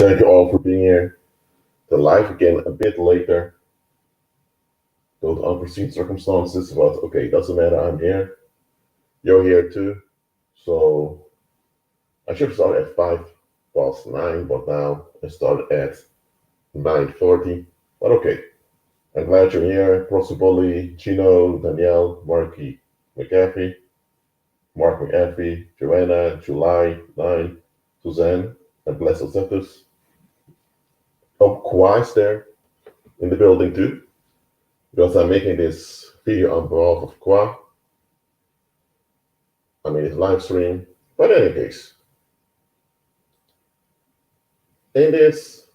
Thank you all for being here. The live again a bit later. Those unforeseen circumstances, but okay, doesn't matter. I'm here. You're here too. So I should have started at 9:05, but now I started at 9:40. But okay, I'm glad you're here. Possibly Chino, Danielle, Marky McAfee, Mark McAfee, Joanna, July 9, Suzanne, and Blessed Cetus. Oh, Kwai's there in the building too, because I'm making this video on behalf of Kwa. I mean, it's live stream. But in any case, in this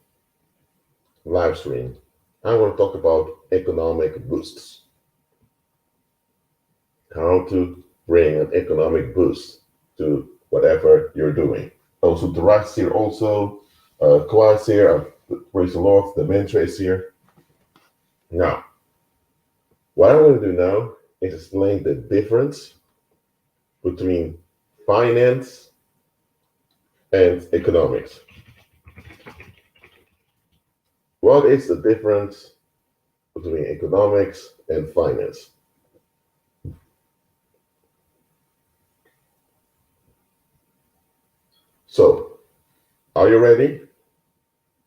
live stream, I want to talk about economic boosts. How to bring an economic boost to whatever you're doing. Also, the rights here also, Kwai's here, praise the Lord, the mentor is here. Now, what I want to do now is explain the difference between finance and economics. What is the difference between economics and finance? So, are you ready?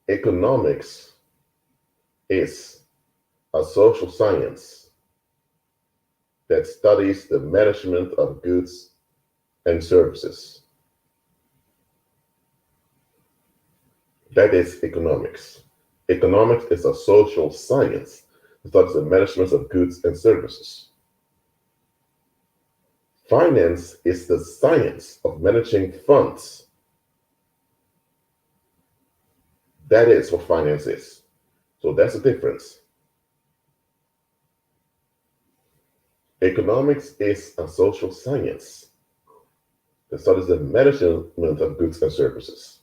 Economics is a social science that studies the management of goods and services. That is economics. Economics is a social science that studies the management of goods and services. Finance is the science of managing funds. That is what finance is. So that's the difference. Economics is a social science that studies the management of goods and services.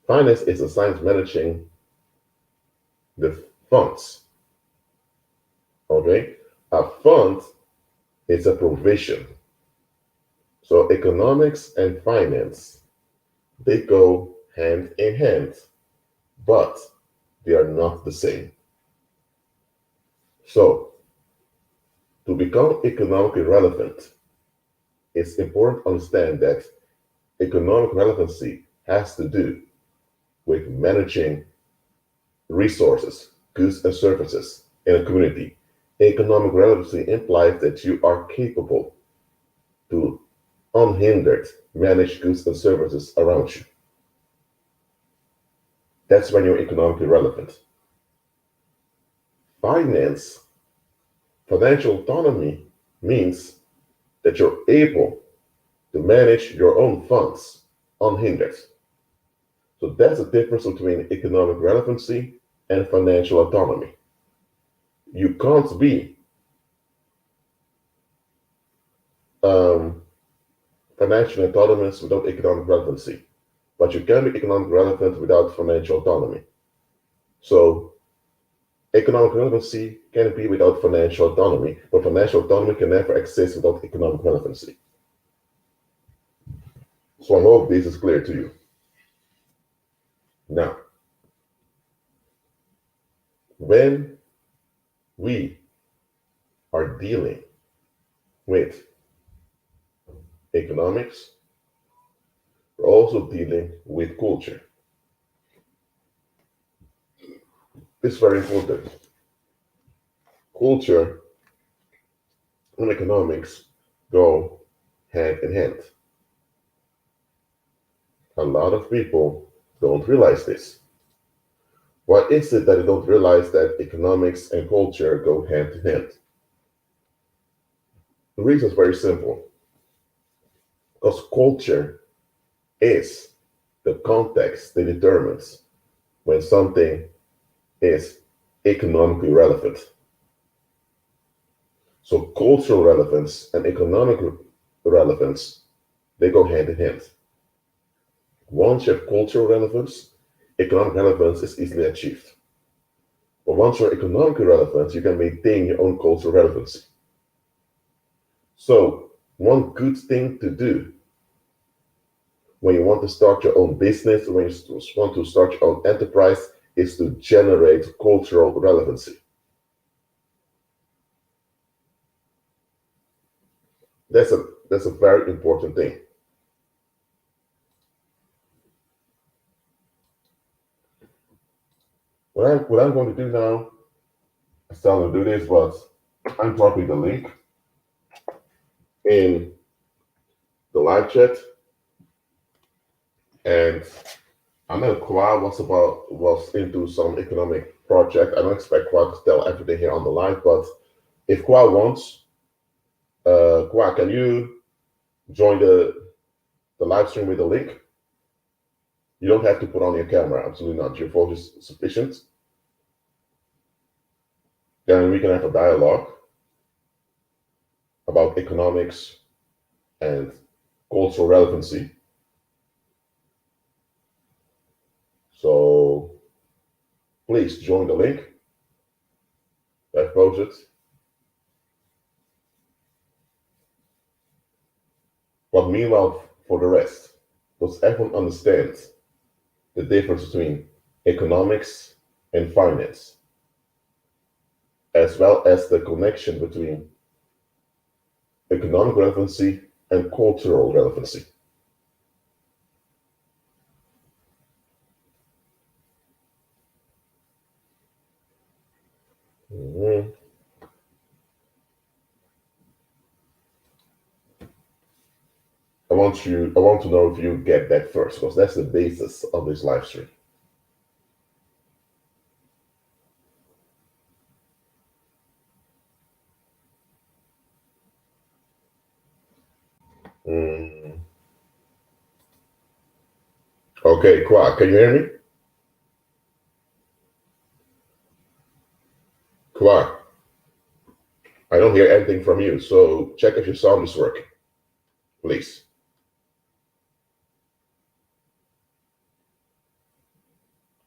Finance is a science managing the funds. Okay? A fund is a provision. So economics and finance, they go hand in hand, but they are not the same. So, to become economically relevant, it's important to understand that economic relevancy has to do with managing resources, goods, and services in a community. Economic relevancy implies that you are capable to unhindered manage goods and services around you. That's when you're economically relevant. Financial autonomy means that you're able to manage your own funds unhindered. So that's the difference between economic relevancy and financial autonomy. You can't be financially autonomous without economic relevancy, but you can be economic relevant without financial autonomy. So economic relevancy can be without financial autonomy, but financial autonomy can never exist without economic relevancy. So I hope this is clear to you. Now, when we are dealing with economics, we're also dealing with culture. It's very important. Culture and economics go hand in hand. A lot of people don't realize this. Why is it that they don't realize that economics and culture go hand in hand? The reason is very simple. Because culture is the context that determines when something is economically relevant. So cultural relevance and economic relevance, they go hand in hand. Once you have cultural relevance, economic relevance is easily achieved. But once you're economically relevant, you can maintain your own cultural relevancy. So one good thing to do when you want to start your own business, when you want to start your own enterprise, is to generate cultural relevancy. That's a very important thing. What I'm going to do now, I still going to do this, but I'm dropping the link in the live chat, and I know Kwa was into some economic project. I don't expect Kwa to tell everything here on the live, but if Kwa wants, Kwa, can you join the live stream with the link? You don't have to put on your camera, absolutely not. Your voice is sufficient. Then we can have a dialogue about economics and cultural relevancy. So please join the link. I've posted. But meanwhile, for the rest, does everyone understand the difference between economics and finance, as well as the connection between economic relevancy and cultural relevancy? Mhm. I want to know if you get that first, because that's the basis of this live stream. Mm. Okay, Kwa, can you hear me? Kwa, I don't hear anything from you, so check if your sound is working, please.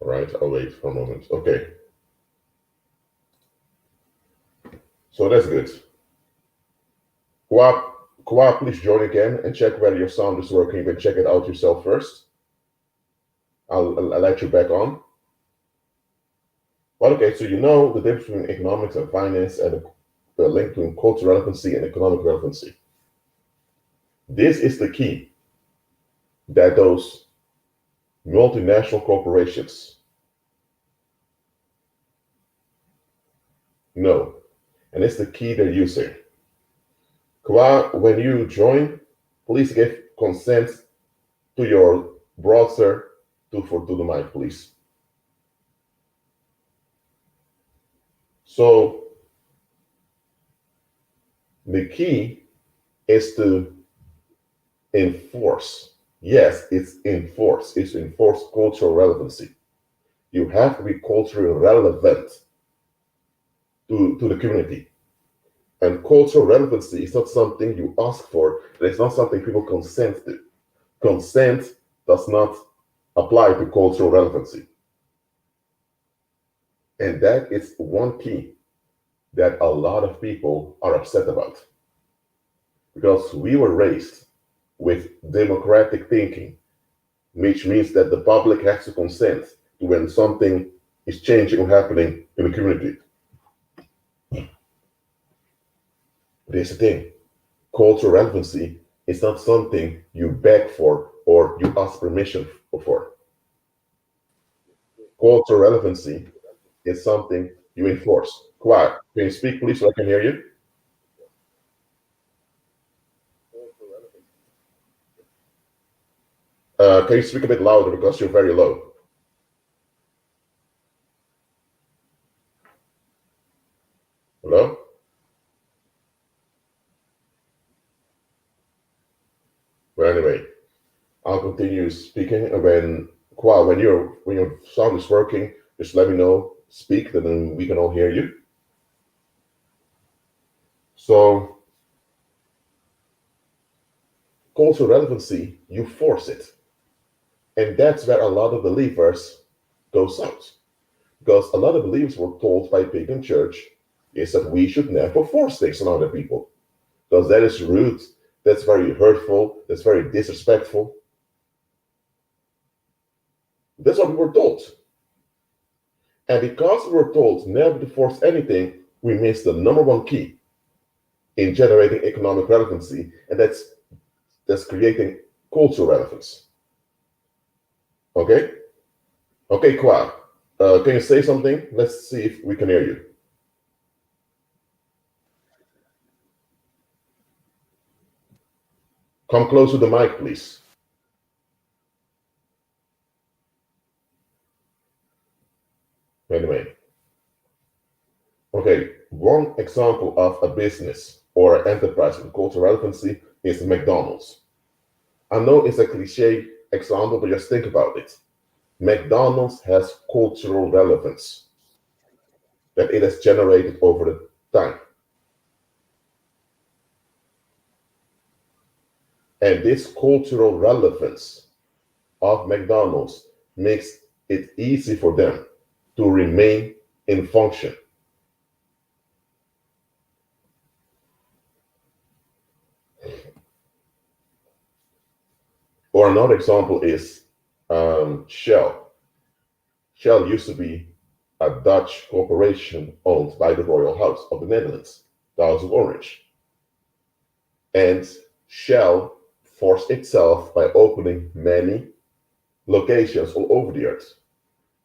All right, I'll wait for a moment. Okay, so that's good. Kwa, please join again and check whether your sound is working. You can check it out yourself first. I'll let you back on. Well, okay, so you know the difference between economics and finance and the link between cultural relevancy and economic relevancy. This is the key that those multinational corporations know, and it's the key they're using. Kwa, when you join, please give consent to your browser to the mic, please. So the key is to enforce. Yes, it's enforce. It's enforce cultural relevancy. You have to be culturally relevant to the community. And cultural relevancy is not something you ask for. It's not something people consent to. Consent does not apply to cultural relevancy. And that is one key that a lot of people are upset about. Because we were raised with democratic thinking, which means that the public has to consent to when something is changing or happening in the community. But here's the thing, cultural relevancy is not something you beg for or you ask permission for. Cultural relevancy is something you enforce. Quiet. Can you speak, please, so I can hear you? Can you speak a bit louder because you're very low? Hello? Well, anyway, I'll continue speaking, and when your sound is working, just let me know. Speak, then we can all hear you. So, cultural relevancy, you force it, and that's where a lot of believers go south, because a lot of believers were told by pagan church is that we should never force things on other people, because that is rude, that's very hurtful, that's very disrespectful. That's what we were told. And because we were told never to force anything, we missed the number one key in generating economic relevancy, and that's creating cultural relevance. Okay? Okay, Kwa, can you say something? Let's see if we can hear you. Come close to the mic, please. Anyway. Okay, one example of a business or enterprise with cultural relevancy is McDonald's. I know it's a cliche example, but just think about it. McDonald's has cultural relevance that it has generated over the time. And this cultural relevance of McDonald's makes it easy for them to remain in function. Or another example is Shell. Shell used to be a Dutch corporation owned by the Royal House of the Netherlands, the House of Orange. And Shell forced itself by opening many locations all over the earth.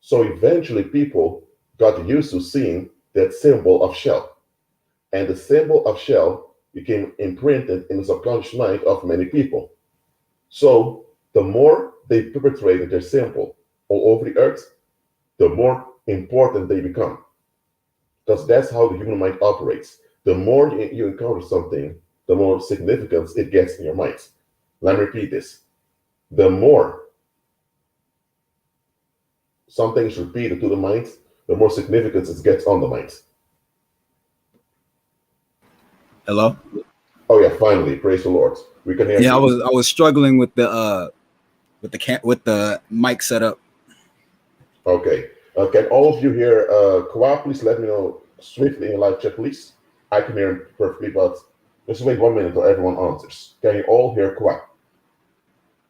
So eventually people got used to seeing that symbol of Shell. And the symbol of Shell became imprinted in the subconscious mind of many people. So the more they perpetuated their symbol all over the earth, the more important they become. Because that's how the human mind operates. The more you encounter something, the more significance it gets in your mind. Let me repeat this. The more something is repeated to the mind, the more significance it gets on the mind. Hello? Oh yeah, finally, praise the Lord. We can hear you. Yeah, I was struggling with the mic setup. Okay. Can all of you hear Kwa? Please let me know swiftly in live chat, please. I can hear him perfectly, but just wait 1 minute till everyone answers. Can you all hear Kwa?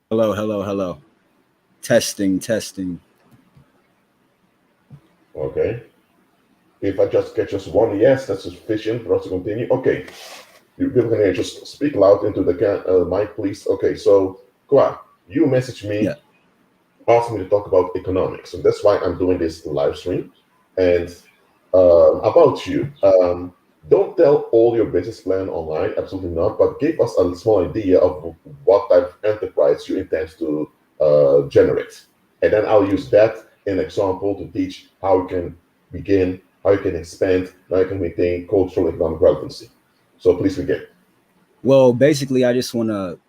Hello, hello, hello. Testing, testing. Okay. If I just get just one yes, that's sufficient for us to continue. Okay. You people can hear. Just speak loud into the mic, please. Okay. So Kwa, you messaged me, asked me to talk about economics, and that's why I'm doing this live stream. And about you, don't tell all your business plan online, absolutely not, but give us a small idea of what type of enterprise you intend to generate. And then I'll use that in example to teach how you can begin, how you can expand, how you can maintain cultural economic relevancy. So please begin. Well, basically, I just want to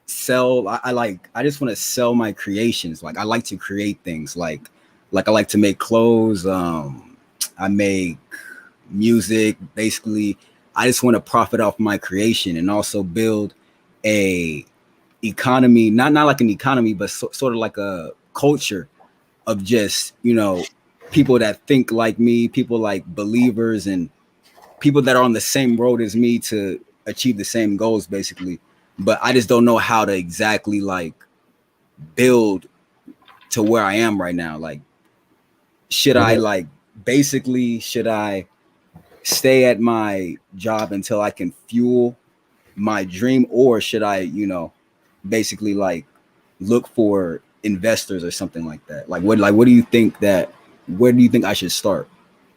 sell. I just want to sell my creations. Like I like to create things. Like I like to make clothes. I make music. Basically, I just want to profit off my creation and also build a economy. Not like an economy, but sort of like a culture of just people that think like me, people like believers and people that are on the same road as me to achieve the same goals, basically. But I just don't know how to exactly like build to where I am right now. Like, should I should I stay at my job until I can fuel my dream, or should I, basically like look for investors or something like that? Like what do you think where do you think I should start?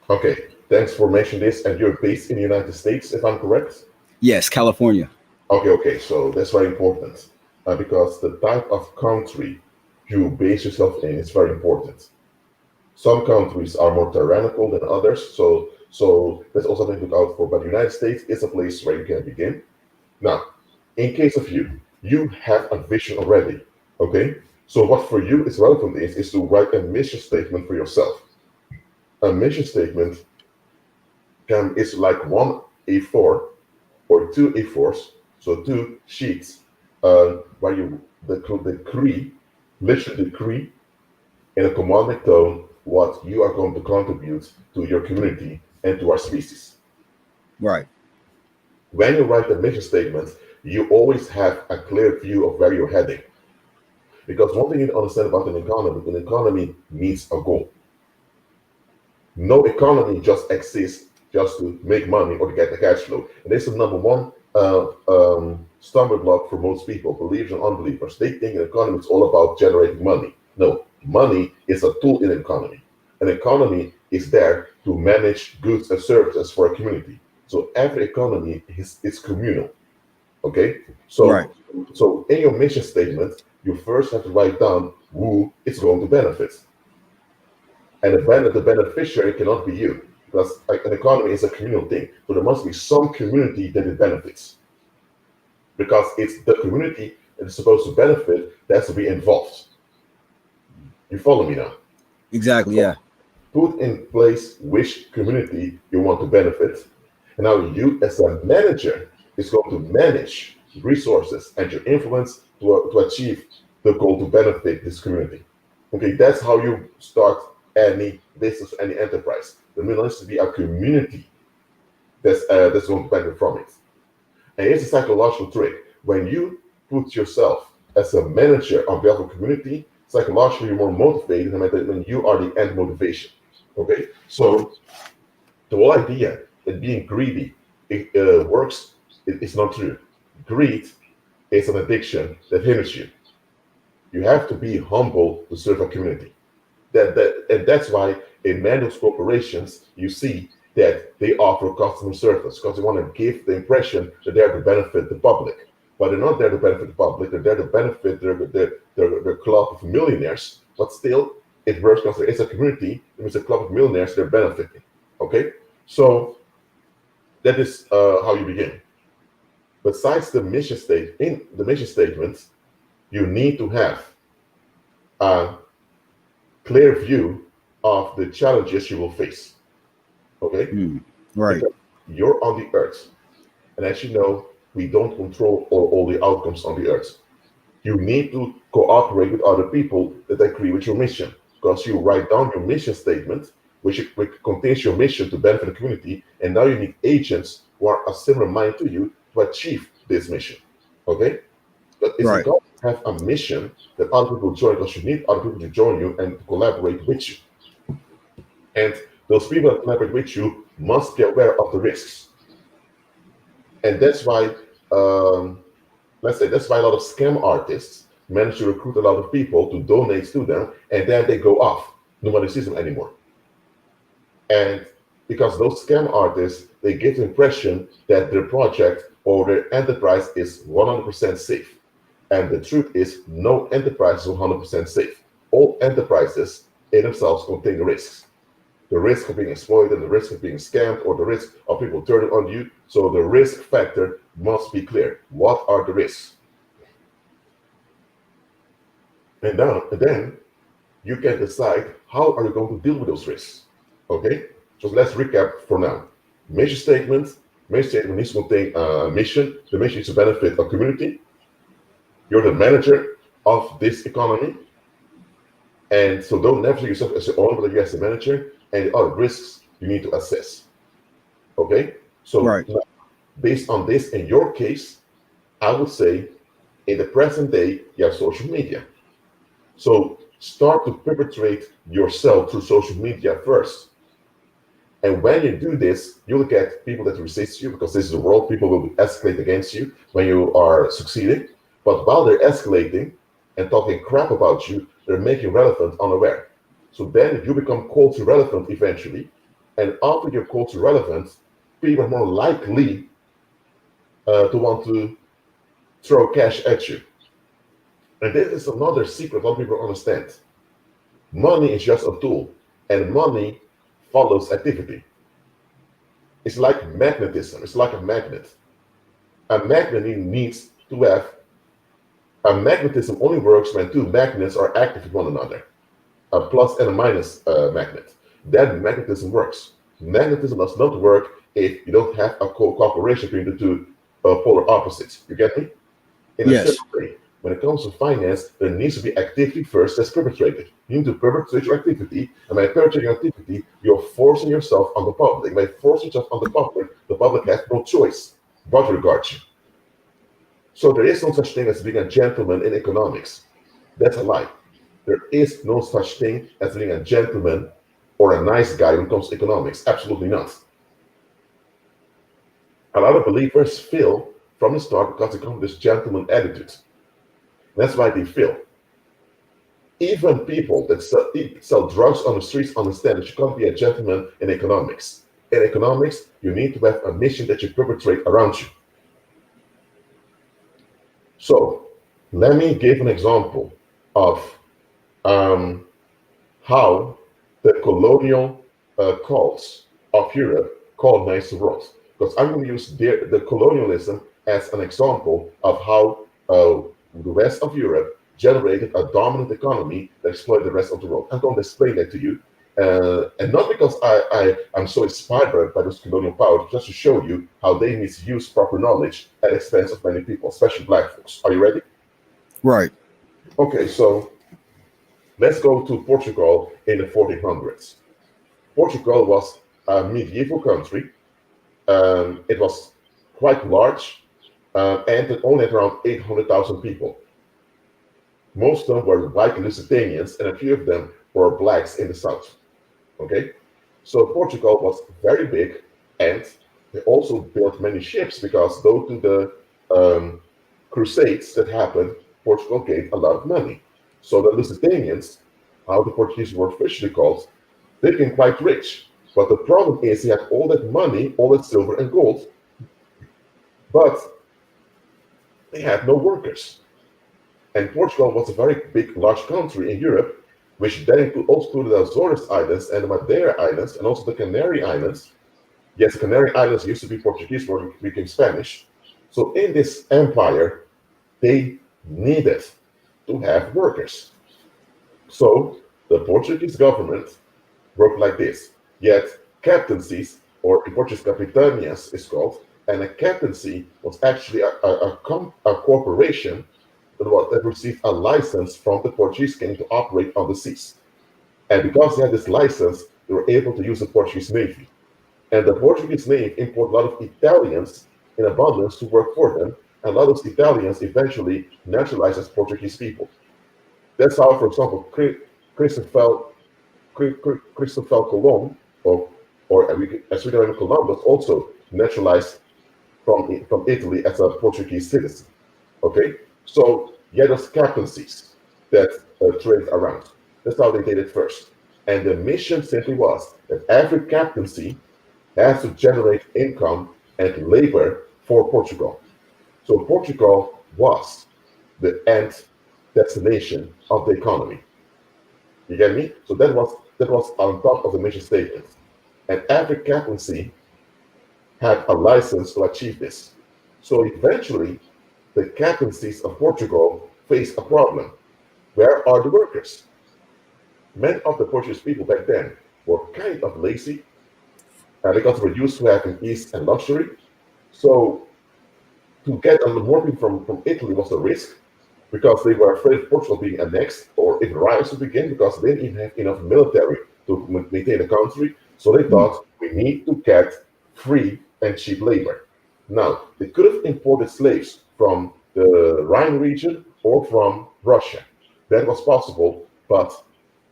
Okay, thanks for mentioning this. And you're based in the United States, if I'm correct? Yes, California. Okay. So that's very important because the type of country you base yourself in is very important. Some countries are more tyrannical than others, so that's also something to look out for. But the United States is a place where you can begin. Now, in case of you, you have a vision already. Okay, so what for you is relevant is to write a mission statement for yourself. A mission statement is like one A4 or two A4s, so two sheets, where you decree, literally decree in a commanding tone what you are going to contribute to your community and to our species. Right. When you write the mission statement, you always have a clear view of where you're heading. Because one thing you need to understand about an economy needs a goal. No economy just exists just to make money or to get the cash flow. And this is the number one stumbling block for most people, believers and unbelievers. They think an economy is all about generating money. No, money is a tool in an economy. An economy is there to manage goods and services for a community. So every economy is communal. Okay? So, Right. so in your mission statement, you first have to write down who it's going to benefit. And the beneficiary cannot be you, because like, an economy is a communal thing. So there must be some community that it benefits, because it's the community that is supposed to benefit that has to be involved. You follow me now? Exactly. Yeah. Put in place which community you want to benefit, and now you as a manager is going to manage resources and your influence to achieve the goal to benefit this community. Okay, that's how you start any business, any enterprise. There needs to be a community that's going to benefit from it. And here's a psychological trick. When you put yourself as a manager on behalf of a community, psychologically you're more motivated than when you are the end motivation. Okay? So the whole idea that being greedy works is not true. Greed is an addiction that hinders you. You have to be humble to serve a community. And that's why in many corporations you see that they offer customer service, because they want to give the impression that they're to benefit the public. But they're not there to benefit the public, they're there to benefit their club of millionaires. But still, it works because there is a community, there is a club of millionaires they're benefiting. Okay? So that is how you begin. Besides the mission statement, you need to have a clear view of the challenges you will face. Okay? Right. Because you're on the earth. And as you know, we don't control all the outcomes on the earth. You need to cooperate with other people that agree with your mission. Because you write down your mission statement, which contains your mission to benefit the community, and now you need agents who are a similar mind to you to achieve this mission. Okay? But it's Right. because you have a mission that other people join, because you need other people to join you and to collaborate with you. And those people that collaborate with you must be aware of the risks. And that's why, that's why a lot of scam artists manage to recruit a lot of people to donate to them, and then they go off. Nobody sees them anymore. And because those scam artists, they give the impression that their project or their enterprise is 100% safe. And the truth is, no enterprise is 100% safe. All enterprises in themselves contain risks. The risk of being exploited, the risk of being scammed, or the risk of people turning on you. So the risk factor must be clear. What are the risks? And then you can decide how are you going to deal with those risks. Okay? So let's recap for now. Mission statement needs to contain a mission. The mission is to benefit a community. You're the manager of this economy. And so don't never see yourself as the owner, but you as the manager, and the other risks you need to assess. Okay? So Right. now, based on this, in your case, I would say in the present day, you have social media. So start to perpetrate yourself through social media first. And when you do this, you'll get people that resist you, because this is the world. People will escalate against you when you are succeeding. But while they're escalating and talking crap about you, they're making relevant unaware. So then you become culture relevant eventually. And after you're culture relevant, people are more likely to want to throw cash at you. And this is another secret a lot of people understand. Money is just a tool, and money follows activity. It's like magnetism. It's like a magnet. A magnet needs to have a magnetism only works when two magnets are active with one another. A plus and a minus magnet. Then magnetism works. Magnetism does not work if you don't have a cooperation between the two polar opposites. You get me? In a Yes. certain way, when it comes to finance, there needs to be activity first that's perpetrated. You need to perpetrate your activity, and by perpetrating your activity, you're forcing yourself on the public. By forcing yourself on the public has no choice but to regard you. So there is no such thing as being a gentleman in economics. That's a lie. There is no such thing as being a gentleman or a nice guy when it comes to economics. Absolutely not. A lot of believers fail from the start because they come with this gentleman attitude. That's why they fail. Even people that sell drugs on the streets understand that you can't be a gentleman in economics. In economics, you need to have a mission that you perpetrate around you. So, let me give an example of how the colonial cults of Europe colonized the world. Because I'm going to use the colonialism as an example of how the rest of Europe generated a dominant economy that exploited the rest of the world. I'm going to explain that to you. And not because I'm so inspired by this colonial power, just to show you how they misuse proper knowledge at the expense of many people, especially black folks. Are you ready? Right. Okay, so let's go to Portugal in the 1400s. Portugal was a medieval country. It was quite large, and it only had around 800,000 people. Most of them were white Lusitanians, and a few of them were blacks in the south. Okay, so Portugal was very big, and they also built many ships because due to the crusades that happened, Portugal gave a lot of money. So the Lusitanians, how the Portuguese were officially called, they became quite rich. But the problem is they had all that money, all that silver and gold, but they had no workers. And Portugal was a very big, large country in Europe, which then also included the Azores Islands and the Madeira Islands and also the Canary Islands. Yes, the Canary Islands used to be Portuguese, but it became Spanish. So in this empire, they needed to have workers. So the Portuguese government worked like this. Yet captaincies, or in Portuguese, capitanias is called, and a captaincy was actually a corporation that received a license from the Portuguese king to operate on the seas. And because they had this license, they were able to use the Portuguese Navy. And the Portuguese Navy imported a lot of Italians in abundance to work for them, and a lot of those Italians eventually naturalized as Portuguese people. That's how, for example, Christopher Colon, or as we know him, Columbus, also naturalized from Italy as a Portuguese citizen. Okay, so yeah, there's captaincies that trade around. That's how they did it first. And the mission simply was that every captaincy has to generate income and labor for Portugal. So Portugal was the end destination of the economy. You get me? So that was on top of the mission statement. And every captaincy had a license to achieve this. So eventually, the captaincies of Portugal faced a problem. Where are the workers? Many of the Portuguese people back then were kind of lazy because they were used to having ease and luxury. So to get more people from Italy was a risk because they were afraid of Portugal being annexed or if riots would begin because they didn't even have enough military to maintain the country. So they thought we need to get free and cheap labor. Now, they could have imported slaves from the Rhine region or from Russia. That was possible, but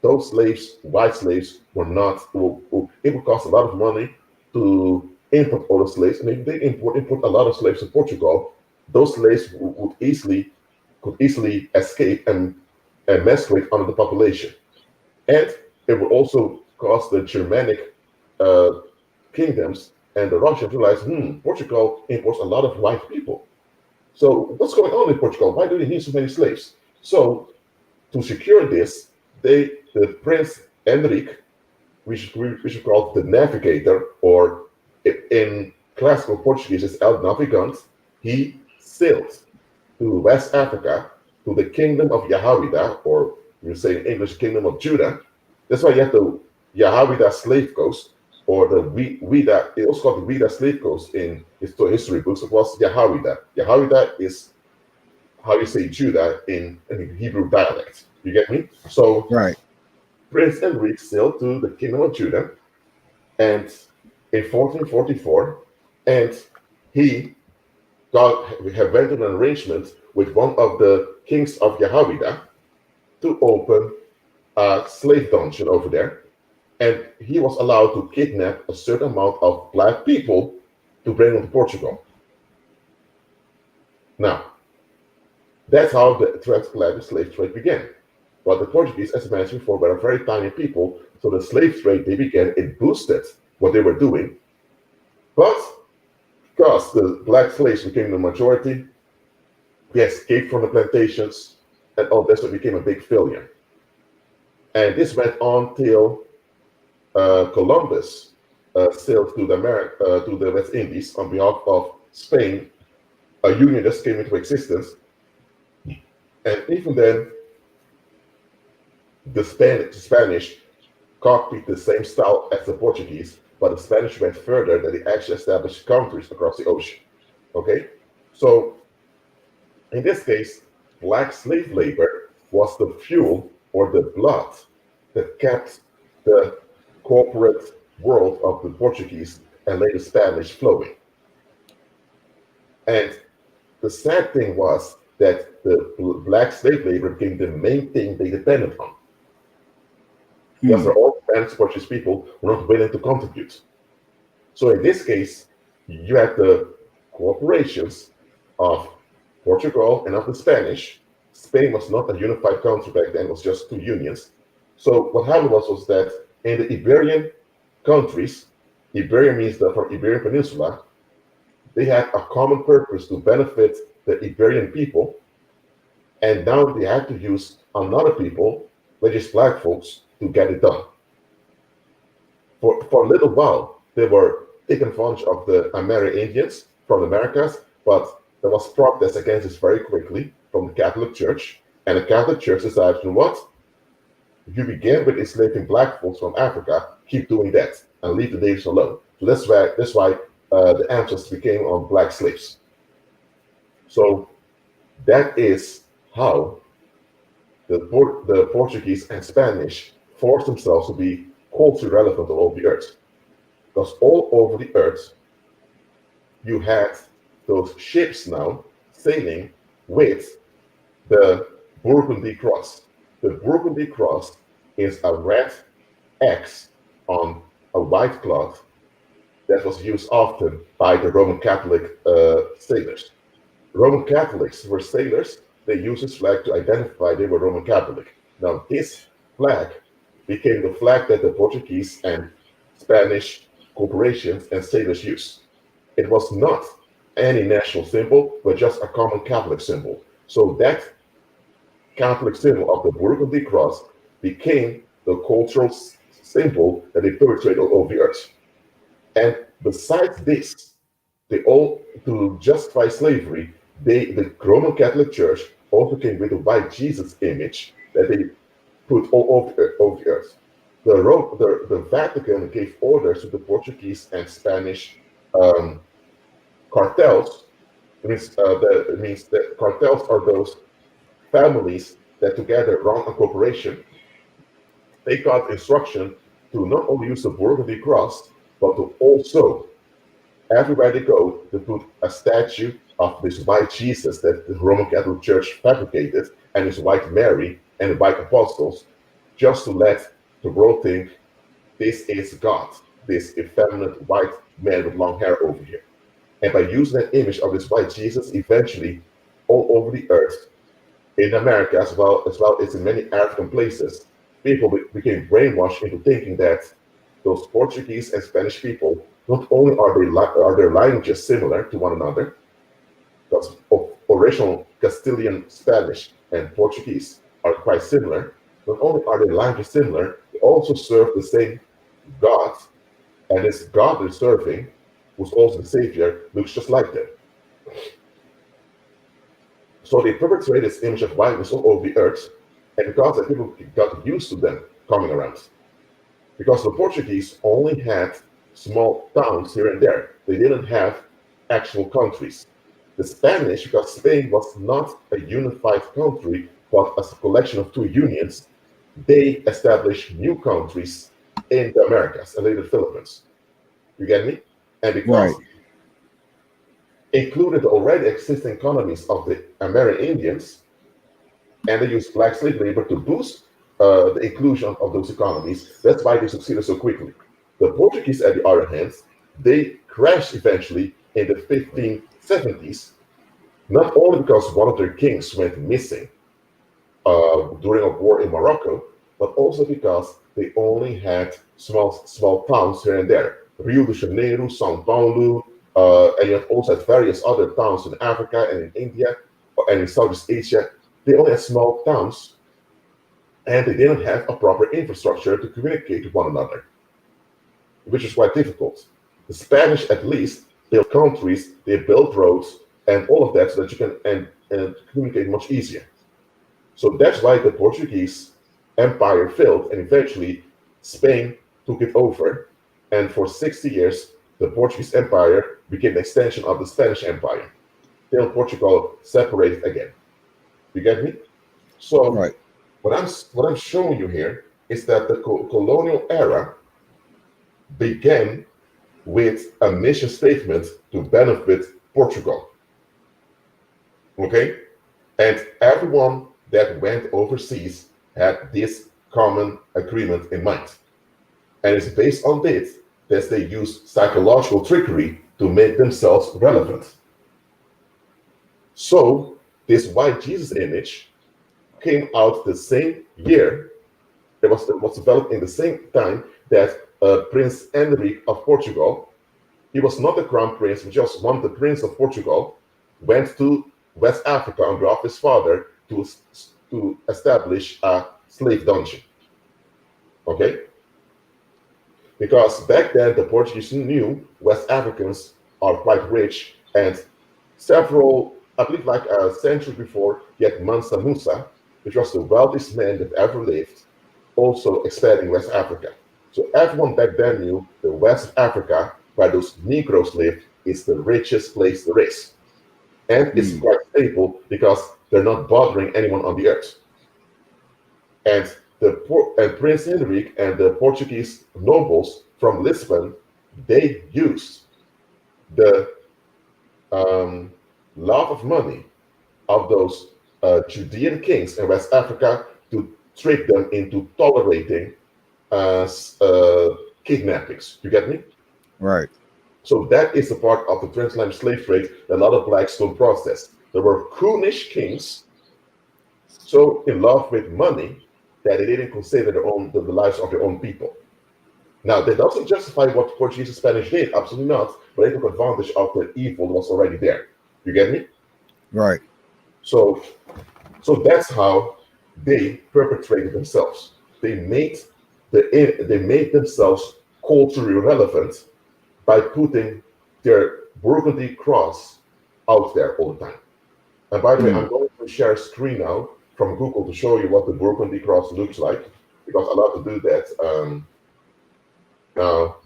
those slaves, white slaves, were not, it would cost a lot of money to import all the slaves. And if they import a lot of slaves to Portugal, those slaves could easily escape and masquerade under the population. And it would also cause the Germanic kingdoms and the Russians realize, Portugal imports a lot of white people. So what's going on in Portugal? Why do they need so many slaves? So to secure this, the Prince Henrique, which is called the Navigator, or in classical Portuguese is El Navigante, he sailed to West Africa, to the kingdom of Yahavida, or you say in English, kingdom of Judah. That's why you have the Yahavida slave coast, or the Wida, it was called the Wida slave coast in history books. It was Yahavida. Yahavida is how you say Judah in Hebrew dialect. You get me? So Right. Prince Henry sailed to the kingdom of Judah, and in 1444, and he went on an arrangement with one of the kings of Yahavida, to open a slave dungeon over there, and he was allowed to kidnap a certain amount of black people to bring them to Portugal. Now, that's how the transatlantic slave trade began. But the Portuguese, as I mentioned before, were very tiny people, so the slave trade they began, it boosted what they were doing. But because the black slaves became the majority, they escaped from the plantations, and all this became a big failure. And this went on till Columbus sailed to to the West Indies on behalf of Spain. A union just came into existence, and even then, the Spanish copied the same style as the Portuguese, but the Spanish went further that they actually established countries across the ocean. Okay, so in this case, black slave labor was the fuel or the blood that kept the corporate world of the Portuguese and later Spanish flowing. And the sad thing was that the black slave labor became the main thing they depended on. Because they're all Spanish Portuguese people who were not willing to contribute. So in this case, you had the corporations of Portugal and of the Spanish. Spain was not a unified country back then, it was just two unions. So what happened was that in the Iberian countries, Iberia means from Iberian Peninsula, they had a common purpose to benefit the Iberian people, and now they had to use another people, which is black folks, to get it done. For a little while, they were taking advantage of the Amerindians from the Americas, but there was protest against this very quickly from the Catholic Church, and the Catholic Church decided, you know what? You began with enslaving black folks from Africa, keep doing that, and leave the natives alone. So that's why the emphasis became on black slaves. So that is how the Portuguese and Spanish forced themselves to be culturally relevant all over the earth. Because all over the earth, you had those ships now sailing with the Burgundy cross. The Burgundy cross is a red X on a white cloth that was used often by the Roman Catholic sailors. Roman Catholics were sailors. They used this flag to identify they were Roman Catholic. Now, this flag became the flag that the Portuguese and Spanish corporations and sailors used. It was not any national symbol, but just a common Catholic symbol. So that Catholic symbol of the Burgundy cross became the cultural symbol that they perpetrated all over the earth. And besides this, to justify slavery, the Roman Catholic Church also came with a white Jesus image that they put all over the earth. The Vatican gave orders to the Portuguese and Spanish cartels. It means that cartels are those families that together run a corporation. They got instruction to not only use the Burgundy cross, but to also, everywhere they go, to put a statue of this white Jesus that the Roman Catholic Church fabricated, and his white Mary and the white apostles, just to let the world think this is God, this effeminate white man with long hair over here. And by using that image of this white Jesus, eventually all over the earth, in America as well as in many African places, people became brainwashed into thinking that those Portuguese and Spanish people, not only are their languages similar to one another, because original Castilian Spanish and Portuguese are quite similar, not only are their languages similar, they also serve the same God, and this God they're serving, who's also the Savior, looks just like them. So they perpetuate this image of whiteness all over the earth, and because the people got used to them coming around. Because the Portuguese only had small towns here and there. They didn't have actual countries. The Spanish, because Spain was not a unified country, but a collection of two unions, they established new countries in the Americas and later the Philippines. You get me? And because included the already existing colonies of the Amerindians, and they used black slave labor to boost the inclusion of those economies. That's why they succeeded so quickly. The Portuguese, at the other hand, they crashed eventually in the 1570s, not only because one of their kings went missing during a war in Morocco, but also because they only had small towns here and there. Rio de Janeiro, São Paulo, and you have also had various other towns in Africa and in India and in Southeast Asia. They only had small towns, and they didn't have a proper infrastructure to communicate with one another, which is quite difficult. The Spanish, at least, built countries, they built roads, and all of that so that you can and communicate much easier. So that's why the Portuguese Empire failed, and eventually Spain took it over. And for 60 years, the Portuguese Empire became an extension of the Spanish Empire till Portugal separated again. You get me? So Right. what I'm showing you here is that the colonial era began with a mission statement to benefit Portugal. Okay? And everyone that went overseas had this common agreement in mind. And it's based on this that they use psychological trickery to make themselves relevant. So, this white Jesus image came out the same year. It was developed in the same time that Prince Henrique of Portugal, he was not the crown prince, but just one of the prince of Portugal, went to West Africa on behalf of his father to establish a slave dungeon. Okay? Because back then the Portuguese knew West Africans are quite rich, and several, I believe like a century before, yet Mansa Musa, which was the wealthiest man that ever lived, also expanding West Africa. So everyone back then knew the West of Africa, where those Negroes lived, is the richest place there is. And it's quite stable because they're not bothering anyone on the earth. And Prince Henrique and the Portuguese nobles from Lisbon, they used the love of money of those Judean kings in West Africa to trick them into tolerating kidnappings. You get me? Right. So that is a part of the transatlantic slave trade that a lot of blacks don't process. There were coonish kings so in love with money that they didn't consider the lives of their own people. Now, that doesn't justify what Portuguese and Spanish did, absolutely not, but they took advantage of the evil that was already there. You get me? Right. So that's how they perpetrated themselves. They made themselves culturally relevant by putting their Burgundy cross out there all the time. And by the way, I'm going to share a screen now from Google to show you what the Burgundy cross looks like, because I love to do that now.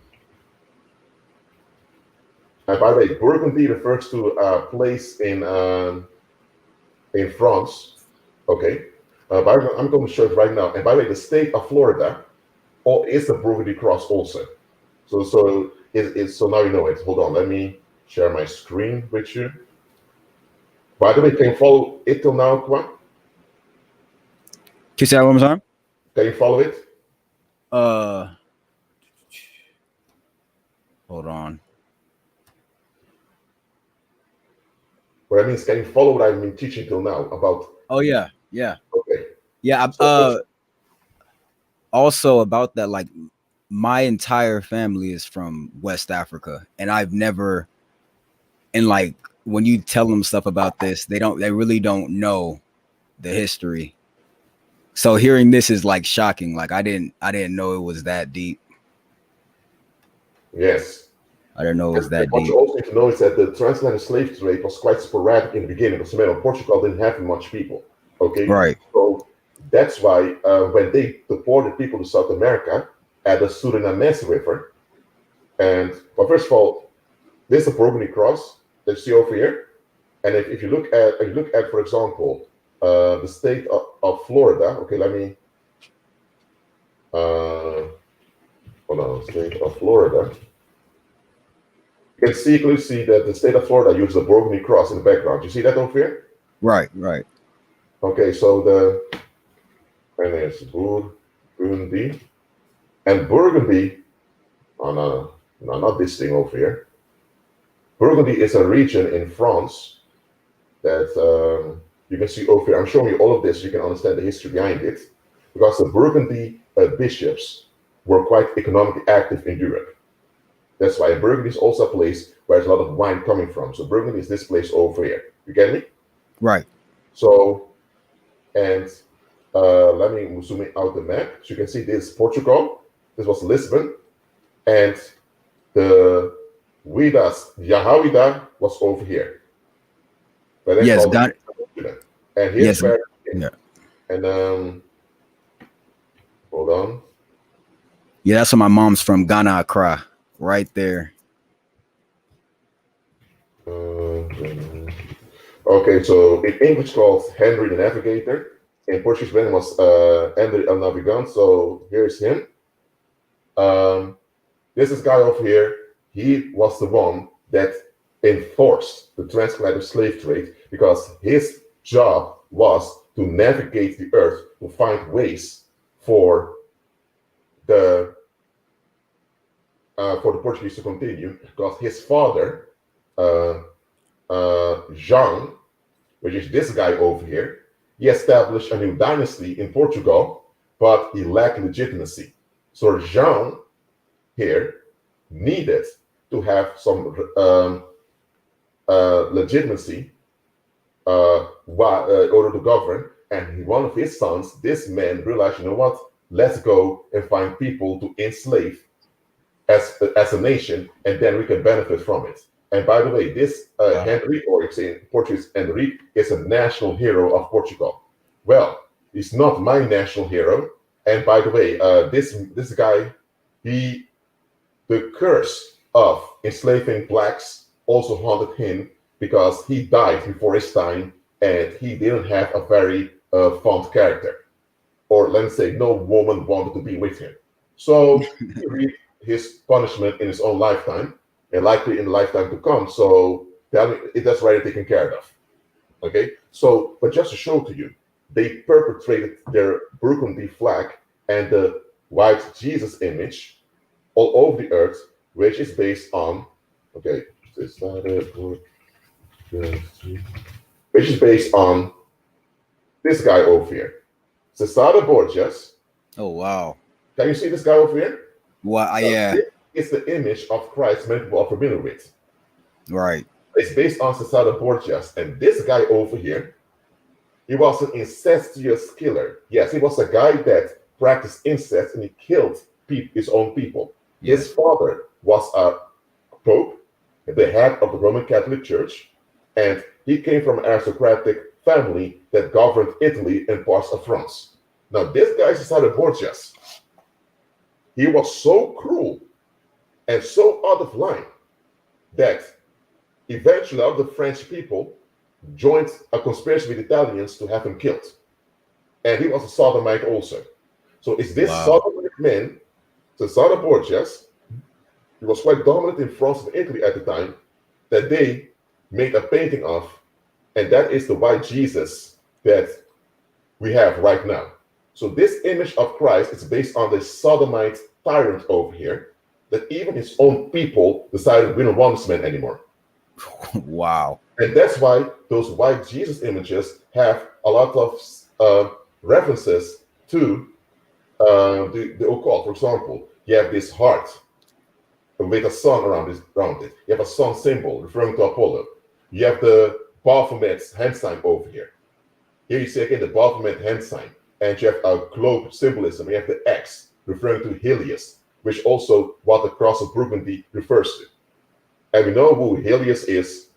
And by the way, Burgundy refers to a place in France. Okay, by the way, I'm going to show it right now. And by the way, the state of Florida is the Burgundy cross also. So now you know it. Hold on, let me share my screen with you. By the way, can you follow it till now, Kwa? Can you say that one more time? Can you follow it? Hold on. What I mean is, can you follow what I've been teaching till now about? Oh yeah. Okay. Yeah. Also about that, like my entire family is from West Africa, and I've never, and like when you tell them stuff about this, they really don't know the history. So hearing this is like shocking. Like I didn't know it was that deep. Yes. I didn't know it was that deep. What you also need to know is that the transatlantic slave trade was quite sporadic in the beginning, because Portugal didn't have much people. Okay. Right. So that's why when they deported people to South America at the Surinamese River, well, first of all, there's a Burgundy cross that you see over here, and if you look at, for example, the state of Florida. Okay, let me hold on. State of Florida. You can see that the state of Florida uses a Burgundy cross in the background. You see that over here? Right. Okay, so the and there's Burgundy and Burgundy. Oh no, no, not this thing over here. Burgundy is a region in France that you can see over here. I'm showing you all of this so you can understand the history behind it. Because the Burgundy bishops were quite economically active in Europe. That's why Burgundy is also a place where there's a lot of wine coming from. So Burgundy is this place over here. You get me? Right. So, and let me zoom in out the map. So you can see this is Portugal. This was Lisbon. And the Yahawida was over here. But then Yes, got it. And here's Yes. where, Yeah. and hold on. Yeah, that's where my mom's from, Ghana, Accra, right there. Okay, so in English called Henry the Navigator. In Portuguese, when it was Henry el Navegante. So here's him. This guy over here. He was the one that enforced the transatlantic slave trade because his job was to navigate the earth to find ways for the Portuguese to continue. Because his father, Jean, which is this guy over here, he established a new dynasty in Portugal, but he lacked legitimacy. So Jean here needed to have some legitimacy in order to govern. And one of his sons, this man, realized, you know what? Let's go and find people to enslave as a nation, and then we can benefit from it. And by the way, this Henry, or it's in Portuguese, Henry, is a national hero of Portugal. Well, he's not my national hero. And by the way, this guy, the curse of enslaving blacks also haunted him because he died before his time, and he didn't have a very fond character, or let's say, no woman wanted to be with him. So he reaped his punishment in his own lifetime, and likely in the lifetime to come. So that's already taken care of. Okay, so but just to show to you, they perpetrated their Burgundy flag and the white Jesus image all over the earth, which is based on, okay, which is based on this guy over here, Cesare Borgias. Oh wow! Can you see this guy over here? Well, yeah. It's the image of Christ many people are familiar with. Right. It's based on Cesare Borgias, and this guy over here, he was an incestuous killer. Yes, he was a guy that practiced incest and he killed his own people. Yeah. His father was a pope, the head of the Roman Catholic Church, and he came from an aristocratic family that governed Italy and parts of France. Now, this guy, Cesare Borgias, he was so cruel and so out of line that eventually all the French people joined a conspiracy with Italians to have him killed. And he was a sodomite also. So it's this sodomite man, Cesare Borgias, he was quite dominant in France and Italy at the time, that they made a painting of, and that is the white Jesus that we have right now. So this image of Christ is based on the sodomite tyrant over here, that even his own people decided we don't want this man anymore. Wow. And that's why those white Jesus images have a lot of references to the occult. For example, you have this heart with a sun around it. You have a sun symbol referring to Apollo. You have the Baphomet's hand sign over here. Here you see again the Baphomet hand sign. And you have a globe symbolism. You have the X referring to Helios, which also what the cross of Burgundy refers to. And we know who Helios is.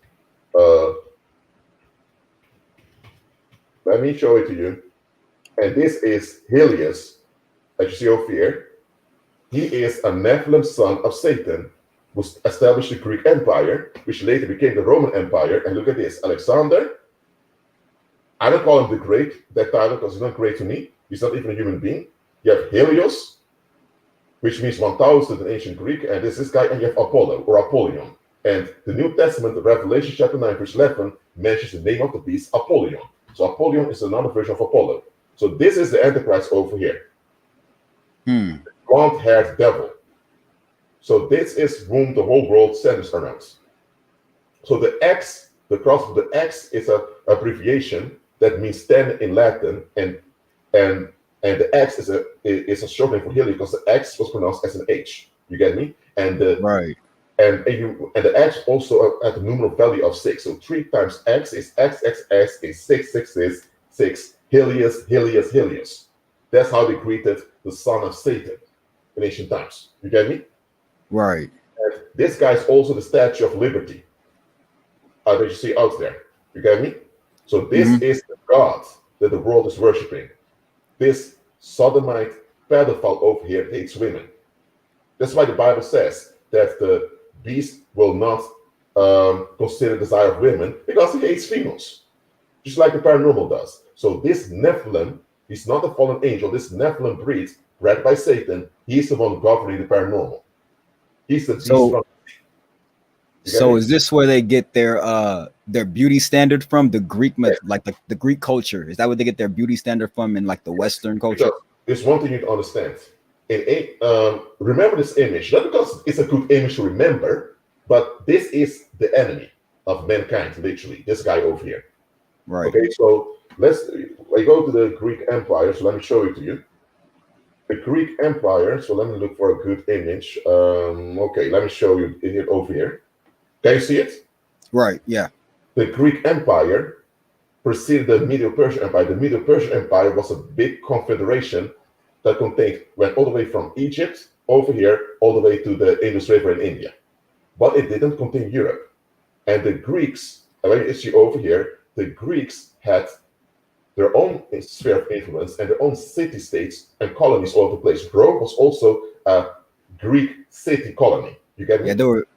Let me show it to you. And this is Helios, as you see over here. He is a Nephilim son of Satan, who established the Greek Empire, which later became the Roman Empire. And look at this, Alexander. I don't call him the Great, that title, because he's not great to me. He's not even a human being. You have Helios, which means 1000 in ancient Greek, and this guy, and you have Apollo, or Apollyon. And the New Testament, the Revelation chapter 9, verse 11, mentions the name of the beast, Apollyon. So Apollyon is another version of Apollo. So this is the Antichrist over here. Blonde-haired devil. So this is whom the whole world centers around. So the X, the cross of the X is a abbreviation that means 10 in Latin, and the X is a short name for Hilary because the X was pronounced as an H. You get me? And the Right. and the X also at the numeral value of 6. So 3 times X is XXX is 6 is 6. Helios, Helios, Helios. That's how they greeted the son of Satan in ancient times. You get me? Right. And this guy is also the Statue of Liberty that you see out there. You get me? So this is the God that the world is worshiping. This sodomite pedophile over here hates women. That's why the Bible says that the beast will not consider the desire of women because he hates females, just like the paranormal does. So this Nephilim, he's not a fallen angel. This Nephilim breed, bred by Satan, he's the one governing the paranormal. He's the beast from. So is this where they get their beauty standard from? The Greek like the Greek culture? Is that where they get their beauty standard from in like the Western culture? Because there's one thing you to understand. Remember this image, not because it's a good image to remember, but this is the enemy of mankind, literally. This guy over here. Right. Okay, so I go to the Greek Empire, so let me show it to you. The Greek Empire, so let me look for a good image. Okay, let me show you it over here. Can you see it? Right, yeah. The Greek Empire preceded the Medo-Persian Empire. The Medo-Persian Empire was a big confederation that went all the way from Egypt over here, all the way to the Indus River in India. But it didn't contain Europe. And the Greeks, when you see over here, the Greeks had their own sphere of influence and their own city-states and colonies all over the place. Rome was also a Greek city colony. You get me?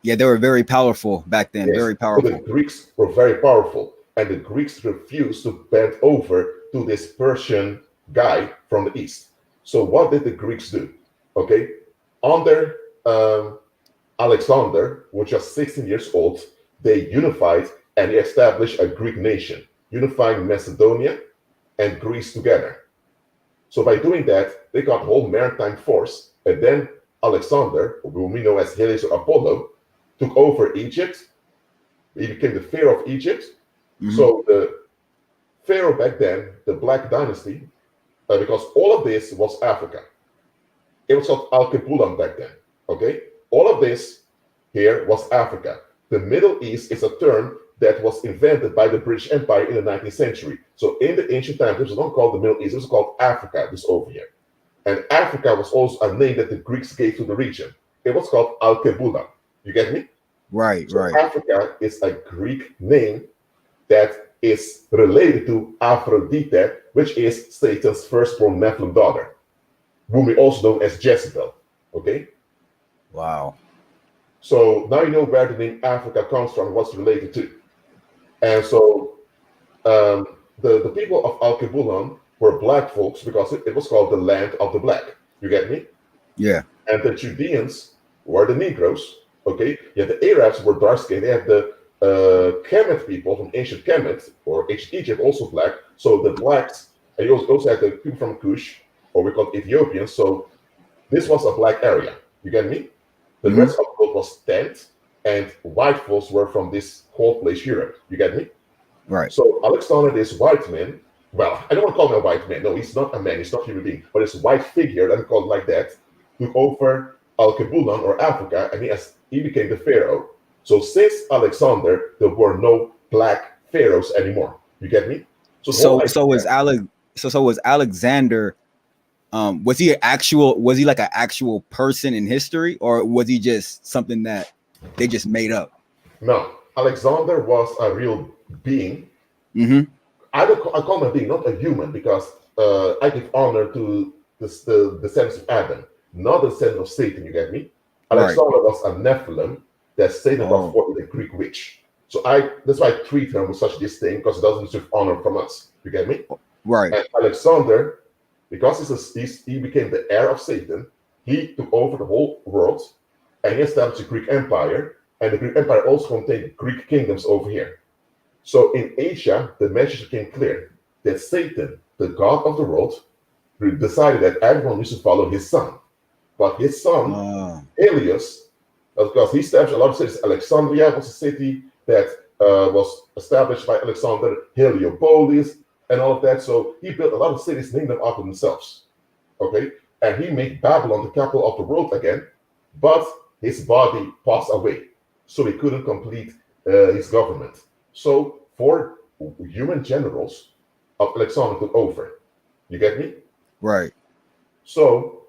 Yeah, they were very powerful back then. Yes. Very powerful. So the Greeks were very powerful, and the Greeks refused to bend over to this Persian guy from the east. So what did the Greeks do? Okay, under Alexander, which was 16 years old, they unified and they established a Greek nation, unifying Macedonia and Greece together. So by doing that, they got a whole maritime force, and then Alexander, whom we know as Helios or Apollo, took over Egypt. He became the Pharaoh of Egypt. So the Pharaoh back then, the Black Dynasty, because all of this was Africa. It was called Al-Kebulan back then, okay? All of this here was Africa. The Middle East is a term that was invented by the British Empire in the 19th century. So in the ancient times, this was not called the Middle East, it was called Africa, this over here. And Africa was also a name that the Greeks gave to the region. It was called Al-Kebulan. You get me? Right, so right. Africa is a Greek name that is related to Aphrodite, which is Satan's firstborn Nephilim daughter, whom we also know as Jezebel. Okay? Wow. So now you know where the name Africa comes from, what's related to. And so the people of Al-Kebulan were black folks because it was called the land of the black. You get me? Yeah. And the Judeans were the Negroes. Okay? Yeah, the Arabs were dark skinned. They had the Kemet people from ancient Kemet or ancient Egypt, also black. So the blacks, and you also had the people from Kush, or we call it Ethiopians. So this was a black area. You get me? The rest of the world was tanned, and white folks were from this cold place, Europe. You get me? Right. So Alexander, this white man, well, I don't want to call him a white man. No, he's not a man. He's not a human being. But this white figure, let me call it like that, took over Al-Kebulan or Africa, and he became the pharaoh. So since Alexander, there were no black pharaohs anymore. You get me? So was Alexander? Was he like an actual person in history, or was he just something that they just made up? No, Alexander was a real being. I call him a being, not a human, because I give honor to the descendants of Adam, not the descendants of Satan. You get me? Alexander was a Nephilim that Satan brought forth with a Greek witch. So that's why I treat him with such disdain, because he doesn't deserve honor from us. You get me? Right. And Alexander, because he became the heir of Satan, he took over the whole world, and he established the Greek Empire. And the Greek Empire also contained Greek kingdoms over here. So in Asia, the message became clear. that Satan, the god of the world, decided that everyone needs to follow his son. But his son, Helios, because he established a lot of cities. Alexandria was a city that was established by Alexander, Heliopolis, and all of that. So he built a lot of cities, named them after themselves. Okay, and he made Babylon the capital of the world again, but his body passed away, so he couldn't complete his government. So 4 human generals of Alexander took over. You get me? Right. So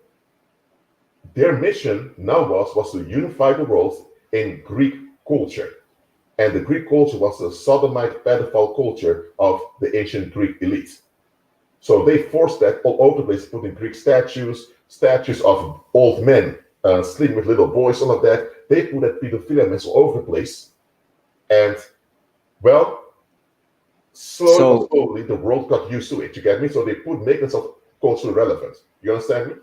their mission now was to unify the world in Greek culture. And the Greek culture was the sodomite pedophile culture of the ancient Greek elite. So they forced that all over the place, putting Greek statues of old men sleeping with little boys, all of that. They put that pedophilia all over the place. And, well, slowly the world got used to it. You get me? So they put maintenance of cultural relevance. You understand me?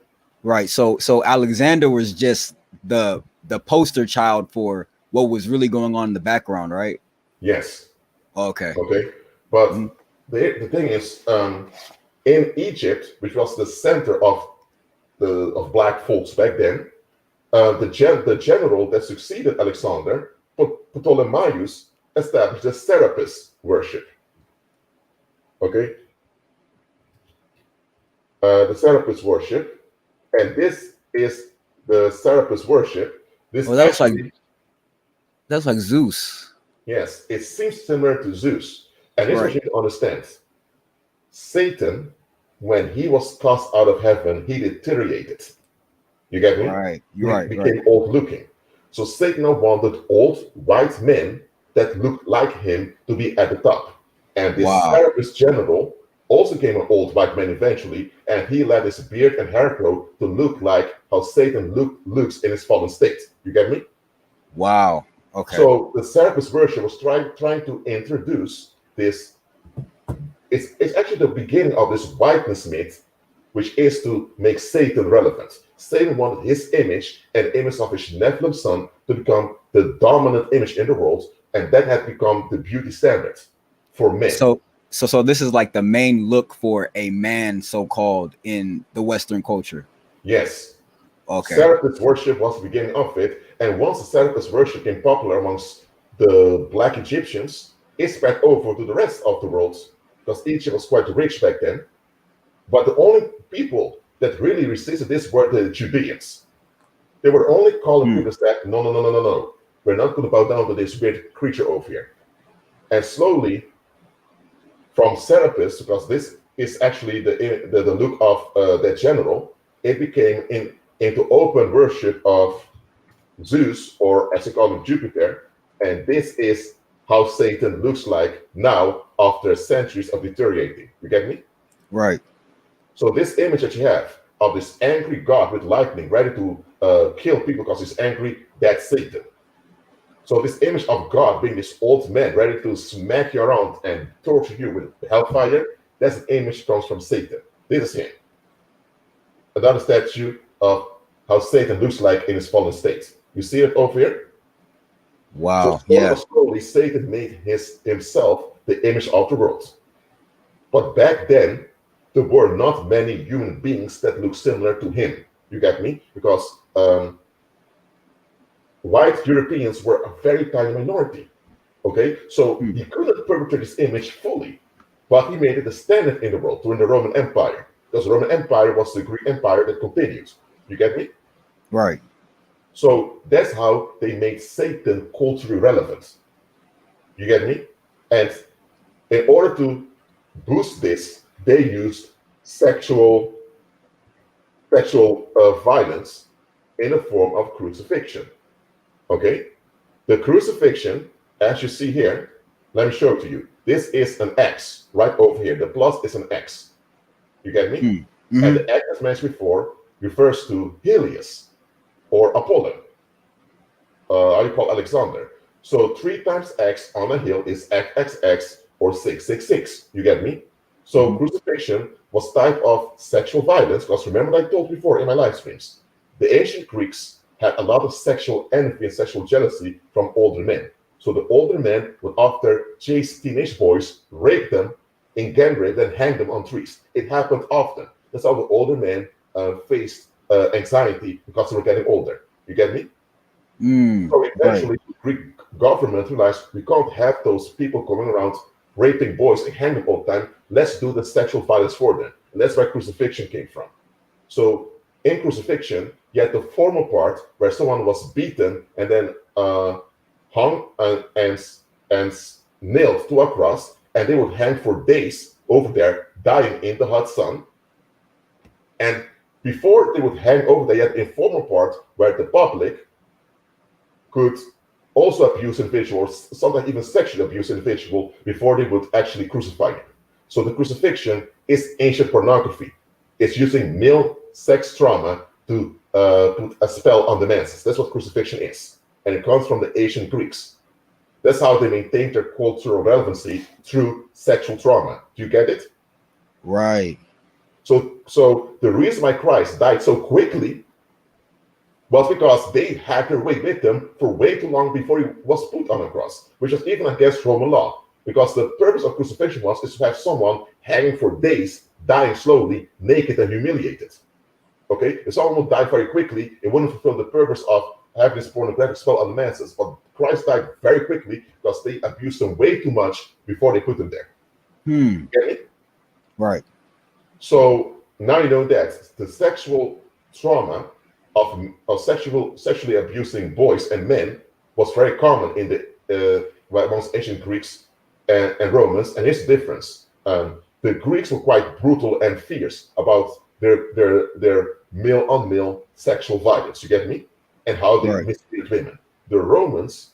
Right. So Alexander was just the poster child for what was really going on in the background, right? Yes. Okay. But the thing is, in Egypt, which was the center of black folks back then, the general that succeeded Alexander, Ptolemaeus, established the Serapis worship. Okay, the Serapis worship, and this is the Serapis worship. This that's like Zeus. Yes, it seems similar to Zeus, and this is what you need to understand. Satan, when he was cast out of heaven, he deteriorated. You get me? Right. He became old looking. So Satan wanted old white men that looked like him to be at the top. And this Serapis general also became an old white man eventually, and he let his beard and hair grow to look like how Satan looks in his fallen state. You get me? Wow. Okay. So the Serapis worship was trying to introduce this. It's actually the beginning of this whiteness myth, which is to make Satan relevant. Satan wanted his image and image of his Nephilim son to become the dominant image in the world, and that had become the beauty standard for men. So this is like the main look for a man, so-called, in the Western culture. Yes. Okay. Serapis worship was the beginning of it, and once the Serapis worship became popular amongst the black Egyptians, it spread over to the rest of the world, because Egypt was quite rich back then. But the only people that really resisted this were the Judeans. They were only calling people that, no. We're not going to bow down to this weird creature over here. And slowly, from Serapis, because this is actually the look of that general, it became into open worship of Zeus, or as they call him, Jupiter. And this is how Satan looks like now after centuries of deteriorating. You get me? Right. So this image that you have of this angry God with lightning ready to kill people because he's angry, that's Satan. So this image of God being this old man ready to smack you around and torture you with hellfire, that's an image that comes from Satan. This is him. Another statue of how Satan looks like in his fallen state. You see it over here? Wow. So slowly Satan made himself the image of the world. But back then, there were not many human beings that looked similar to him. You get me? Because white Europeans were a very tiny minority. Okay, so he couldn't perpetrate this image fully, but he made it a standard in the world during the Roman Empire, because the Roman Empire was the Greek Empire that continued. You get me? Right. So that's how they made Satan culturally relevant. You get me? And in order to boost this, they used sexual violence in the form of crucifixion. Okay? The crucifixion, as you see here, let me show it to you. This is an X right over here. The plus is an X. You get me? And the X, as mentioned before, refers to Helios or Apollon. How you call Alexander. So 3 times X on a hill is XXX or 666. You get me? So crucifixion was type of sexual violence, because remember I told before in my live streams, the ancient Greeks had a lot of sexual envy and sexual jealousy from older men. So the older men would, after chase teenage boys, rape them, in gang rape, then hang them on trees. It happened often. That's how the older men faced anxiety because they were getting older. You get me? So Right. eventually, the Greek government realized we can't have those people coming around raping boys and hanging them all the time. Let's do the sexual violence for them. And that's where crucifixion came from. So in crucifixion, you had the formal part where someone was beaten and then hung and nailed to a cross, and they would hang for days over there, dying in the hot sun. And before they would hang over there, you had the informal part where the public could also abuse individuals, sometimes even sexually abuse individual before they would actually crucify them. So the crucifixion is ancient pornography. It's using male sex trauma to put a spell on the masses. That's what crucifixion is. And it comes from the ancient Greeks. That's how they maintained their cultural relevancy through sexual trauma. Do you get it? Right. So the reason why Christ died so quickly was because they had their way with them for way too long before he was put on a cross, which was even against Roman law. Because the purpose of crucifixion is to have someone hanging for days, dying slowly, naked and humiliated. Okay? If someone would die very quickly, it wouldn't fulfill the purpose of having this pornographic spell on the masses. But Christ died very quickly because they abused him way too much before they put him there. Get me? Right. So now you know that the sexual trauma of sexually abusing boys and men was very common in the amongst ancient Greeks and Romans. And here's the difference: the Greeks were quite brutal and fierce about their male on male sexual violence. You get me? And how they mistreated women. The Romans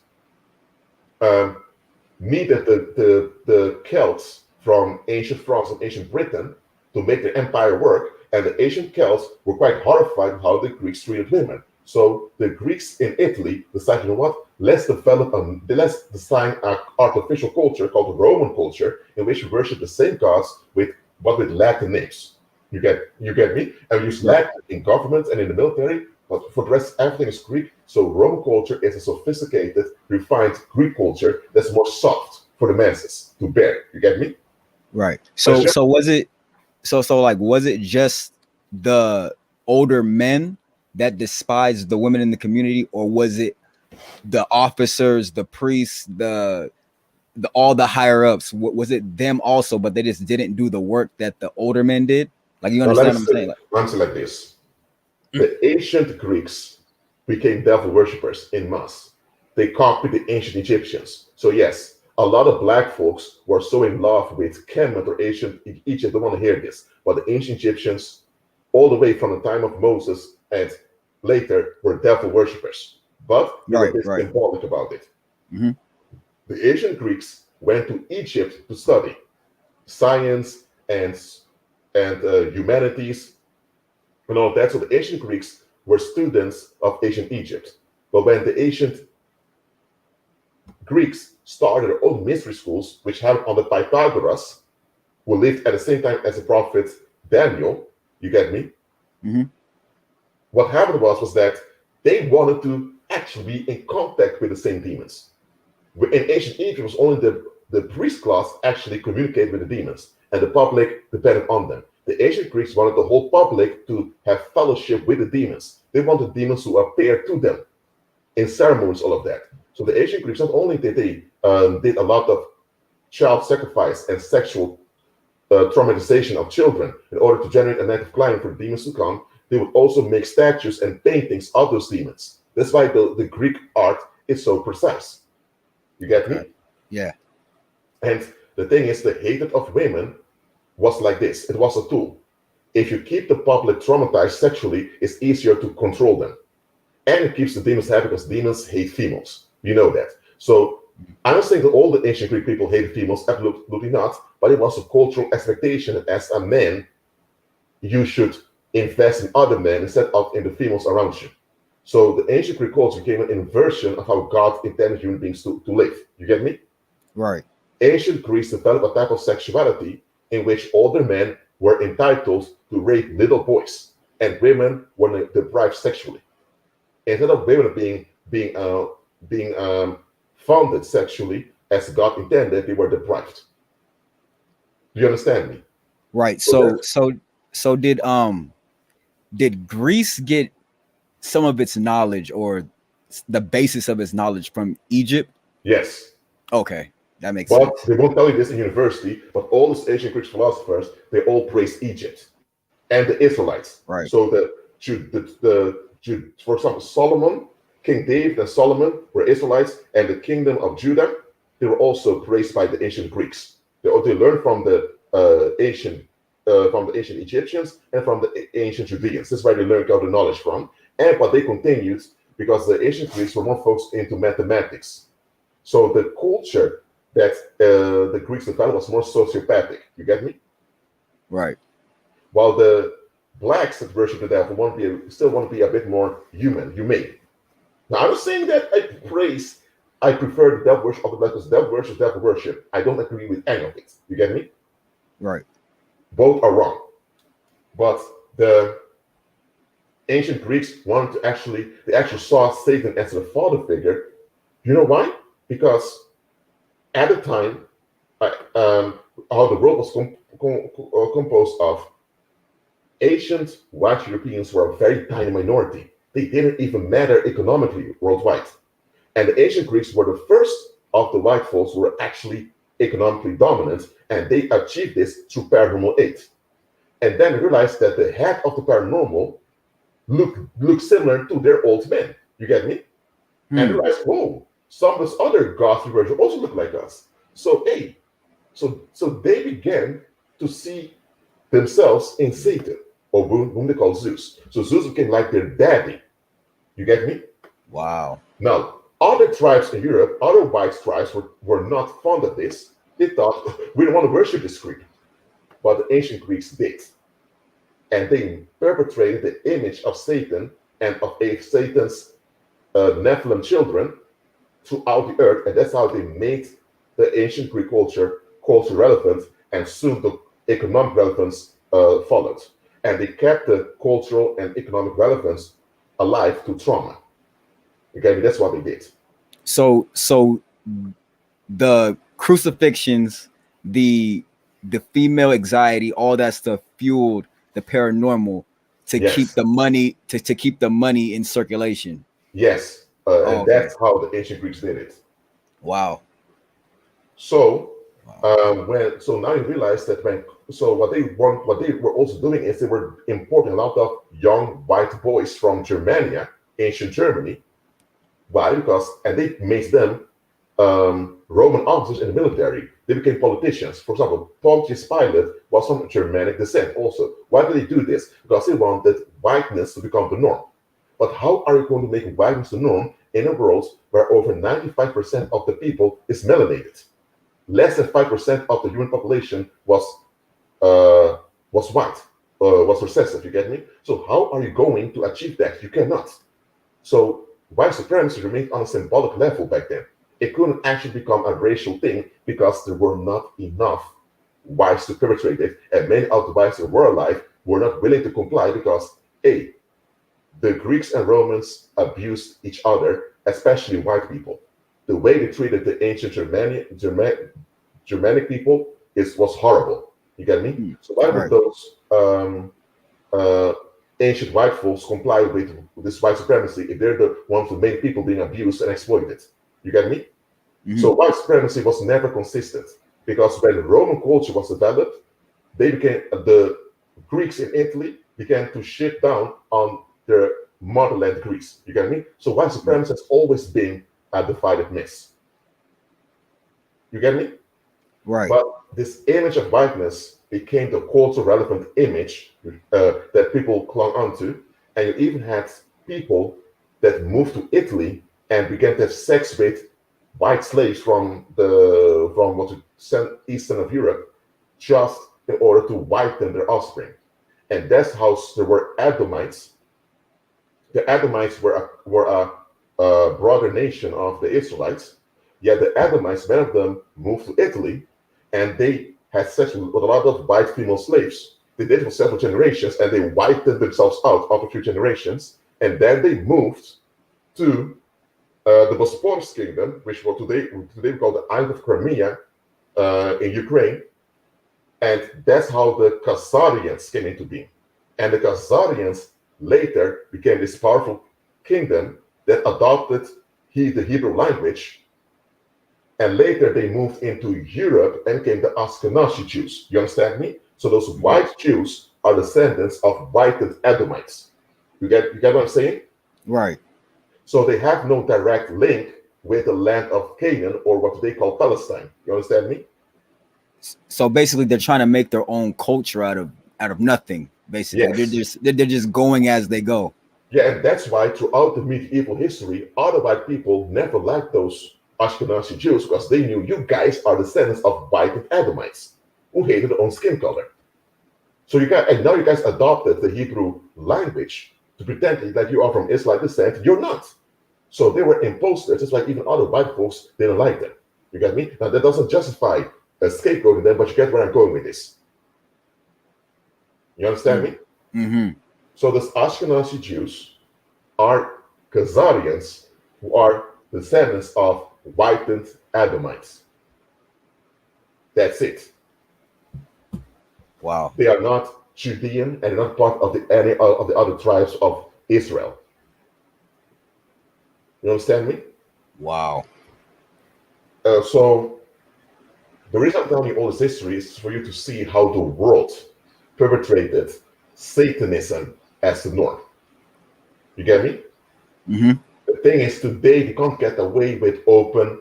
needed the Celts from ancient France and ancient Britain to make their empire work. And the ancient Celts were quite horrified at how the Greeks treated women. So the Greeks in Italy decided, you know what? Let's design an artificial culture called the Roman culture, in which we worship the same gods with Latin names. You get me? And we use Latin in government and in the military, but for the rest, everything is Greek. So Roman culture is a sophisticated, refined Greek culture that's more soft for the masses to bear. You get me? Right. So was it was it just the older men that despised the women in the community, or was it the officers, the priests, the all the higher ups? Was it them also, but they just didn't do the work that the older men did? Like, you understand what I'm saying? Answer like this: the ancient Greeks became devil worshippers in mass. They copied the ancient Egyptians. So yes, a lot of black folks were so in love with Kemet or ancient Egypt. Don't want to hear this, but the ancient Egyptians, all the way from the time of Moses and later, were devil worshippers. But they were symbolic about it. The ancient Greeks went to Egypt to study science and humanities and all that. So the ancient Greeks were students of ancient Egypt. But when the ancient Greeks started their own mystery schools, which happened under Pythagoras, who lived at the same time as the prophet Daniel, you get me? What happened was that they wanted to actually be in contact with the same demons. In ancient Egypt, it was only the priest class actually communicated with the demons, and the public depended on them. The ancient Greeks wanted the whole public to have fellowship with the demons. They wanted demons to appear to them in ceremonies, all of that. So the ancient Greeks, not only did they did a lot of child sacrifice and sexual traumatization of children in order to generate a negative climate for the demons to come, they would also make statues and paintings of those demons. That's why the Greek art is so precise. You get me? Yeah. And the thing is, the hatred of women was like this. It was a tool. If you keep the public traumatized sexually, it's easier to control them. And it keeps the demons happy because demons hate females. You know that. So I'm not saying that all the ancient Greek people hated females, absolutely not. But it was a cultural expectation that as a man, you should invest in other men instead of in the females around you. So the ancient Greek culture became an inversion of how God intended human beings to live. You get me? Right. Ancient Greece developed a type of sexuality in which older men were entitled to rape little boys, and women were deprived sexually. Instead of women being founded sexually as God intended, they were deprived. Do you understand me? Right. So So did Greece get some of its knowledge or the basis of its knowledge from Egypt? yes. Okay, that makes But sense. they won't tell you this in university, but all these ancient Greek philosophers, they all praise Egypt and the Israelites. Right. So for example, Solomon, King David and Solomon were Israelites, and the kingdom of Judah, they were also praised by the ancient Greeks. They learned from the ancient Egyptians and from the ancient Judeans. This is where they learned all the knowledge from. And but they continued because the ancient Greeks were more focused into mathematics. So the culture that the Greeks developed was more sociopathic. You get me? Right. While the blacks that worship the devil still want to be a bit more humane. Now I'm not saying that I prefer the devil worship of the black because devil worship is devil worship. I don't agree with any of it. You get me? Right. Both are wrong. But the ancient Greeks wanted to they actually saw Satan as a father figure. You know why? Because at the time, how the world was composed of, ancient white Europeans were a very tiny minority. They didn't even matter economically worldwide. And the ancient Greeks were the first of the white folks who were actually economically dominant, and they achieved this through paranormal aid. And then realized that the head of the paranormal looked similar to their old men. You get me? And realized, whoa, some of those other gods we worship also look like us. So so they began to see themselves in Satan, or whom they call Zeus. So Zeus became like their daddy. You get me? Wow. Now, other tribes in Europe, other white tribes were not fond of this. They thought, we don't want to worship this creep. But the ancient Greeks did. And they perpetrated the image of Satan and of Satan's Nephilim children throughout the earth. And that's how they made the ancient Greek culture relevant, and soon the economic relevance followed. And they kept the cultural and economic relevance alive to trauma. Okay, that's what they did. So the crucifixions, the female anxiety, all that stuff fueled the paranormal to keep Yes, the money to keep the money in circulation. yes, and Okay. that's how the ancient Greeks did it. Wow. So Wow. now you realize that what they were also doing is they were importing a lot of young white boys from Germania, ancient Germany. Why? And they made them Roman officers in the military. They became politicians. For example, Pontius Pilate was from Germanic descent also. Why did they do this? Because they wanted whiteness to become the norm. But how are you going to make whiteness the norm in a world where over 95% of the people is melanated? Less than 5% of the human population was white, was recessive. You get me? So how are you going to achieve that? You cannot. So white supremacy remained on a symbolic level back then. It couldn't actually become a racial thing because there were not enough whites to perpetrate it, and many of the whites that were alive were not willing to comply because A, the Greeks and Romans abused each other, especially white people. The way they treated the ancient Germanic people was horrible. You get me? So why would Right. those uh, ancient white folks comply with this white supremacy if they're the ones who made people being abused and exploited? You get me? So white supremacy was never consistent because when Roman culture was developed, the Greeks in Italy began to shit down on their motherland Greece. You get me? So white supremacy has always been a divided mess. You get me? Right. But this image of whiteness became the cultural relevant image that people clung onto, and you even had people that moved to Italy and began to have sex with white slaves from what's eastern of Europe, just in order to whiten their offspring. And that's how there were Edomites. The Edomites were a broader nation of the Israelites. Yet the Edomites, many of them moved to Italy, and they had sex with a lot of white female slaves. They did it for several generations, and they whitened themselves out after a few generations. And then they moved to the Bosporus kingdom, which was today we call the island of Crimea in Ukraine. And that's how the Khazarians came into being. And the Khazarians later became this powerful kingdom that adopted the Hebrew language. And later they moved into Europe and came the Ashkenazi Jews. You understand me? So those white Jews are descendants of whitened Edomites. You get what I'm saying? Right. So they have no direct link with the land of Canaan or what they call Palestine. You understand me? So basically, they're trying to make their own culture out of nothing. Basically, Yes. they're just going as they go. Yeah, and that's why throughout the medieval history, other white people never liked those Ashkenazi Jews because they knew you guys are descendants of whitened Edomites who hated their own skin color. So and now you guys adopted the Hebrew language to pretend that you are from Israelite descent. You're not. So they were imposters, just like even other white folks didn't like them. You get me? Now that doesn't justify scapegoating them, but you get where I'm going with this. You understand me? Mm-hmm. So these Ashkenazi Jews are Khazarians who are descendants of whitened Edomites. That's it. Wow. They are not Judean and not part of any of the other tribes of Israel. You understand me? Wow. So the reason I'm telling you all this history is for you to see how the world perpetrated Satanism as the norm. You get me? Mm-hmm. The thing is, today they can't get away with open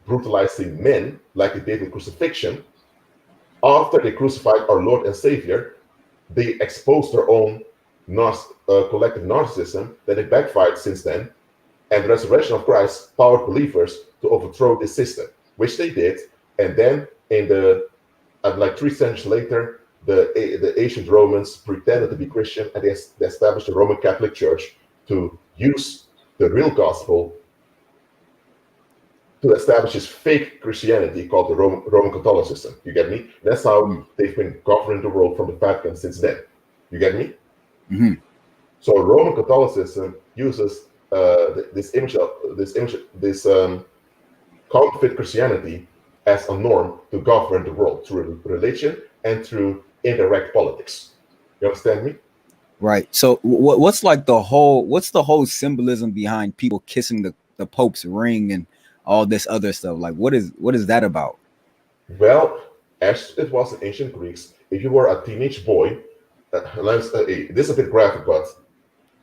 brutalizing men like they did with crucifixion. After they crucified our Lord and Savior, they exposed their own collective narcissism that it backfired since then. And the resurrection of Christ powered believers to overthrow this system, which they did. And then, in the like 3 centuries later, the ancient Romans pretended to be Christian, and they established the Roman Catholic Church to use the real gospel to establish this fake Christianity called the Roman Catholicism. You get me? That's how they've been governing the world from the Vatican since then. You get me? Mm-hmm. So Roman Catholicism uses this counterfeit Christianity as a norm to govern the world through religion and through indirect politics. You understand me? Right. So what's the whole symbolism behind people kissing the Pope's ring and all this other stuff? Like what is that about? Well, as it was in ancient Greeks, if you were a teenage boy, this is a bit graphic, but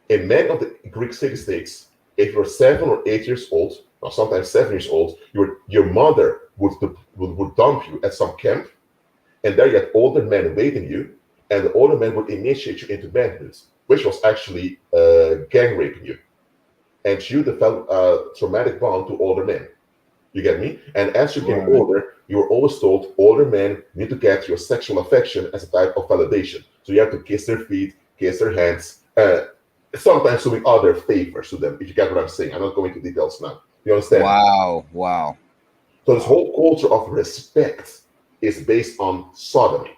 in many of the Greek city-states, if you're 7 or 8 years old, or sometimes 7 years old, your mother would dump you at some camp, and there you had older men waiting you, and the older men would initiate you into manhood, which was actually gang raping you. And you developed a traumatic bond to older men. You get me? And as you became older, you were always told older men need to get your sexual affection as a type of validation. So you have to kiss their feet, kiss their hands, sometimes doing other favors to them, if you get what I'm saying. I'm not going into details now. You understand? Wow. So this whole culture of respect is based on sodomy.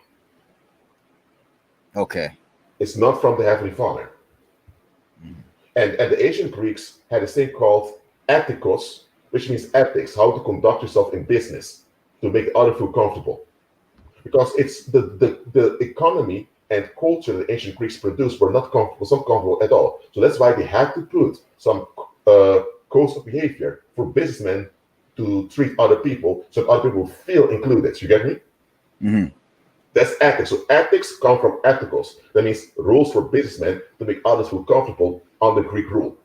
Okay. It's not from the Heavenly Father. And the ancient Greeks had a thing called ethikos, which means ethics, how to conduct yourself in business to make the other feel comfortable. Because it's the economy and culture that ancient Greeks produced were not comfortable at all. So that's why they had to put some codes of behavior for businessmen to treat other people so that other people feel included. You get me? Mm-hmm. That's ethics. So ethics come from ethicals. That means rules for businessmen to make others feel comfortable under Greek rule.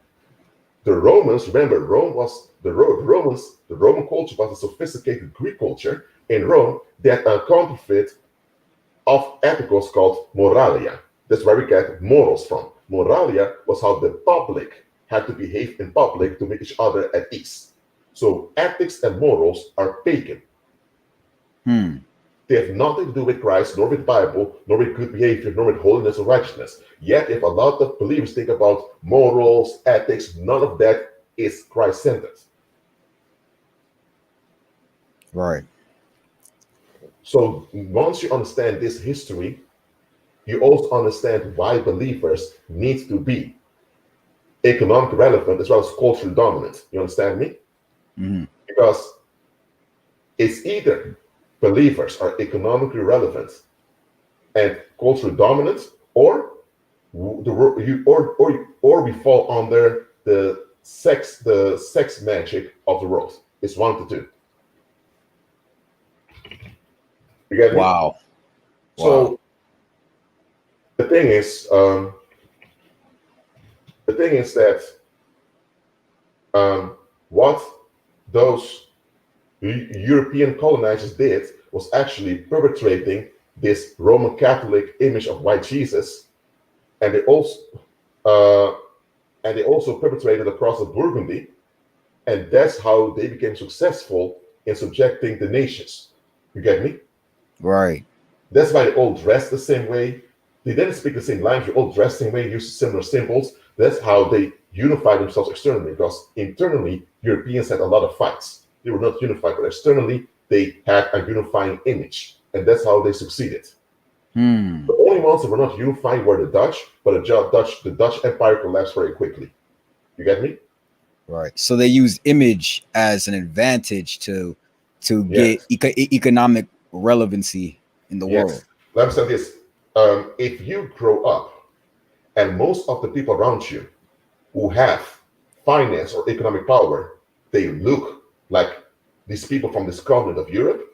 The Romans, remember, Rome was the Roman culture was a sophisticated Greek culture. In Rome, they had a counterfeit of ethicals called moralia. That's where we get morals from. Moralia was how the public had to behave in public to make each other at ease. So ethics and morals are pagan. They have nothing to do with Christ, nor with Bible, nor with good behavior, nor with holiness or righteousness. Yet, if a lot of believers think about morals, ethics, none of that is Christ-centered. Right. So once you understand this history, you also understand why believers need to be economically relevant as well as culturally dominant. You understand me? Mm-hmm. Because it's either believers are economically relevant and cultural dominance, or or we fall under the sex magic of the world. It's one of the two. You get me? Wow. Wow. So the thing is, that what those European colonizers did was actually perpetrating this Roman Catholic image of white Jesus, and uh, they also perpetrated across the Burgundy, and that's how they became successful in subjecting the nations. You get me? Right. That's why they all dress the same way. They didn't speak the same language. They all dress the same way, use similar symbols. That's how they unified themselves externally. Because internally, Europeans had a lot of fights. They were not unified, but externally, they had a unifying image, and that's how they succeeded. The only ones that were not unified were the Dutch, but the Dutch Empire collapsed very quickly. You get me? Right. So they use image as an advantage to get Yes. economic relevancy in the world. Yes. Let me say this. If you grow up and most of the people around you who have finance or economic power, they look like these people from this continent of Europe,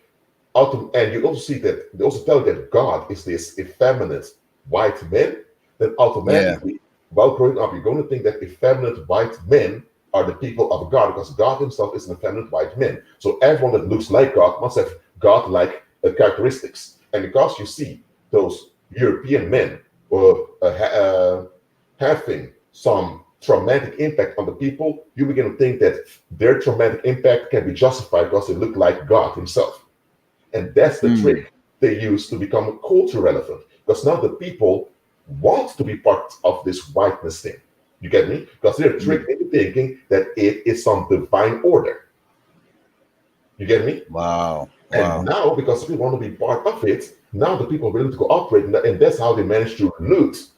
and you also see that they also tell you that God is this effeminate white man, then Yeah. automatically, while growing up, you're going to think that effeminate white men are the people of God, because God himself is an effeminate white man. So everyone that looks like God must have God-like characteristics. And because you see those European men having some traumatic impact on the people, you begin to think that their traumatic impact can be justified because they look like God himself. And that's the trick they use to become culture relevant. Because now the people want to be part of this whiteness thing. You get me? Because they're tricked into thinking that it is some divine order. You get me? Wow. And now, because we want to be part of it, now the people are willing to cooperate, and that's how they manage to loot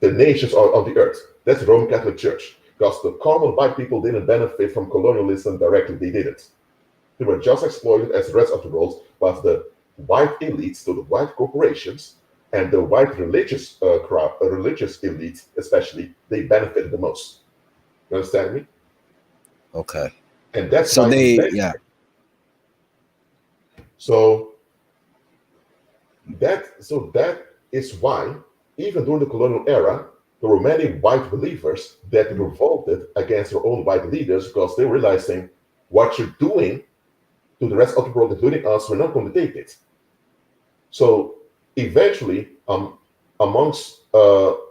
the nations of the earth. That's the Roman Catholic Church. Because the common white people didn't benefit from colonialism directly. They didn't. They were just exploited as the rest of the world, but the white elites, so the white corporations, and the white religious religious elite, especially, they benefited the most. You understand me? Okay. And that's So why yeah. So that is why, even during the colonial era, there were many white believers that revolted against their own white leaders because they were realizing what you're doing to the rest of the world, including us, we're not going to take it. So eventually, amongst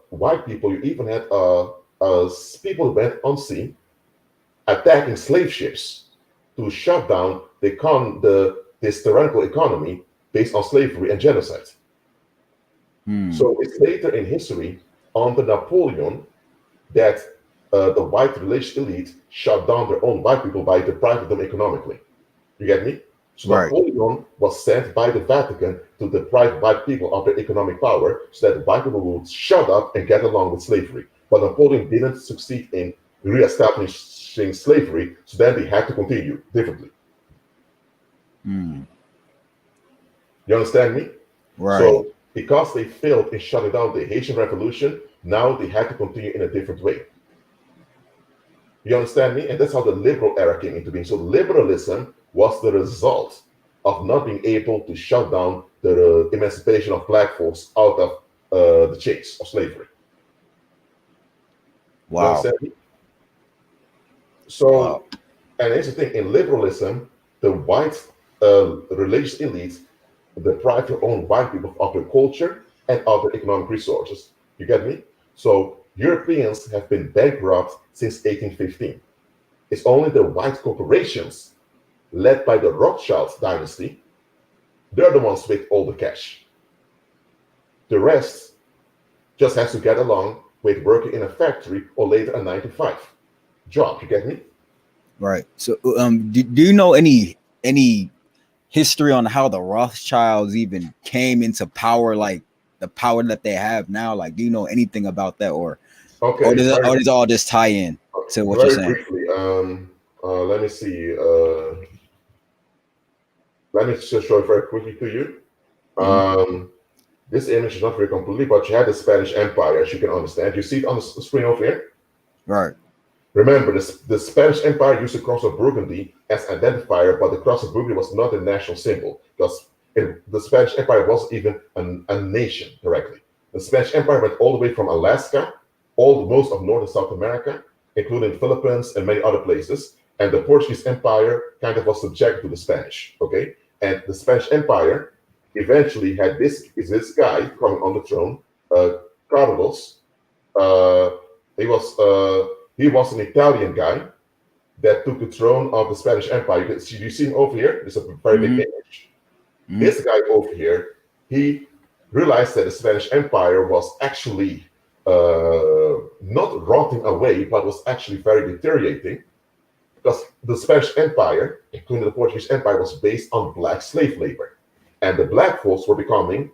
white people, you even had people who went on sea attacking slave ships to shut down this tyrannical economy based on slavery and genocide. So it's later in history, under Napoleon, that the white religious elite shut down their own white people by depriving them economically. You get me? So Right. Napoleon was sent by the Vatican to deprive white people of their economic power so that white people would shut up and get along with slavery. But Napoleon didn't succeed in reestablishing slavery, so then they had to continue differently. You understand me? Right. So because they failed in shutting down the Haitian Revolution, now they had to continue in a different way. You understand me? And that's how the liberal era came into being. So liberalism was the result of not being able to shut down the emancipation of black folks out of the chains of slavery. You Wow. understand me? So, and here's the thing: in liberalism, the white religious elites deprive their own white people of their culture and of their economic resources. You get me? So Europeans have been bankrupt since 1815. It's only the white corporations led by the Rothschild dynasty, they're the ones with all the cash. The rest just has to get along with working in a factory or later a 9-to-5 job. You get me? Right. So do you know any history on how the Rothschilds even came into power, like the power that they have now? Like, do you know anything about that, or Okay, does it all just tie in to what you're very saying? briefly. Let me see. Let me just show it very quickly to you. This image is not very complete, but you had the Spanish Empire, as you can understand. You see it on the screen over here? Right. Remember, the Spanish Empire used the cross of Burgundy as identifier, but the cross of Burgundy was not a national symbol because the Spanish Empire wasn't even a nation directly. The Spanish Empire went all the way from Alaska, most of North and South America, including Philippines and many other places. And the Portuguese Empire kind of was subject to the Spanish, okay? And the Spanish Empire eventually had this guy coming on the throne, Carlos. He was an Italian guy that took the throne of the Spanish Empire. You see him over here? It's a very big image. This guy over here, he realized that the Spanish Empire was actually not rotting away, but was actually very deteriorating because the Spanish Empire, including the Portuguese Empire, was based on black slave labor. And the black folks were becoming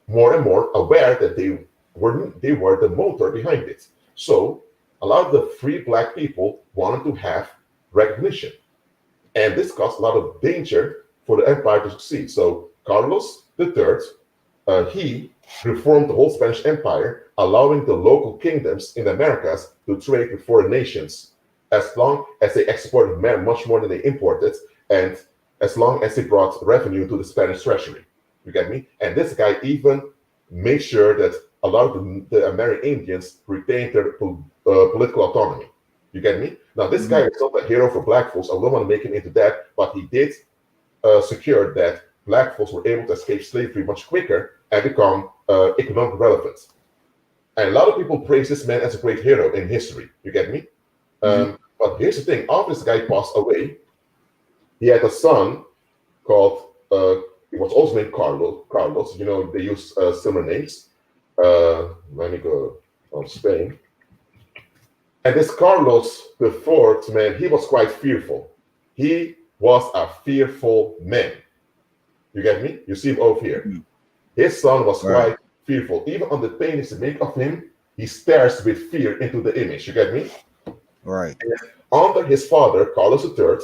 more and more aware that they were the motor behind it. So a lot of the free black people wanted to have recognition. And this caused a lot of danger for the empire to succeed. So Carlos III, he reformed the whole Spanish Empire, allowing the local kingdoms in the Americas to trade with foreign nations as long as they exported much more than they imported, and as long as they brought revenue to the Spanish treasury. You get me? And this guy even made sure that a lot of the American Indians retained their political autonomy. You get me? Now, this guy is not a hero for black folks. I don't want to make him into that, but he did secure that black folks were able to escape slavery much quicker and become economically relevant. And a lot of people praise this man as a great hero in history. You get me? But here's the thing. After this guy passed away, he had a son called, he was also named Carlos. You know, they use similar names. Let me go on Spain. And this Carlos IV, man, he was quite fearful. He was a fearful man. You get me? You see him over here. His son was quite fearful. Even on the paintings they make of him, he stares with fear into the image. You get me? Right. And under his father, Carlos III,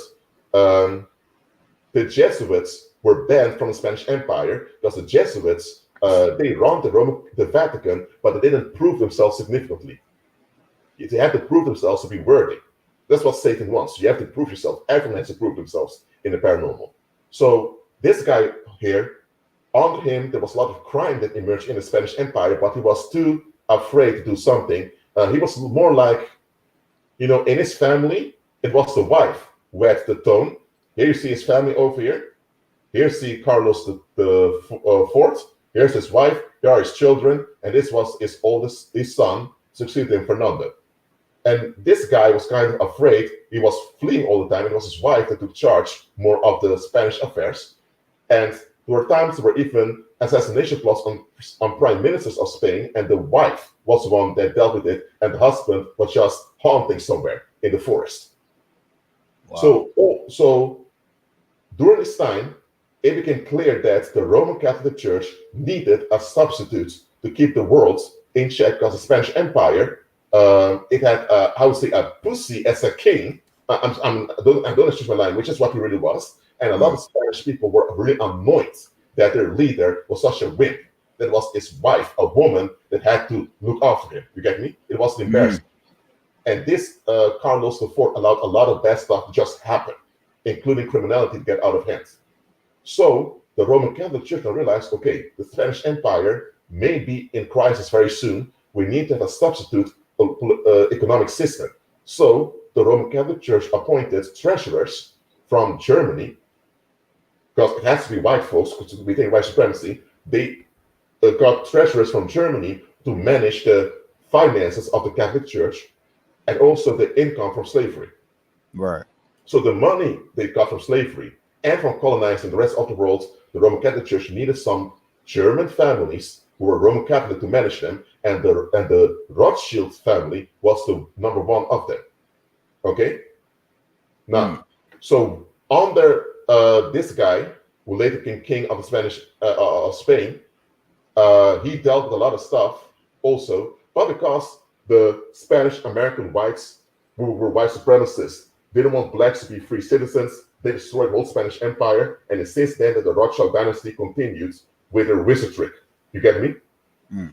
the Jesuits were banned from the Spanish Empire because the Jesuits, they run the Vatican, but they didn't prove themselves significantly. They had to prove themselves to be worthy. That's what Satan wants. You have to prove yourself. Everyone has to prove themselves in the paranormal. So this guy here, under him, there was a lot of crime that emerged in the Spanish Empire, but he was too afraid to do something. He was more like, you know, in his family, it was the wife who had the tone. Here you see his family over here. Here you see Carlos the fourth. Here's his wife. Here are his children. And this was his son, succeeded him, Fernando. And this guy was kind of afraid. He was fleeing all the time. It was his wife that took charge more of the Spanish affairs. And there were times there were even assassination plots on prime ministers of Spain, and the wife was the one that dealt with it, and the husband was just haunting somewhere in the forest. Wow. So during this time, it became clear that the Roman Catholic Church needed a substitute to keep the world in check, because the Spanish Empire, it had a pussy as a king. I don't excuse my line, which is what he really was. And a lot of Spanish people were really annoyed that their leader was such a wimp. That was his wife, a woman that had to look after him. You get me? It was embarrassing. And this Carlos IV allowed a lot of bad stuff to just happen, including criminality to get out of hand. So the Roman Catholic Church now realized, okay, the Spanish Empire may be in crisis very soon. We need to have a substitute economic system. So the Roman Catholic Church appointed treasurers from Germany, because it has to be white folks, because we think white supremacy. They got treasurers from Germany to manage the finances of the Catholic Church and also the income from slavery. Right. So the money they got from slavery and from colonizing the rest of the world, the Roman Catholic Church needed some German families who were Roman Catholic to manage them, and the Rothschild family was the number one of them. Okay? Now, so under this guy, who later became king of the Spanish of Spain, he dealt with a lot of stuff also, but because the Spanish American whites, who were white supremacists, didn't want blacks to be free citizens, they destroyed the whole Spanish Empire, and since then that the Rothschild dynasty continued with their wizard trick. You get me? Mm.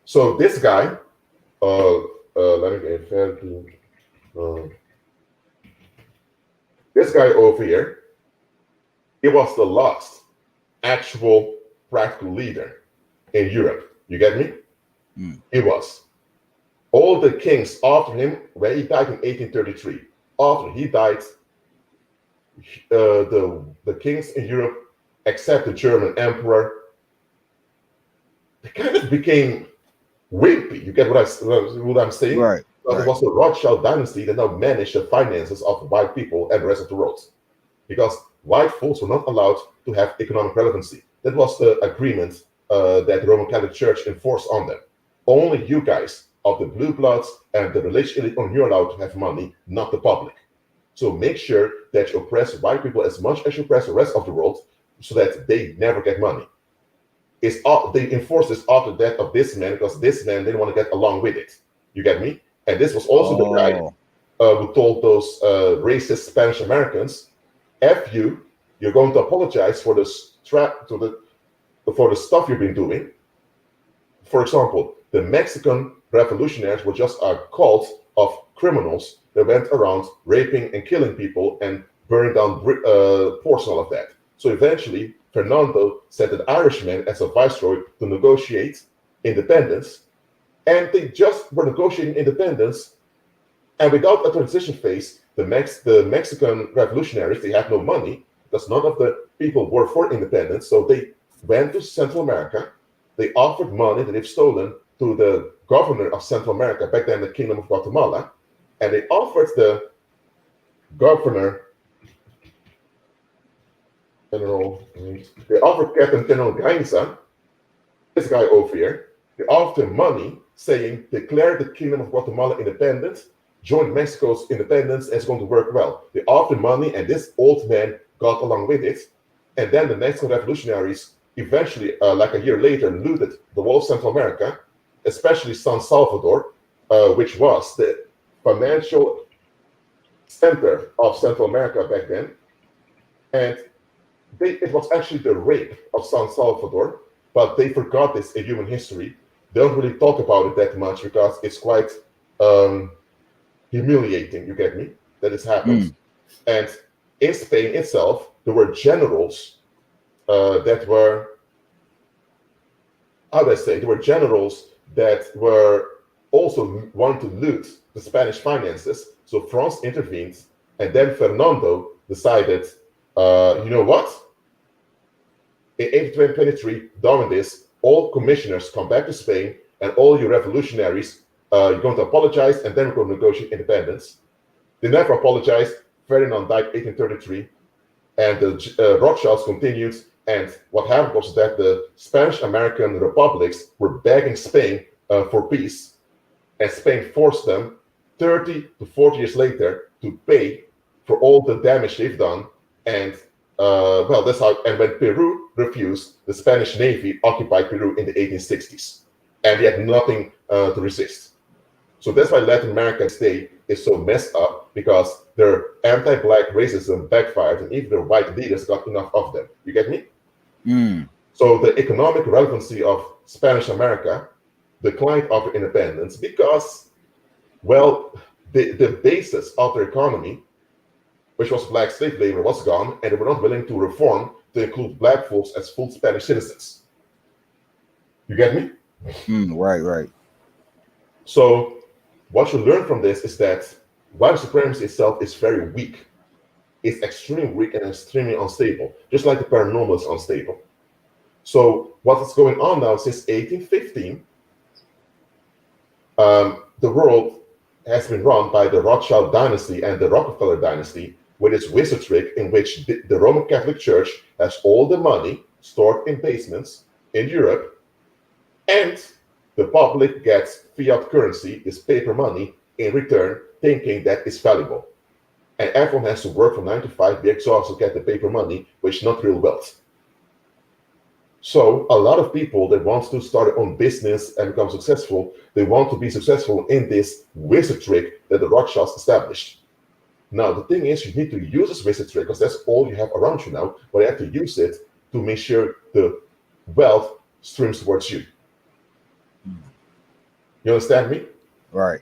So this guy, let me get fair to, this guy over here, he was the last actual practical leader in Europe. You get me? Mm. He was. All the kings after him, when he died in 1833, after he died, the kings in Europe, except the German emperor, they kind of became wimpy. You get what I'm saying? Right. Because it was the Rothschild dynasty that now managed the finances of white people and the rest of the world. Because white folks were not allowed to have economic relevancy. That was the agreement that the Roman Catholic Church enforced on them. Only you guys of the blue bloods and the religious elite, only you're allowed to have money, not the public. So make sure that you oppress white people as much as you oppress the rest of the world so that they never get money. They enforced this after the death of this man because this man didn't want to get along with it. You get me? And this was also the guy who told those racist Spanish Americans, "F you, you're going to apologize for the for the stuff you've been doing." For example, the Mexican revolutionaries were just a cult of criminals that went around raping and killing people and burning down ports and all of that. So eventually, Fernando sent an Irishman as a viceroy to negotiate independence, and they just were negotiating independence, and without a transition phase, the Mexican revolutionaries, they had no money because none of the people were for independence, so they went to Central America. They offered money that they've stolen to the governor of Central America, back then the Kingdom of Guatemala, and they offered the governor General, they offered Captain General Gainza, this guy over here, they offered him money saying, declare the Kingdom of Guatemala independent, join Mexico's independence, and it's going to work well. They offered money, and this old man got along with it. And then the Mexican revolutionaries eventually, like a year later, looted the whole of Central America, especially San Salvador, which was the financial center of Central America back then. And it was actually the rape of San Salvador, but they forgot this in human history. They don't really talk about it that much because it's quite humiliating, you get me, that it's happened. And in Spain itself, there were generals that were, how do I say, there were generals that were also wanting to loot the Spanish finances. So France intervened, and then Fernando decided, you know what? In 1823, done with this, all commissioners come back to Spain, and all you revolutionaries, you're going to apologize, and then we're going to negotiate independence. They never apologized. Ferdinand died 1833, and the Rothschilds continued. And what happened was that the Spanish-American republics were begging Spain for peace, and Spain forced them 30 to 40 years later to pay for all the damage they've done. And well, that's how. And when Peru refused, the Spanish Navy occupied Peru in the 1860s, and they had nothing to resist. So that's why Latin America today is so messed up, because their anti-black racism backfired, and even their white leaders got enough of them. You get me? So the economic relevancy of Spanish America declined after independence because, well, the basis of their economy, which was black slave labor, was gone, and they were not willing to reform to include black folks as full Spanish citizens. You get me? Right. So what you learn from this is that white supremacy itself is very weak. It's extremely weak and extremely unstable, just like the paranormal is unstable. So what is going on now since 1815, the world has been run by the Rothschild dynasty and the Rockefeller dynasty, with its wizard trick in which the Roman Catholic Church has all the money stored in basements in Europe, and the public gets fiat currency, this paper money, in return, thinking that it's valuable. And everyone has to work from 9 to 5, be exhausted to get the paper money, which is not real wealth. So a lot of people that want to start their own business and become successful, they want to be successful in this wizard trick that the Rothschilds established. Now, the thing is, you need to use this wizard trick because that's all you have around you now, but you have to use it to make sure the wealth streams towards you. You understand me? Right.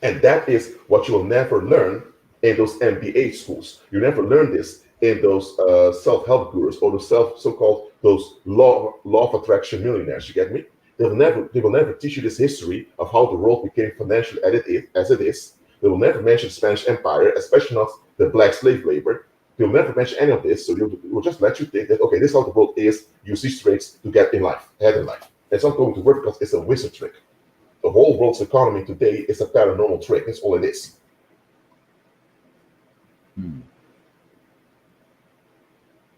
And that is what you will never learn in those MBA schools. You never learn this in those self-help gurus or the so-called those law of attraction millionaires. You get me? They will never teach you this history of how the world became financial as it is. They will never mention the Spanish Empire, especially not the black slave labor. They'll never mention any of this. So they'll just let you think that, okay, this is how the world is. Use these tricks to get ahead in life. It's not going to work because it's a wizard trick. The whole world's economy today is a paranormal trick. That's all it is. You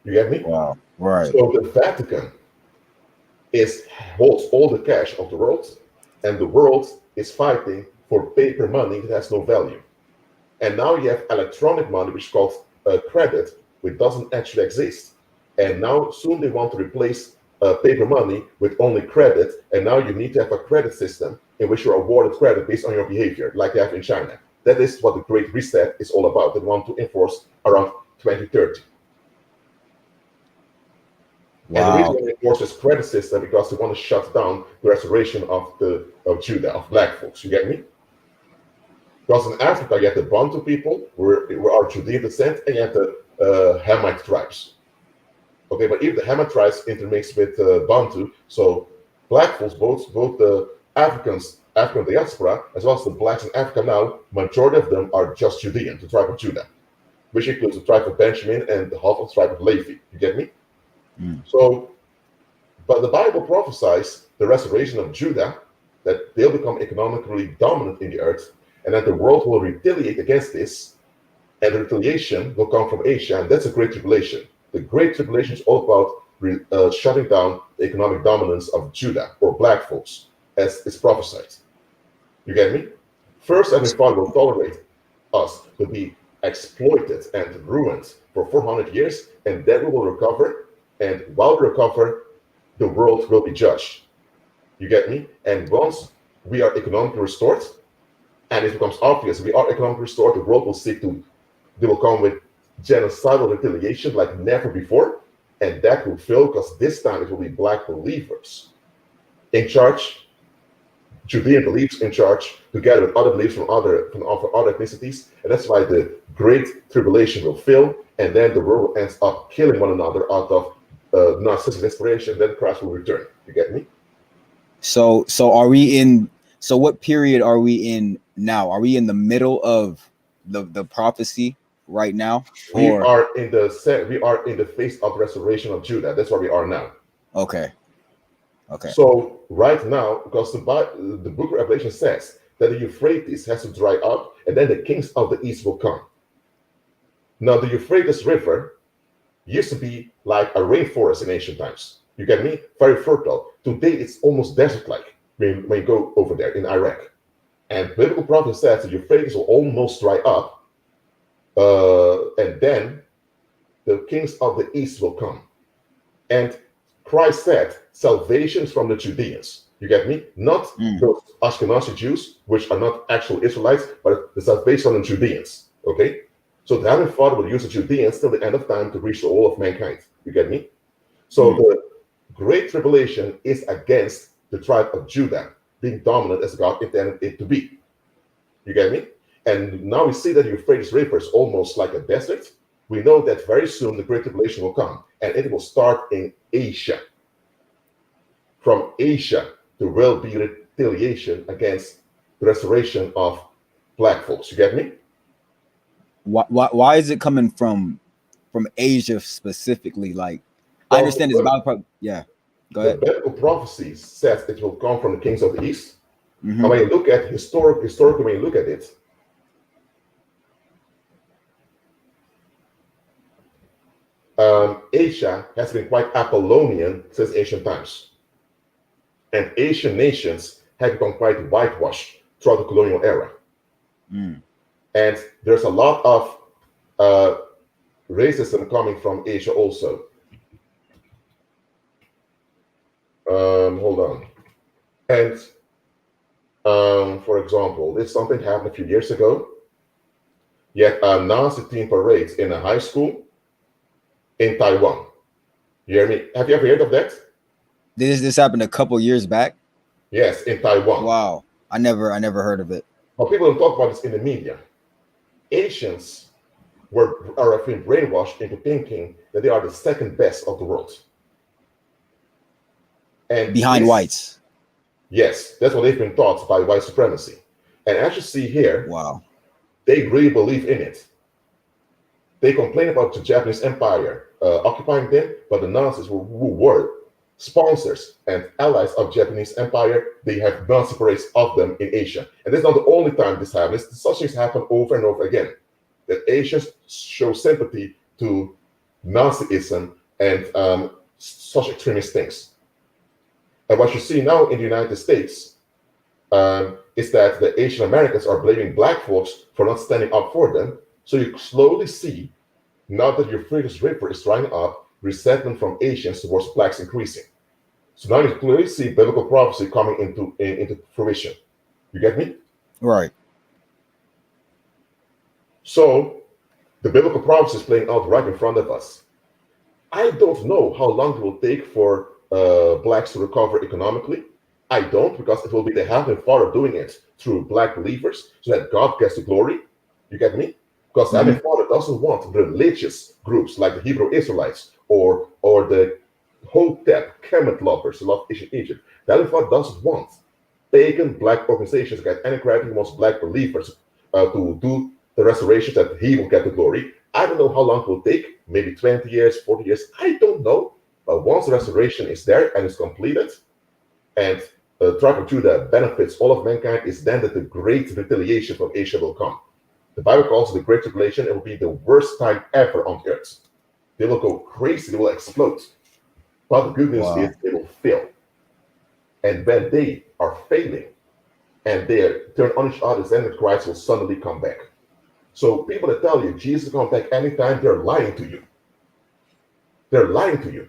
get me? Wow. Right. So the Vatican holds all the cash of the world, and the world is fighting for paper money that has no value. And now you have electronic money, which is called credit, which doesn't actually exist. And now soon they want to replace paper money with only credit. And now you need to have a credit system in which you're awarded credit based on your behavior, like they have in China. That is what the Great Reset is all about. They want to enforce around 2030. Wow. And the reason they enforce this credit system because they want to shut down the restoration of Judah, of black folks. You get me? Because in Africa, you have the Bantu people, who are Judean descent, and you have the Hamite tribes. Okay, but if the Hamite tribes intermix with Bantu, so black folks, both the African diaspora, as well as the blacks in Africa now, majority of them are just Judean, the tribe of Judah, which includes the tribe of Benjamin and the half of the tribe of Levi. You get me? So, but the Bible prophesies the restoration of Judah, that they'll become economically dominant in the earth, and that the world will retaliate against this, and the retaliation will come from Asia, and that's a great tribulation. The great tribulation is all about shutting down the economic dominance of Judah, or black folks, as is prophesied. You get me? First, Heavenly Father will tolerate us to be exploited and ruined for 400 years, and then we will recover. And while we recover, the world will be judged. You get me? And once we are economically restored, and it becomes obvious we are economically restored, the world will they will come with genocidal retaliation like never before. And that will fail because this time it will be black believers in charge, Judean beliefs in charge, together with other beliefs from other ethnicities. And that's why the great tribulation will fail. And then the world ends up killing one another out of narcissistic desperation. Then Christ will return. You get me? So are we in? So what period are we in now? Are we in the middle of the prophecy right now? We are in the phase of restoration of Judah. That's where we are now. Okay. So right now, because the book of Revelation says that the Euphrates has to dry up, and then the kings of the east will come. Now the Euphrates River used to be like a rainforest in ancient times. You get me? Very fertile. Today it's almost desert-like when you go over there in Iraq. And biblical prophecy says the Euphrates will almost dry up, and then the kings of the east will come. And Christ said, salvation is from the Judeans. You get me? Not those Ashkenazi Jews, which are not actual Israelites, but the salvation from the Judeans. Okay? So the Heavenly Father will use the Judeans till the end of time to reach the whole of mankind. You get me? So the Great Tribulation is against the tribe of Judah being dominant as God intended it to be. You get me? And now we see that the Euphrates River is almost like a desert. We know that very soon the Great Tribulation will come, and it will start in Asia. From Asia, there will be retaliation against the restoration of black folks. You get me? Why is it coming from Asia specifically? Like, I understand it's about yeah. Go ahead. The biblical prophecy says it will come from the kings of the east. And when you look at historically, when you look at it, Asia has been quite Apollonian since ancient times. And Asian nations have become quite whitewashed throughout the colonial era. And there's a lot of racism coming from Asia also. Hold on. And for example, this something happened a few years ago. Yet a Nazi teen parade in a high school in Taiwan. You hear me? Have you ever heard of that? This happened a couple years back. Yes, in Taiwan. Wow, I never heard of it. But people don't talk about this in the media. Asians are being brainwashed into thinking that they are the second best of the world. And Behind whites. Yes, that's what they've been taught by white supremacy. And as you see here, wow, they really believe in it. They complain about the Japanese Empire occupying them, but the Nazis who were sponsors and allies of Japanese Empire, they have Nazi parades of them in Asia. And this is not the only time this happens. Such things happen over and over again. That Asians show sympathy to Nazism and such extremist things. And what you see now in the United States is that the Asian Americans are blaming black folks for not standing up for them. So you slowly see, now that your Euphrates River is drying up, resentment from Asians towards blacks increasing. So now you clearly see biblical prophecy coming into fruition. You get me? Right. So the biblical prophecy is playing out right in front of us. I don't know how long it will take for blacks to recover economically. I don't, because it will be the Heavenly Father doing it through black believers so that God gets the glory. You get me? Because the Heavenly Father doesn't want religious groups like the Hebrew Israelites or the Hotep, Kemet lovers who love ancient Egypt. The Heavenly Father doesn't want pagan black organizations to get any credit. He wants black believers to do the restoration that he will get the glory. I don't know how long it will take, maybe 20 years, 40 years, I don't know. But once the restoration is there and is completed, and the tribe of Judah benefits all of mankind, is then that the great retaliation from Asia will come. The Bible calls it the Great Tribulation. It will be the worst time ever on earth. They will go crazy, they will explode. But the good news is they will fail. And when they are failing and they turn on each other, then Christ will suddenly come back. So people that tell you Jesus will come back anytime, they're lying to you. They're lying to you.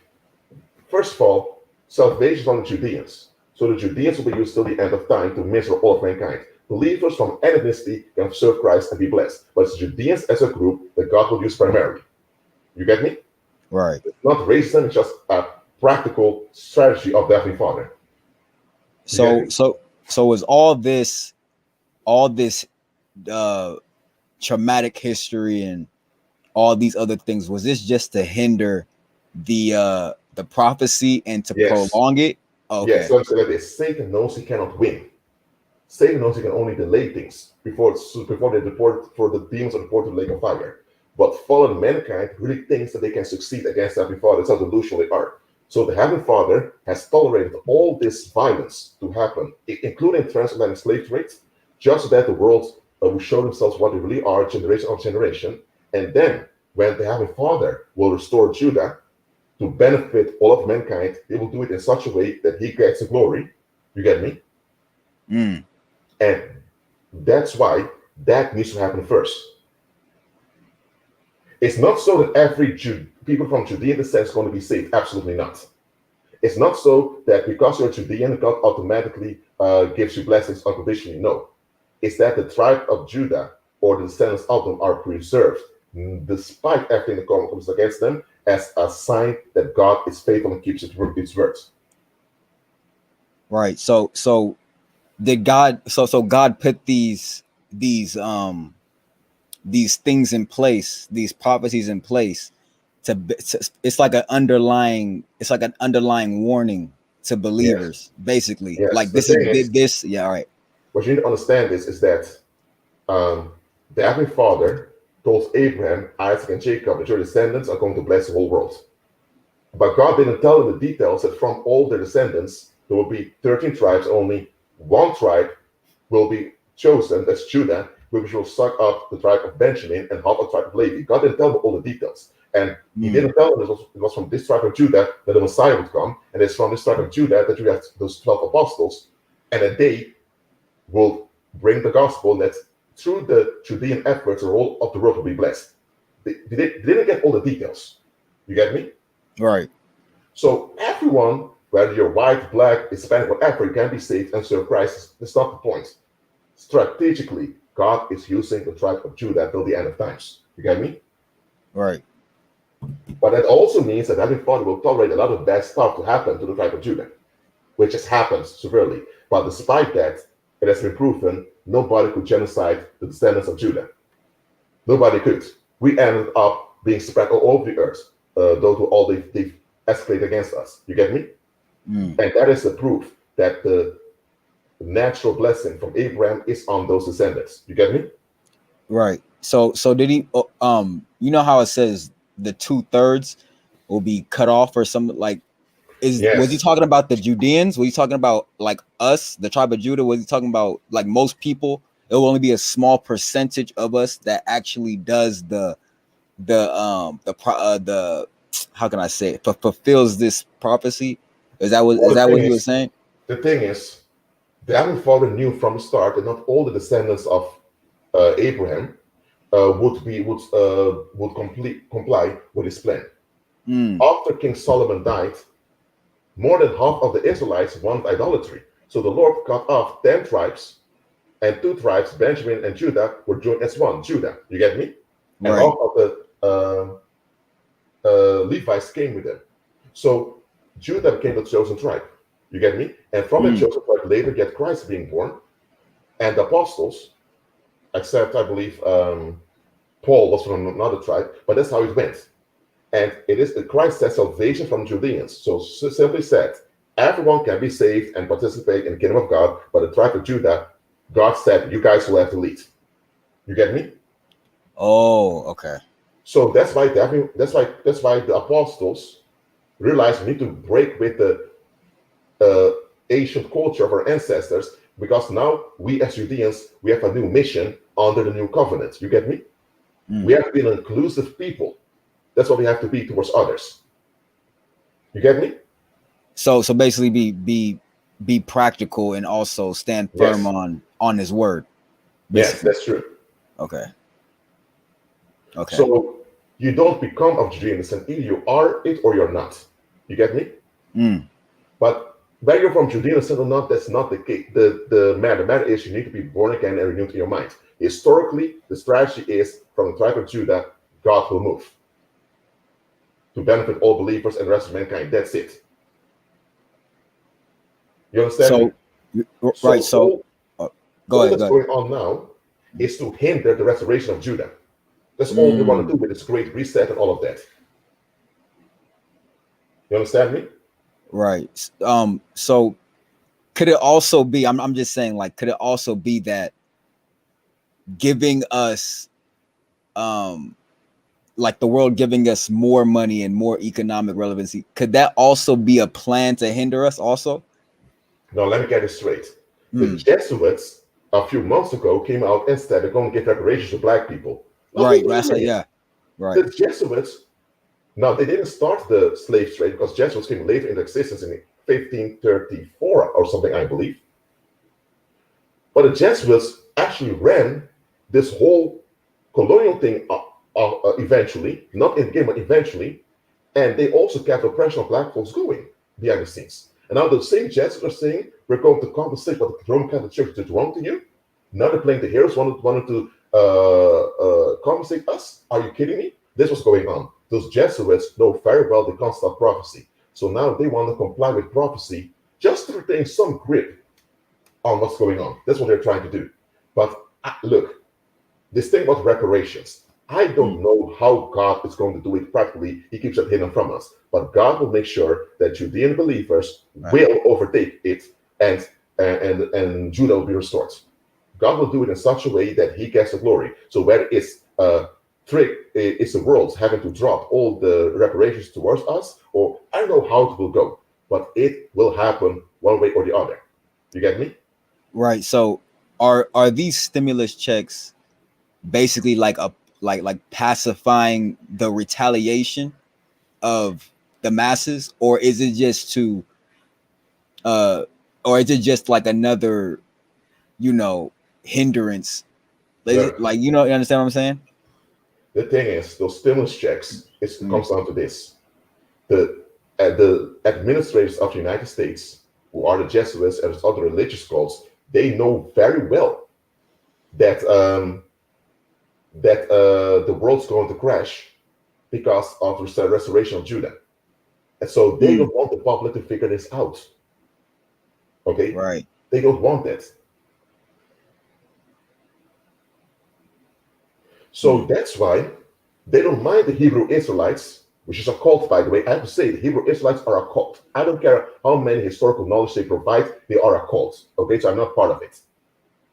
First of all, salvation is on the Judeans. So the Judeans will be used till the end of time to minister all of mankind. Believers from any ethnicity can serve Christ and be blessed. But it's Judeans as a group that God will use primarily. You get me? Right. It's not racism, it's just a practical strategy of the Heavenly Father. So is all this traumatic history and all these other things, was this just to hinder the prophecy and to prolong it? Okay. Yes, so I'm saying that Satan knows he cannot win. Satan knows he can only delay things before they report for the demons are reported to the lake of fire. But fallen mankind really thinks that they can succeed against the Heavenly Father. That's how delusional they are. So the Heavenly Father has tolerated all this violence to happen, including transatlantic slave trade, just so that the world will show themselves what they really are, generation on generation. And then, when the Heavenly Father will restore Judah to benefit all of mankind, they will do it in such a way that he gets the glory. You get me? And that's why that needs to happen first. It's not so that every people from Judean descent is going to be saved. Absolutely not. It's not so that because you're Judean, God automatically gives you blessings unconditionally. No. It's that the tribe of Judah or the descendants of them are preserved, despite everything that comes against them, as a sign that God is faithful and keeps its words. Right. So did God? So God put these things in place, these prophecies in place to it's like an underlying warning to believers, basically. Yes. Like this. Yeah. All right. What you need to understand is that the Heavenly Father told Abraham, Isaac, and Jacob that your descendants are going to bless the whole world. But God didn't tell them the details that from all their descendants, there will be 13 tribes, only one tribe will be chosen, that's Judah, which will suck up the tribe of Benjamin and half the tribe of Levi. God didn't tell them all the details. And he didn't tell them it was from this tribe of Judah that the Messiah would come, and it's from this tribe of Judah that you have those 12 apostles, and that they will bring the gospel, that through the Judean efforts, the whole of the world will be blessed. They didn't get all the details. You get me? Right. So everyone, whether you're white, black, Hispanic, whatever, can be saved and serve Christ. That's not the point. Strategically, God is using the tribe of Judah till the end of times. You get me? Right. But that also means that Heavenly Father will tolerate a lot of bad stuff to happen to the tribe of Judah. which has happened severely. But despite that, it has been proven nobody could genocide the descendants of Judah. Nobody could. We ended up being spread all over the earth, though to all they've escalated against us. You get me? And that is the proof that the natural blessing from Abraham is on those descendants. You get me? Right. So did he? You know how it says the 2/3 will be cut off or something like? Was he talking about the Judeans? Was he talking about like us, the tribe of Judah? Was he talking about like most people? It will only be a small percentage of us that actually does the how can I say it? Fulfills this prophecy. Is that what he was saying? The thing is, the Heavenly Father knew from the start that not all the descendants of Abraham would comply with his plan. After King Solomon died, more than half of the Israelites wanted idolatry. So the Lord cut off 10 tribes, and 2 tribes, Benjamin and Judah, were joined as one, Judah. You get me? And Right. all of the Levites came with them. So Judah became the chosen tribe. You get me? And from the chosen tribe later get Christ being born, and the apostles, except I believe Paul was from another tribe, but that's how it went. And it is Christ says salvation from Judeans. So simply said, everyone can be saved and participate in the kingdom of God, but the tribe of Judah, God said, you guys will have to lead. You get me? Oh, okay. So that's why the apostles realized we need to break with the ancient culture of our ancestors, because now we as Judeans, we have a new mission under the new covenant. You get me? We have to be an inclusive people. That's what we have to be towards others. You get me? So basically be practical and also stand firm on his word. Basically. Yes, that's true. Okay. So you don't become of Judean descent. Either you are it or you're not. You get me? But whether you're from Judean descent or not, that's not the case. The matter is you need to be born again and renewed in your mind. Historically, the strategy is from the tribe of Judah, God will move to benefit all believers and the rest of mankind. That's it. You understand? Right. So go ahead. What's going on now is to hinder the restoration of Judah. That's all we want to do with this great reset and all of that. You understand me? Right. So could it also be, I'm just saying, like, could it also be that giving us like the world giving us more money and more economic relevancy, could that also be a plan to hinder us also? No, let me get it straight. The Jesuits a few months ago came out and said they're going to give reparations to black people. Right. Right. The Jesuits, now they didn't start the slave trade because Jesuits came later into existence in 1534 or something, I believe. But the Jesuits actually ran this whole colonial thing eventually, not in the game, but eventually, and they also kept oppression of black folks going behind the scenes. And now the same Jesuits are saying we're going to compensate what the Roman Catholic Church did wrong to you. Now they're playing the heroes, wanted to compensate us. Are you kidding me? This was going on. Those Jesuits know very well the concept of prophecy. So now they want to comply with prophecy just to retain some grip on what's going on. That's what they're trying to do. But look, this thing about reparations, I don't know how God is going to do it practically. He keeps it hidden from us. But God will make sure that Judean believers will overtake it and Judah will be restored. God will do it in such a way that he gets the glory. So whether it's it's the world having to drop all the reparations towards us, or I don't know how it will go, but it will happen one way or the other. You get me? Right. So are these stimulus checks basically like pacifying the retaliation of the masses, or is it just to or is it just like another, hindrance? Like, you understand what I'm saying? The thing is, those stimulus checks, it comes down to this. The administrators of the United States, who are the Jesuits and other religious cults, they know very well that the world's going to crash because of the restoration of Judah. And so they don't want the public to figure this out. Okay, Right. they don't want that. So that's why they don't mind the Hebrew Israelites, which is a cult, by the way. I have to say, the Hebrew Israelites are a cult. I don't care how many historical knowledge they provide, they are a cult. Okay, so I'm not part of it.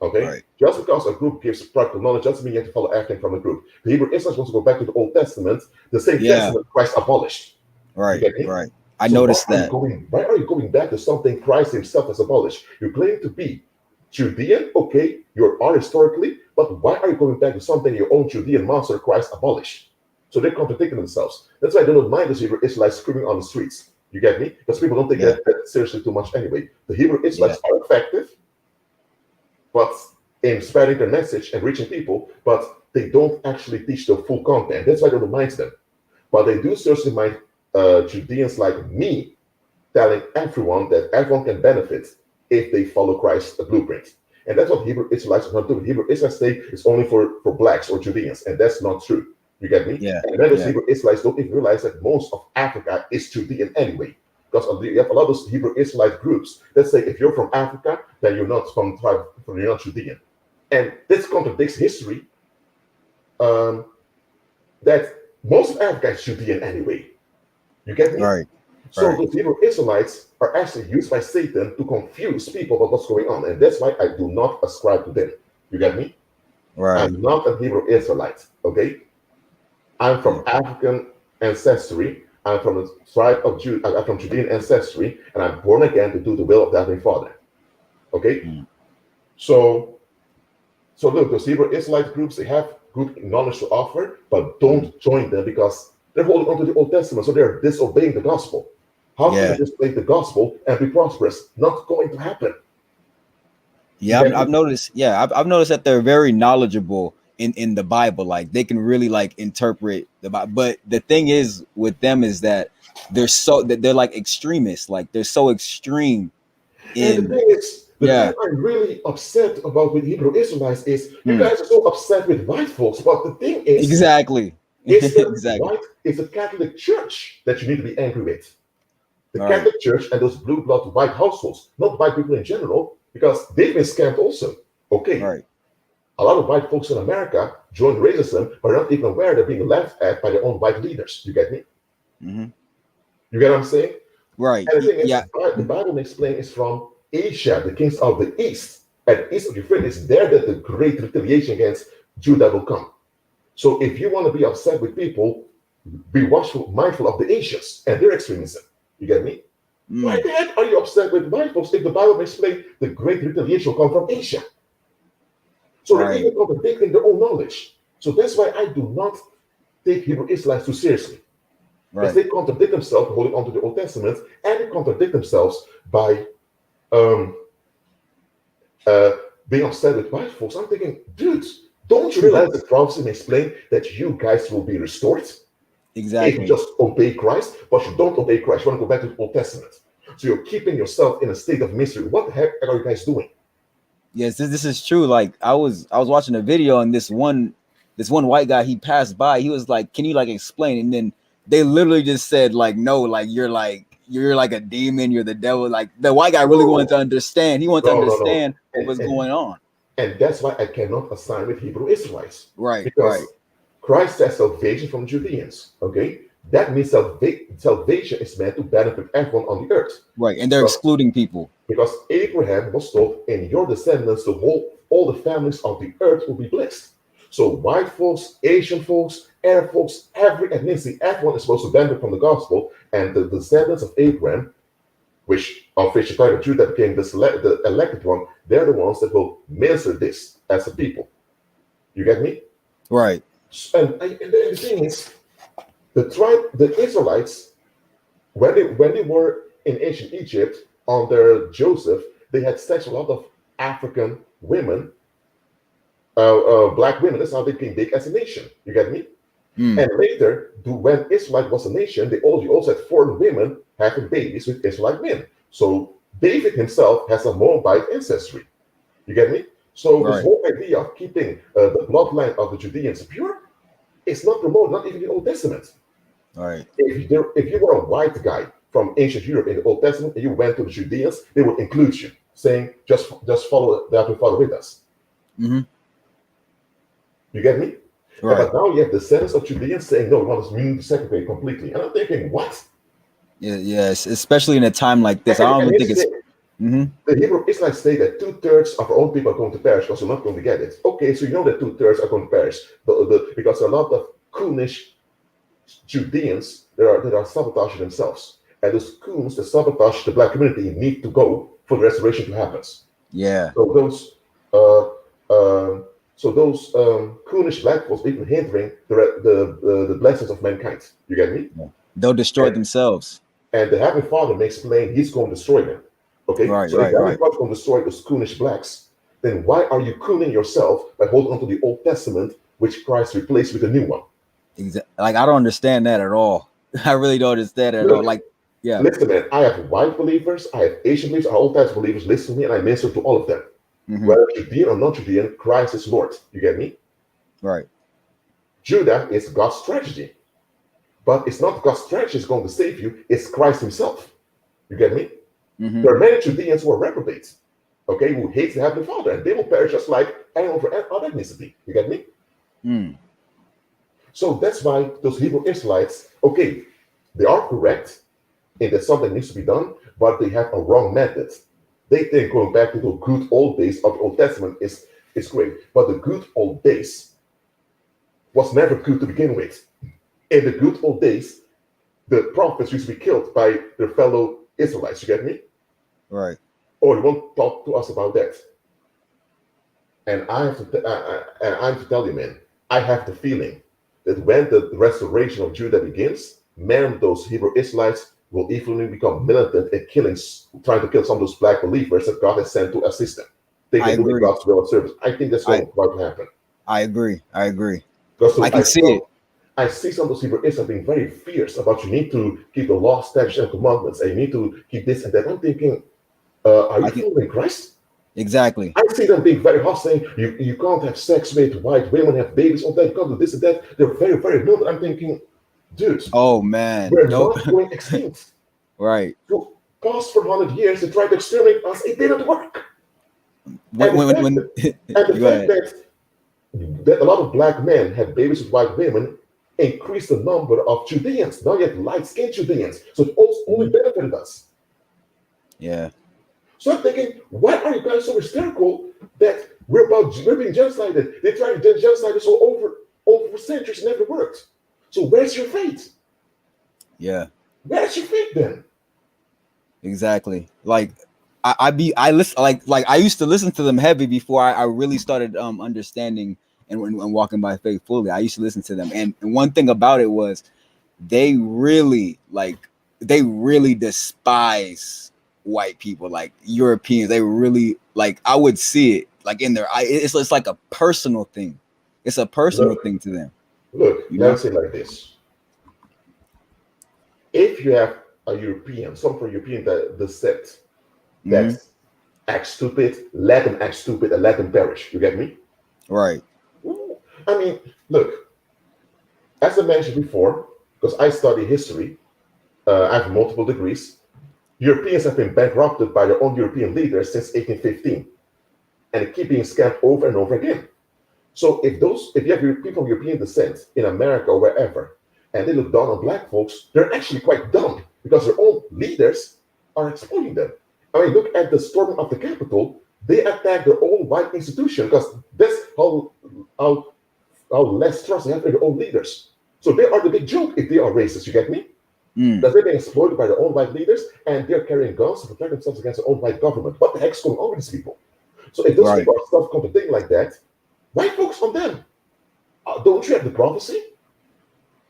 Okay, Right. just because a group gives practical knowledge doesn't mean you have to follow everything from the group. The Hebrew Israelites want to go back to the Old Testament, the same Yeah. testament Christ abolished. You Right. get me? Right. I So noticed that. why are you going back to something Christ himself has abolished? You claim to be Judean, okay, you are historically, but why are you going back to something your own Judean master Christ abolished? So they're contradicting themselves. That's why I don't mind the Hebrew Israelites screaming on the streets. You get me? Because people don't take Yeah. that seriously too much anyway. The Hebrew Yeah. Israelites are effective, but in spreading their message and reaching people, but they don't actually teach the full content. That's why I don't mind them. But they do seriously mind Judeans like me telling everyone that everyone can benefit if they follow Christ's blueprint. And that's what Hebrew Israelites are not doing. Hebrew Israelites say it's only for blacks or Judeans, and that's not true. You get me? Yeah. And then those Yeah. Hebrew Israelites don't even realize that most of Africa is Judean anyway. Because you have a lot of those Hebrew Israelite groups that say if you're from Africa, then you're not from tribe, you're not Judean. And this contradicts history, that most of Africa is Judean anyway. You get me? Right. So Right. those Hebrew Israelites are actually used by Satan to confuse people about what's going on. And that's why I do not ascribe to them. You get me? Right. I'm not a Hebrew Israelite, okay? I'm from African ancestry. I'm from the tribe of Judah. I'm from Judean ancestry, and I'm born again to do the will of the Heavenly Father. Okay? Mm. So look, those Hebrew Israelite groups, they have good knowledge to offer, but don't join them because they're holding on to the Old Testament, so they're disobeying the gospel. How can Yeah. you disobey the gospel and be prosperous? Not going to happen. Yeah, I've noticed. Yeah, I've noticed that they're very knowledgeable in the Bible. Like they can really like interpret the Bible. But the thing is with them is that they're like extremists. Like they're so extreme And the in. thing is, the thing Yeah. I'm really upset about with Hebrew Israelites is you guys are so upset with white folks, but the thing is, Exactly. it's Exactly. it's the Catholic Church that you need to be angry with. The Right. Catholic Church and those blue blood white households, not white people in general, because they've been scammed also. Okay. Right. A lot of white folks in America join racism, but are not even aware they're being laughed at by their own white leaders. You get me? Mm-hmm. You get what I'm saying? Right. And the thing is, Yeah. the Bible makes plain is from Asia, the kings of the East. And east of Euphrates, it's there that the great retaliation against Judah will come. So if you want to be upset with people, be watchful, mindful of the Asians and their extremism. You get me? Why the heck are you upset with white folks if the Bible makes plain the great retaliation will come from Asia? So they're even contradicting their own knowledge. So that's why I do not take Hebrew Israelites too seriously. Because they contradict themselves holding on to the Old Testament, and they contradict themselves by um, being upset with white folks. I'm thinking, dudes, don't you realize the prophecy may explain that you guys will be restored if you Exactly. just obey Christ, but you don't obey Christ. You want to go back to the Old Testament. So you're keeping yourself in a state of misery. What the heck are you guys doing? Yes, this is true. Like I was watching a video and this one white guy, he passed by, he was like, can you like explain? And then they literally just said like, no, like you're like a demon, you're the devil. Like the white guy really wanted to understand. He wanted to No. understand what was And going on. And that's why I cannot assign with Hebrew Israelites. Right. Because Christ says salvation from Judeans. Okay? That means salvation is meant to benefit everyone on the earth. Right. And they're excluding people. Because Abraham was told, in your descendants, all the families of the earth will be blessed. So white folks, Asian folks, Arab folks, every ethnicity, everyone is supposed to benefit from the gospel. And the descendants of Abraham, which of which the tribe of Judah became the elected one, they're the ones that will minister this as a people. You get me? Right. And the thing is, the Israelites, when they were in ancient Egypt under Joseph, they had sex with a lot of African women, black women. That's how they became big as a nation. You get me? And later, when Israelite was a nation, they also had foreign women having babies with Israelite men. So David himself has a Moabite ancestry. You get me? So this whole idea of keeping the bloodline of the Judeans pure is not promoted, not even in the Old Testament. Right. If you were a white guy from ancient Europe in the Old Testament and you went to the Judeans, they would include you. saying just follow the Heavenly Father with us. Mm-hmm. You get me? Right. But now you have the descendants of Judeans saying, no, we want to segregate completely. And I'm thinking, what? Yeah, yes, especially in a time like this. I don't And even think it's. Mm-hmm. The Hebrew Israelites say that 2/3 of our own people are going to perish because we're not going to get it. Okay, so you know that 2/3 are going to perish because there are a lot of coonish Judeans that are sabotaging themselves. And those coons that sabotage the black community need to go for the restoration to happen. Yeah. So those coonish black folks even hindering the blessings of mankind. You get me? Yeah. They'll destroy themselves. And the Heavenly Father makes plain He's going to destroy them. Okay? Right, so if the Heavenly right. Father is going to destroy those coonish blacks, then why are you cooning yourself by holding on to the Old Testament, which Christ replaced with a new one? Like, I don't understand that at all. I really don't understand that at all. Like, yeah. Listen, man, I have white believers, I have Asian believers, I have all types of believers listen to me, and I minister to all of them. Mm-hmm. Whether Judean or non-Judean, Christ is Lord. You get me? Right. Judah is God's strategy. But it's not God's strategy that's going to save you, it's Christ himself. You get me? Mm-hmm. There are many Judeans who are reprobates, okay, who hate the Heavenly Father, and they will perish just like anyone for other ethnicity. You get me? Mm. So that's why those Hebrew Israelites, okay, they are correct in that something needs to be done, but they have a wrong method. They think going back to the good old days of the Old Testament is great, but the good old days was never good to begin with. In the good old days, the prophets used to be killed by their fellow Israelites. You get me? Right. Oh, you won't talk to us about that. And I have to tell you, man, I have the feeling that when the restoration of Judah begins, man, those Hebrew Israelites will eventually become militant at trying to kill some of those black believers that God has sent to assist them. They can do God's will and service. I think that's going to happen. I agree. Because I can see it. I see some of those Hebrew Israelites being very fierce about you need to keep the law, statutes, and commandments, and you need to keep this and that. I'm thinking, are you following Christ? Exactly. I see them being very hot, saying you can't have sex with white women, have babies, all that, you can't do this and that. They're very, very militant. I'm thinking, dude, oh man, we're not going extinct. Right. So past for 100 years to try to exterminate us, it didn't work. And the fact that a lot of black men had babies with white women increased the number of Judeans. Now you have light-skinned Judeans. So it only benefited us. Yeah. So I'm thinking, why are you guys so hysterical that we're being genocided? They tried to genocide us all over centuries, it never worked. So where's your faith? Yeah. Where's your faith then? Exactly. Like I listen like I used to listen to them heavy before I really started understanding and walking by faith fully. I used to listen to them, and one thing about it was they really despise white people, like Europeans. They really, like, I would see it like in their eye. It's like a personal thing. It's a personal thing to them. Look, let me say it like this. If you have a European, some for European descent that acts stupid, let them act stupid and let them perish. You get me? Right. I mean, look, as I mentioned before, because I study history, I have multiple degrees. Europeans have been bankrupted by their own European leaders since 1815, and they keep being scammed over and over again. So if you have people of European descent in America or wherever, and they look down on black folks, they're actually quite dumb because their own leaders are exploiting them. I mean, look at the storming of the Capitol. They attack their own white institution because that's how less trust they have in their own leaders. So they are the big joke if they are racist. You get me? Because they're being exploited by their own white leaders, and they're carrying guns to protect themselves against their own white government. What the heck's going on with these people? So if those people are self-contradicting like that, why focus on them? Don't you have the prophecy?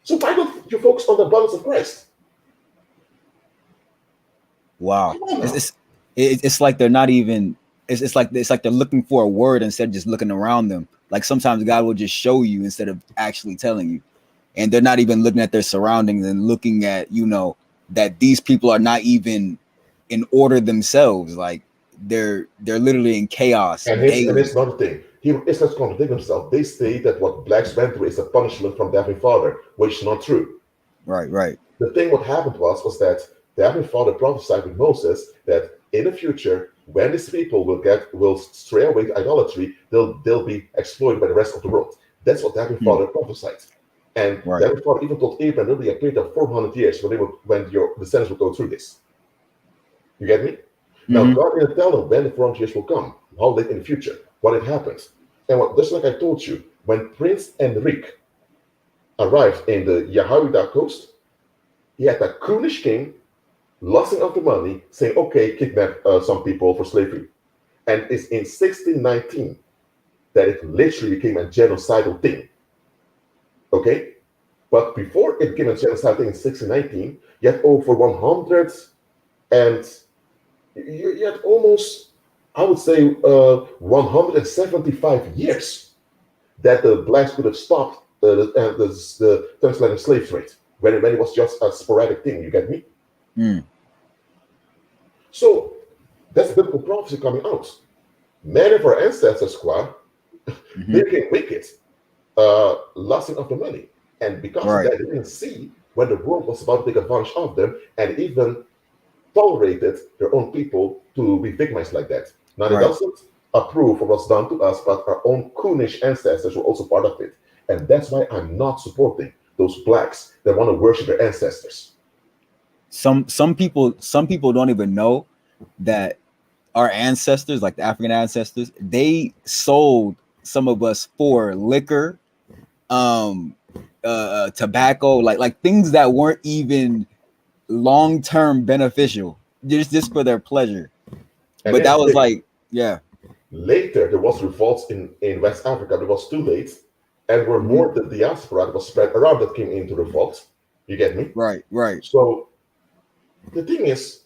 So why don't you focus on the abundance of Christ? Wow. It's like they're not even. It's like they're looking for a word instead of just looking around them. Like sometimes God will just show you instead of actually telling you. And they're not even looking at their surroundings and looking at, that these people are not even in order themselves. Like they're literally in chaos. And it's another thing. It's not contradict themselves. They say that what blacks went through is a punishment from the Heavenly Father, which is not true. Right. The thing what happened was that the Heavenly Father prophesied with Moses that in the future, when these people will stray away to idolatry, they'll be exploited by the rest of the world. That's what Heavenly Father prophesied. And Right. Heavenly Father even told Abraham there'll be a period of 400 years when your descendants will go through this. You get me? Now, God didn't tell them when the 400 years will come, how late in the future, what it happens. And just like I told you, when Prince Enrique arrived in the Yahweh coast, he had a Kurdish king lusting after money, saying, okay, kidnap some people for slavery. And it's in 1619 that it literally became a genocidal thing. Okay? But before it became a genocidal thing in 1619, you had over 100 and you had almost, I would say, 175 years that the blacks could have stopped the transatlantic slave trade when it was just a sporadic thing. You get me? So that's biblical prophecy coming out. Many of our ancestors, they became wicked, lusting after money. And because of that, they didn't see when the world was about to take advantage of them and even tolerated their own people to be victimized like that. Now, it doesn't approve of what's done to us, but our own coonish ancestors were also part of it. And that's why I'm not supporting those blacks that want to worship their ancestors. Some people don't even know that our ancestors, like the African ancestors, they sold some of us for liquor, tobacco, like things that weren't even long-term beneficial, just for their pleasure. And but that was later there was revolts in West Africa. It was too late, and were more the diaspora that was spread around that came into revolt. You get me? Right. So the thing is,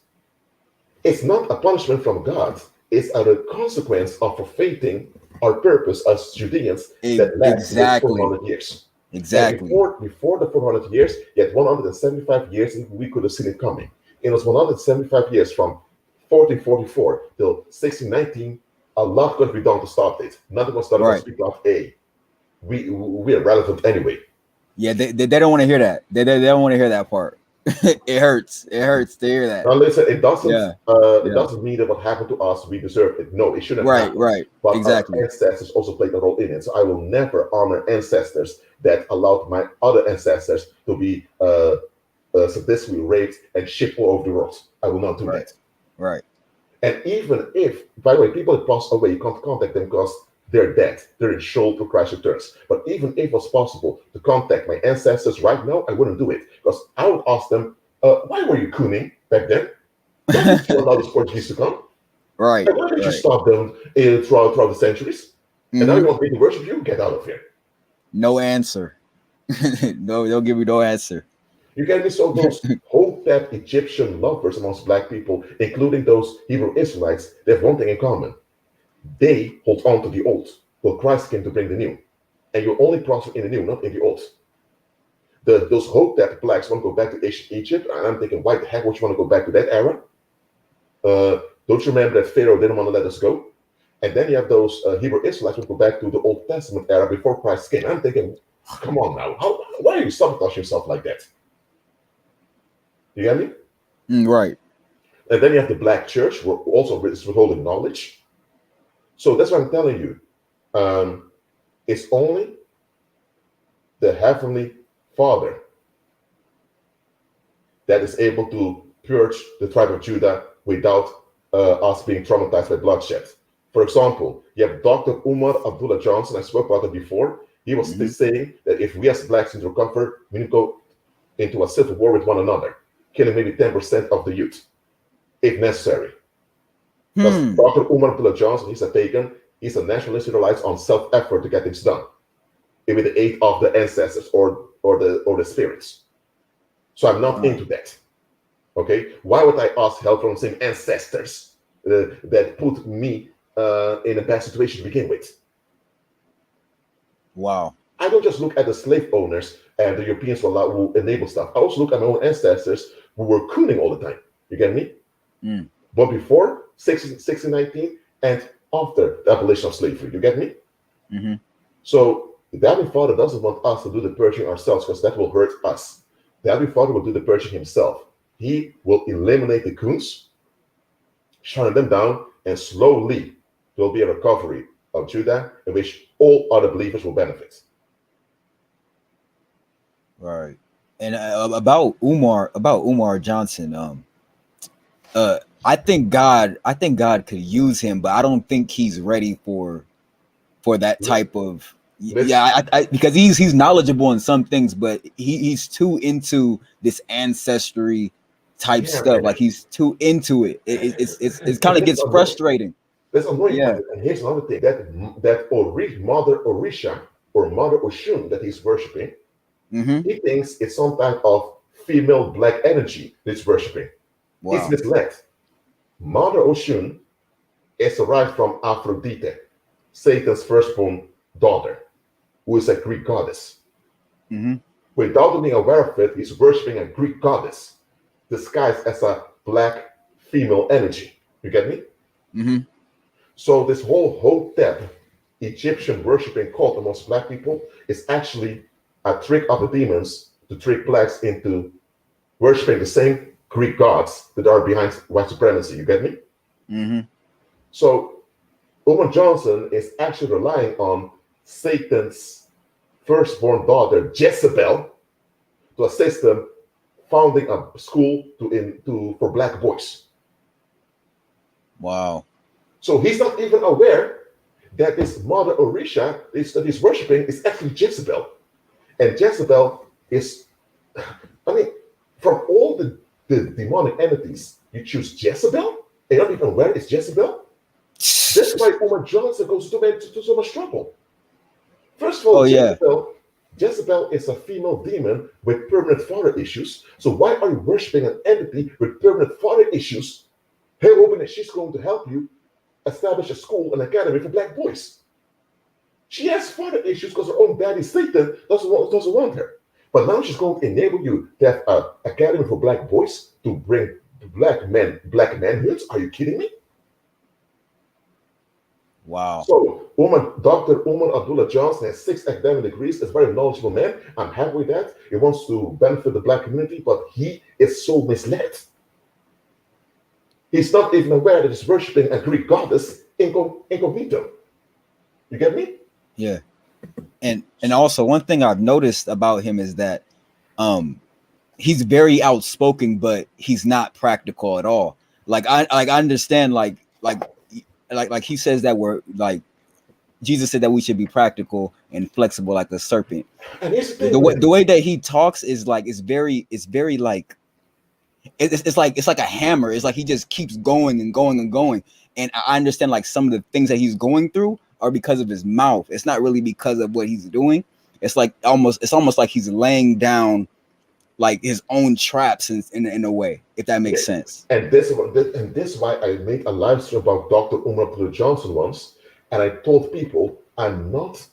it's not a punishment from God. It's a consequence of forfeiting our purpose as Judeans that lasts 400 years. Exactly. And before the 400 years, you had 175 years, and we could have seen it coming. It was 175 years from 1444 till 1619. A lot could be done to stop it. Nothing was done because people thought, hey, we are relevant anyway. Yeah, they don't want to hear that. They don't want to hear that part. It hurts to hear that. Now listen, it doesn't mean that what happened to us we deserve it. No, it shouldn't happen. Right. But exactly. Our ancestors also played a role in it. So I will never honor ancestors that allowed my other ancestors to be sadistically raped and shipped all over the world. I will not do that. Right. And even if, by the way, people that pass away, you can't contact them because they're dead. They're in Sheol till Christ returns. But even if it was possible to contact my ancestors right now, I wouldn't do it. Because I would ask them, why were you cooning back then? Why did you allow the Portuguese to come? Right. And why did you stop them throughout the centuries? And now you want me to worship you? Get out of here. No answer. No, they'll give you no answer. You get me? So those Hotep Egyptian lovers amongst black people, including those Hebrew Israelites, they have one thing in common. They hold on to the old. Well, Christ came to bring the new. And you only prosper in the new, not in the old. Those Hotep blacks want to go back to ancient Egypt. And I'm thinking, why the heck would you want to go back to that era? Don't you remember that Pharaoh didn't want to let us go? And then you have those Hebrew Israelites who go back to the Old Testament era before Christ came. I'm thinking, come on now. Why are you sabotaging yourself like that? You get me? Right. And then you have the black church, who also withholding knowledge. So that's what I'm telling you. It's only the Heavenly Father that is able to purge the tribe of Judah without us being traumatized by bloodshed. For example, you have Dr. Umar Abdullah Johnson. I spoke about it before. He was saying that if we as blacks need to recover, we need to go into a civil war with one another, killing maybe 10% of the youth, if necessary. Because Dr. Umar Abdullah Johnson, he's a pagan. He's a nationalist who relies on self-effort to get things done, with the aid of the ancestors or the spirits. So I'm not into that. Okay, why would I ask help from some ancestors that put me in a bad situation to begin with? Wow. I don't just look at the slave owners and the Europeans who enable stuff. I also look at my own ancestors who were cooning all the time. You get me? But before 1619 and after the abolition of slavery. You get me? So the Heavenly Father doesn't want us to do the purging ourselves because that will hurt us. The Heavenly Father will do the purging himself. He will eliminate the coons, shut them down, And slowly, there will be a recovery of Judah in which all other believers will benefit. Right. And about Umar Johnson, I think God could use him, but I don't think he's ready for that type of because he's knowledgeable in some things, but he's too into this ancestry type stuff. Man. Like he's too into it. It kind of gets frustrating. That's annoying. Yeah. And here's another thing that Mother Orisha or Mother Oshun that he's worshiping, he thinks it's some type of female black energy that he's worshiping. Wow. It's misled. Mother Oshun is derived from Aphrodite, Satan's firstborn daughter, who is a Greek goddess. Without being aware of it, he's worshiping a Greek goddess disguised as a black female energy. You get me? So this whole Hotep Egyptian worshiping cult amongst black people is actually a trick of the demons to trick blacks into worshiping the same Greek gods that are behind white supremacy. You get me? So Umar Johnson is actually relying on Satan's firstborn daughter, Jezebel, to assist them founding a school for black boys. Wow. So he's not even aware that this Mother Orisha that he's worshiping is actually Jezebel. And Jezebel is, I mean, from all the demonic entities, you choose Jezebel? And you're not even aware it's Jezebel? That's why Umar Johnson goes to so much trouble. First of all, Jezebel is a female demon with permanent father issues. So why are you worshiping an entity with permanent father issues, hoping that she's going to help you establish a school, an academy for black boys? She has father issues because her own daddy, Satan, doesn't want her. But now she's going to enable you to have an academy for black boys to bring black manhoods. Are you kidding me? Wow. So Dr. Umar Abdullah Johnson has 6 academic degrees, is a very knowledgeable man. I'm happy with that. He wants to benefit the black community, but he is so misled. He's not even aware that he's worshiping a Greek goddess incognito. You get me? Yeah. And also one thing I've noticed about him is that he's very outspoken, but he's not practical at all. Like I understand like he says that we're like Jesus said that we should be practical and flexible like the serpent. And the way that he talks is like it's very like it's like a hammer. It's like he just keeps going and going and going. And I understand like some of the things that he's going through are because of his mouth. It's not really because of what he's doing. It's like almost like he's laying down like his own traps in a way, if that makes sense. And this is why I made a live stream about Dr. Umar Abdullah Johnson once, and I told people I'm not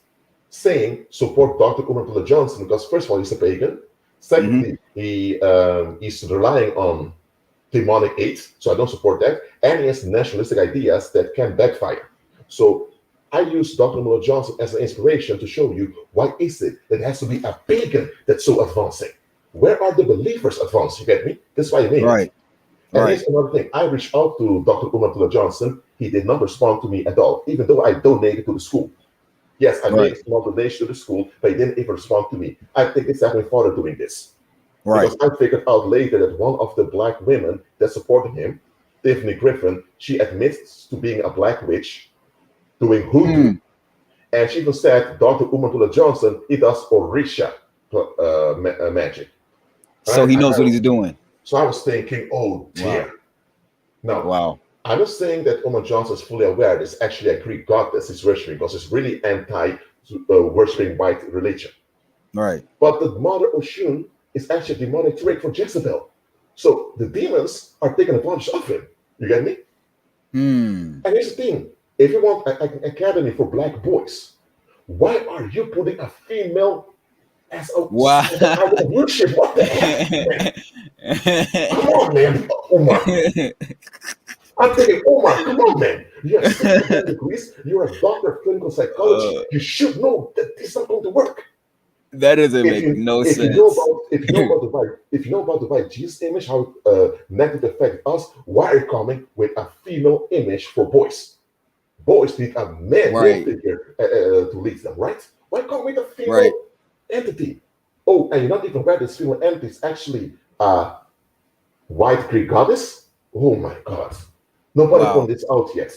saying support Dr. Umar Abdullah Johnson because first of all he's a pagan. Secondly, he's relying on demonic aid, so I don't support that. And he has nationalistic ideas that can backfire. So I use Dr. Umar Johnson as an inspiration to show you why is it that it has to be a pagan that's so advancing. Where are the believers advanced? You get me? That's why I mean. Right. And here's another thing. I reached out to Dr. Umar Abdullah Johnson. He did not respond to me at all, even though I donated to the school. Yes, I made a small donation to the school, but he didn't even respond to me. I think it's Heavenly Father doing this. Right. Because I figured out later that one of the black women that supported him, Tiffany Griffin, she admits to being a black witch, doing hoodoo. And she even said, Dr. Umar Abdullah Johnson, he does Orisha magic. So he knows what he's doing. So I was thinking, oh dear. Now, I'm not saying that Umar Johnson is fully aware there's actually a Greek goddess he's worshiping because it's really anti-worshiping white religion. Right. But the Mother Oshun is actually a demonic trick for Jezebel. So the demons are taking advantage of him. You get me? And here's the thing. If you want an academy for black boys, why are you putting a female as a worship? What the heck? Come on, man. Omar. I'm thinking, Omar, come on, man. You have 6 degrees. You're a doctor of clinical psychology. You should know that this is not going to work. That doesn't If make you no if you know sense. about the white Jesus image, how negative affect us, why are you coming with a female image for boys? Boys need a male Right, figure to lead them, right? Why come with a right. female entity? Oh, and you're not even aware this female entity is actually a white Greek goddess? Oh my God. Nobody Wow. found this out yet.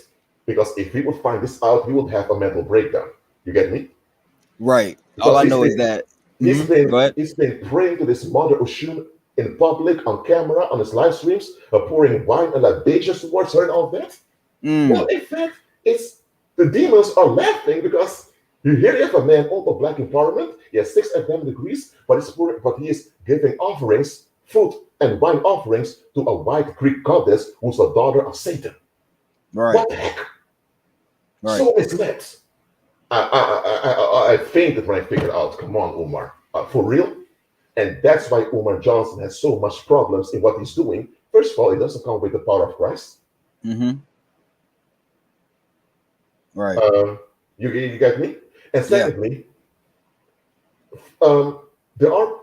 Because if we would find this out, we would have a mental breakdown. You get me? Right. All Because I know is that. Go ahead. he's been praying to this mother Oshun in public, on camera, on his live streams, pouring wine and libations towards her and all that. Well, Mm, in fact, it's the demons are laughing because you hear you have a man over black in parliament. He has 6 academic degrees, but he is giving offerings, food and wine offerings to a white Greek goddess who's the daughter of Satan. right, What the heck? right. So misled. I fainted when I figured out. Come on, Umar, for real. And that's why Umar Johnson has so much problems in what he's doing. First of all, it doesn't come with the power of Christ. Mm-hmm. Right. You get me? And Yeah. secondly, there are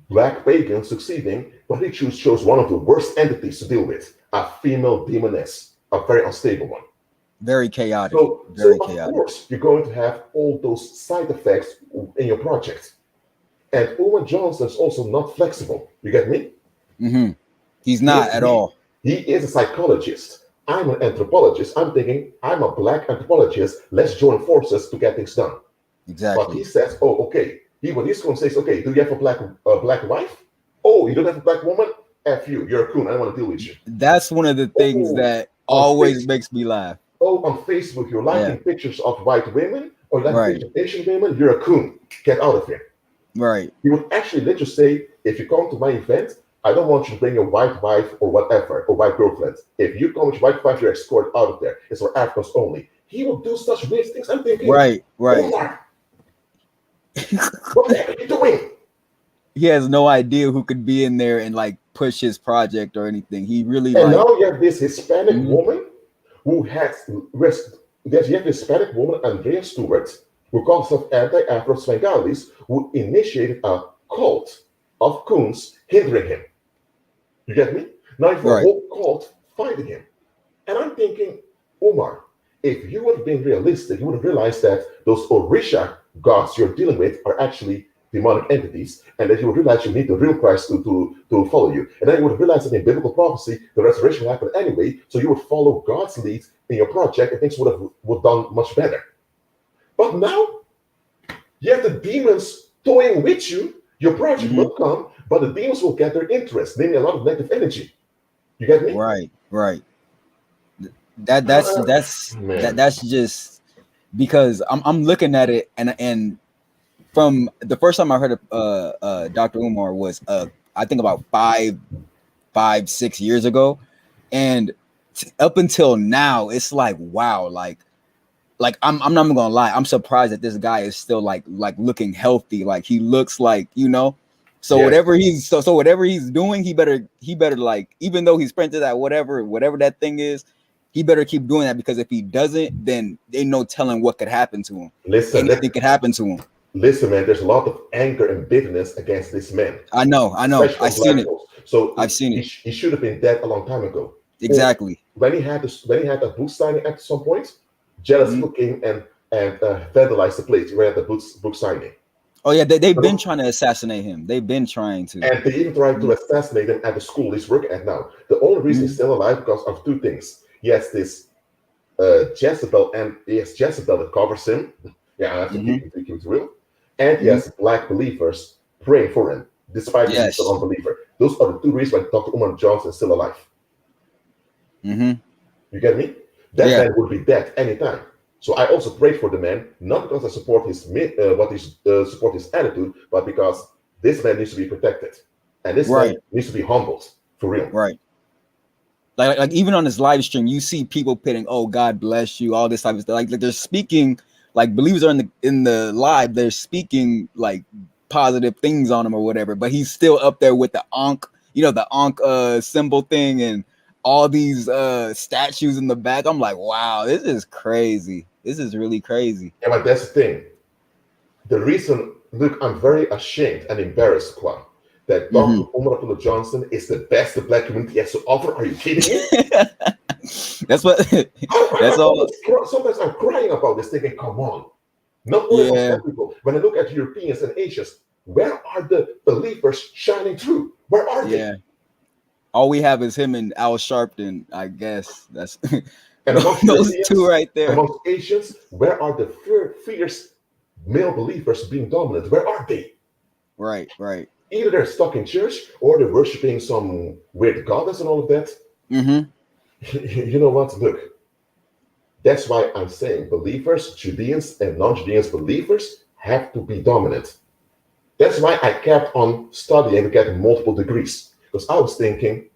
black pagans succeeding, but he chose one of the worst entities to deal with, a female demoness, a very unstable one. Very chaotic. So Very of chaotic. course, you're going to have all those side effects in your project. And Umar Johnson is also not flexible. You get me? Mm-hmm. He's He not is, at he, all. he is a psychologist. I'm an anthropologist. I'm thinking, I'm a black anthropologist. Let's join forces to get things done. But he Exactly. says, oh, okay. What he's going to say is, okay, do you have a black wife? Oh, you don't have a black woman? F you. You're a coon. I don't want to deal with you. That's one of the things Oh, that on always Facebook. makes me laugh. Oh, on Facebook, you're Yeah. liking pictures of white women or liking Right. pictures of Asian women. You're a coon. Get out of here. Right. He would actually let you say, if you come to my event, I don't want you to bring your white wife or whatever, or white girlfriend. If you come with your white wife, you're escorted out of there. It's for Africans only. He will do such weird things. I'm thinking, Right. Right. Omar, what the heck are you doing? He has no idea who could be in there and like push his project or anything. He really And like. now you have this Hispanic Mhm. woman who has risked. There's yet this Hispanic woman, Andrea Stewart, who calls herself anti-Afro Svengalis, who initiated a cult of coons hindering him. You get me? Now you have a Right. whole cult fighting him. And I'm thinking, Omar, if you would have been realistic, you would have realized that those Orisha gods you're dealing with are actually demonic entities, and that you would realize you need the real Christ to follow you. And then you would have realized that in biblical prophecy, the resurrection will happen anyway, so you would follow God's lead in your project, and things would done much better. But now you have the demons toying with you. Your project Mhm. will come, but the demons will get their interest, namely a lot of negative energy. You get me? Right. Right. That that's Uh, that's man. that's just because I'm looking at it and from the first time I heard of Dr. Umar was I think about 6 years ago, and up until now it's like wow, like I'm not even gonna lie, I'm surprised that this guy is still like looking healthy, like he looks like so Yes. whatever he's doing, he better like, even though he's printed that whatever that thing is, he better keep doing that, because if he doesn't, then they no telling what could happen to him. Listen, Anything could happen to him. listen, man. There's a lot of anger and bitterness against this man, I know, especially I've on seen black it. folks. So I've seen it. he should have been dead a long time ago. Or Exactly. when he had a book signing at some point, jealous Mhm. people came and vandalized the place where he had the book signing. Oh yeah, they've been So- trying to assassinate him. They've been trying to. And they even tried to Mhm. assassinate him at the school he's working at now. The only reason he's Mhm. still alive because of two things. He has this Jezebel, and he has Jezebel that covers him. Yeah, I have to Mhm. keep it real. And he Mhm. has black believers praying for him, despite being still Yes. unbeliever. Those are the two reasons why Dr. Umar Johnson is still alive. Mm-hmm. You get me? That Yeah. man would be dead anytime. So I also prayed for the man, not because I support his support his attitude, but because this man needs to be protected, and this man Right. needs to be humbled for real. Right. Like even on his live stream, you see people putting, "Oh, God bless you," all this type of stuff. Like they're speaking, like believers are in the live. They're speaking like positive things on him or whatever. But he's still up there with the Ankh, the Ankh symbol thing, and all these statues in the back. I'm like, wow, this is crazy. This is really crazy. Yeah, but that's the thing. The reason Look, I'm very ashamed and embarrassed, Kwa, that Hmm. Dr. Umar Abdullah Johnson is the best the black community has to offer. Are you kidding me? That's what. That's I'm all. sometimes I'm crying about this, thinking, come on. Not only about Yeah, black people. When I look at Europeans and Asians, where are the believers shining through? Where are they? yeah. All we have is him and Al Sharpton. I guess that's And amongst those two Europeans, right there. amongst Asians, where are the fierce male believers being dominant? Where are they? Right, right. Either they're stuck in church or they're worshiping some weird goddess and all of that. Hmm. You know what? Look, that's why I'm saying believers, Judeans and non-Judeans believers have to be dominant. That's why I kept on studying to get multiple degrees. Because I was thinking,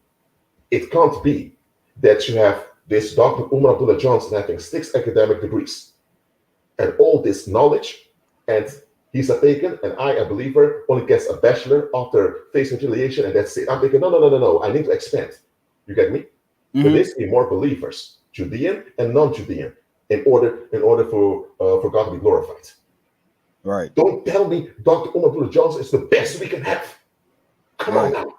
it can't be that you have this Dr. Umar Abdullah Johnson having 6 academic degrees and all this knowledge, and he's a pagan, and I, a believer, only gets a bachelor after facing retaliation, and that's it. I'm thinking, no, I need to expand. You get me? There Hmm. needs to be more believers, Judean and non-Judean, in order for God to be glorified. Right, Don't tell me Dr. Umar Abdullah Johnson is the best we can have. Come on right. now.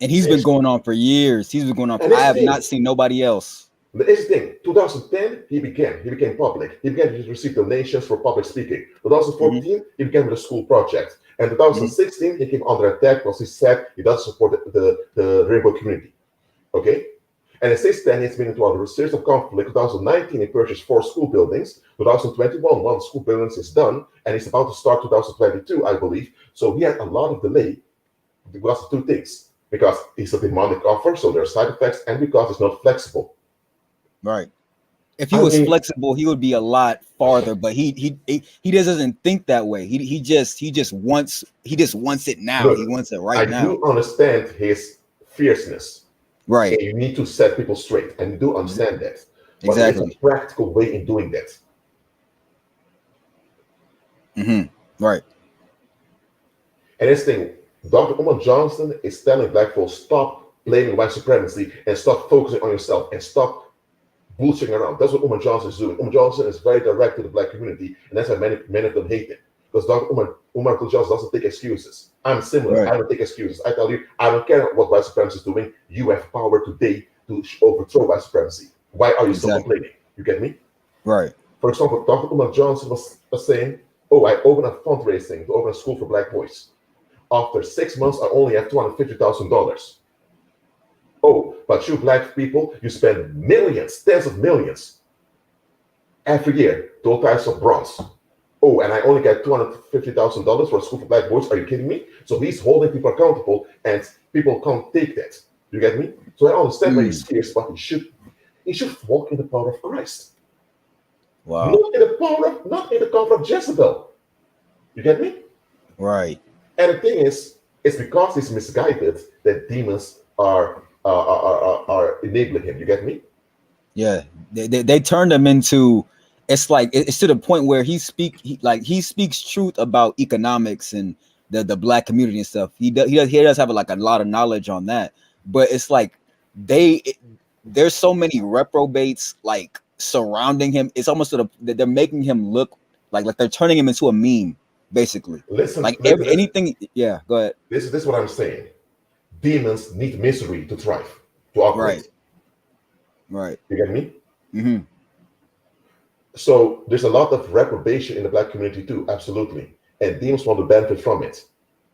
And he's been going on for years. He's been going on. And I this have thing, not seen nobody else. this thing, 2010, he became public. He began to receive donations for public speaking. Hmm. 2014, he began with a school project. And Hmm. 2016, he came under attack because he said he doesn't support the rainbow community. Okay? And since then, he's been into a series of conflict. 2019, he purchased 4 school buildings. 2021, 1 school buildings is done, and he's about to start 2022, I believe. So he had a lot of delay because of 2 things. Because he's a demonic offer, so there are side effects, and because it's not flexible. Right. If he I was mean, flexible, he would be a lot farther. But he just doesn't think that way. He just wants it now. look, He wants it I right now. do understand his fierceness, Right. and you need to set people straight, and you do Mhm. understand that. But there is a Exactly. practical way in doing that. Hmm. Right. And this thing, Dr. Umar Johnson is telling black folks, stop blaming white supremacy and stop focusing on yourself and stop bullshitting around. That's what Umar Johnson is doing. Umar Johnson is very direct to the black community, and that's why many of them hate him. Because Dr. Umar Johnson doesn't take excuses. I'm similar. Right. I don't take excuses. I tell you, I don't care what white supremacy is doing. You have power today to overthrow white supremacy. Why are you still Exactly. complaining? You get me? Right. For example, Dr. Umar Johnson was saying, oh, I opened a fundraising to open a school for black boys. After 6 months, I only have $250,000. Oh, but you black people, you spend millions, tens of millions every year to all types of bronze. Oh, and I only get $250,000 for a school for black boys. Are you kidding me? So he's holding people accountable, and people can't take that. You get me? So I understand why he's fierce, but he should walk in the power of Christ, Wow. not in the power of Jezebel. You get me? Right. And the thing is, it's because he's misguided that demons are enabling him. You get me? Yeah. They turned him into. It's like it's to the point where he speaks truth about economics and the black community and stuff. He does have like a lot of knowledge on that, but it's like there's so many reprobates like surrounding him. It's almost that they're making him look like they're turning him into a meme, basically. Listen, Like listen. anything. Yeah, go ahead. This is what I'm saying. Demons need misery to thrive, to operate. Right, right. You get me? Hmm. So there's a lot of reprobation in the black community too, absolutely. And demons want to benefit from it.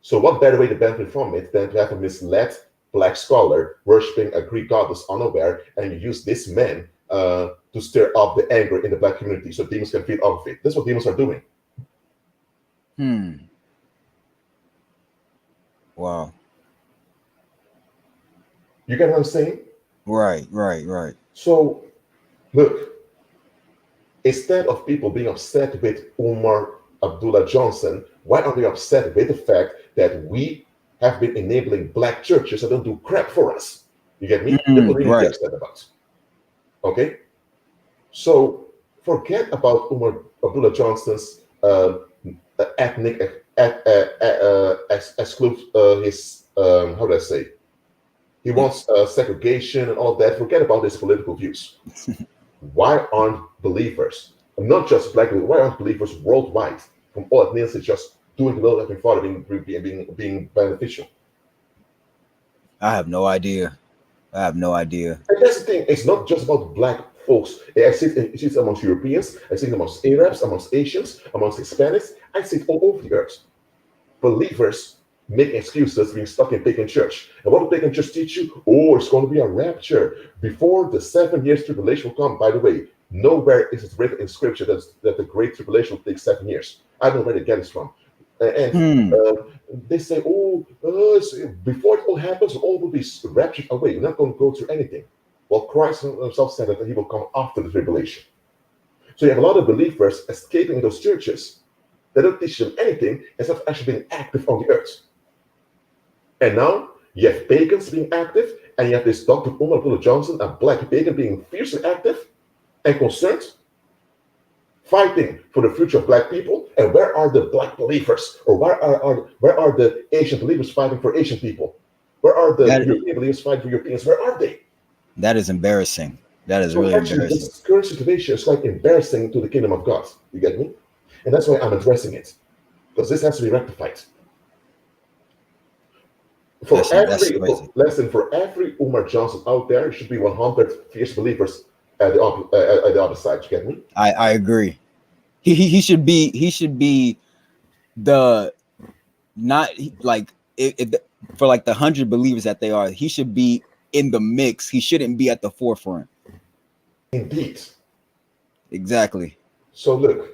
So what better way to benefit from it than to have a misled black scholar worshiping a Greek goddess unaware, and you use this man to stir up the anger in the black community so demons can feed off of it. That's what demons are doing. Wow. You get what I'm saying? Right. So look, instead of people being upset with Umar Abdullah Johnson, why are they upset with the fact that we have been enabling black churches that don't do crap for us? You get me? That's what we need to be Right. upset about. Okay? So forget about Umar Abdullah Johnson's ethnic exclude his how do I say? He wants segregation and all of that. Forget about his political views. Why aren't believers, not just black people, why aren't believers worldwide from all it means is just doing the will of Heavenly Father, being beneficial. I have no idea. I have no idea. And that's the thing. It's not just about black folks. I see it amongst Europeans. I see it amongst Arabs, amongst Asians, amongst Hispanics. I see it all over the earth. Believers make excuses being stuck in pagan church. And what do pagan church teach you? Oh, it's going to be a rapture before the 7 years tribulation will come. By the way, nowhere is it written in scripture that the great tribulation will take 7 years. I don't know where they get this from. And they say, before it all happens, all will be raptured away. You're not going to go through anything. Well, Christ himself said that he will come after the tribulation. So you have a lot of believers escaping those churches. They don't teach them anything except actually being active on the earth. And now you have pagans being active, and you have this Dr. Umar Johnson, a black pagan, being fiercely active and concerned, fighting for the future of black people. And where are the black believers? Or where are the Asian believers fighting for Asian people? Where are the European believers fighting for Europeans? Where are they? That is embarrassing. That is really embarrassing. This current situation is quite embarrassing to the kingdom of God. You get me? And that's why I'm addressing it. Because this has to be rectified. For every Umar Johnson out there, there should be 100 fierce believers at the other side. You get me? I agree. He should be the not like if for like the 100 believers that they are. He should be in the mix. He shouldn't be at the forefront. Indeed. Exactly. So look,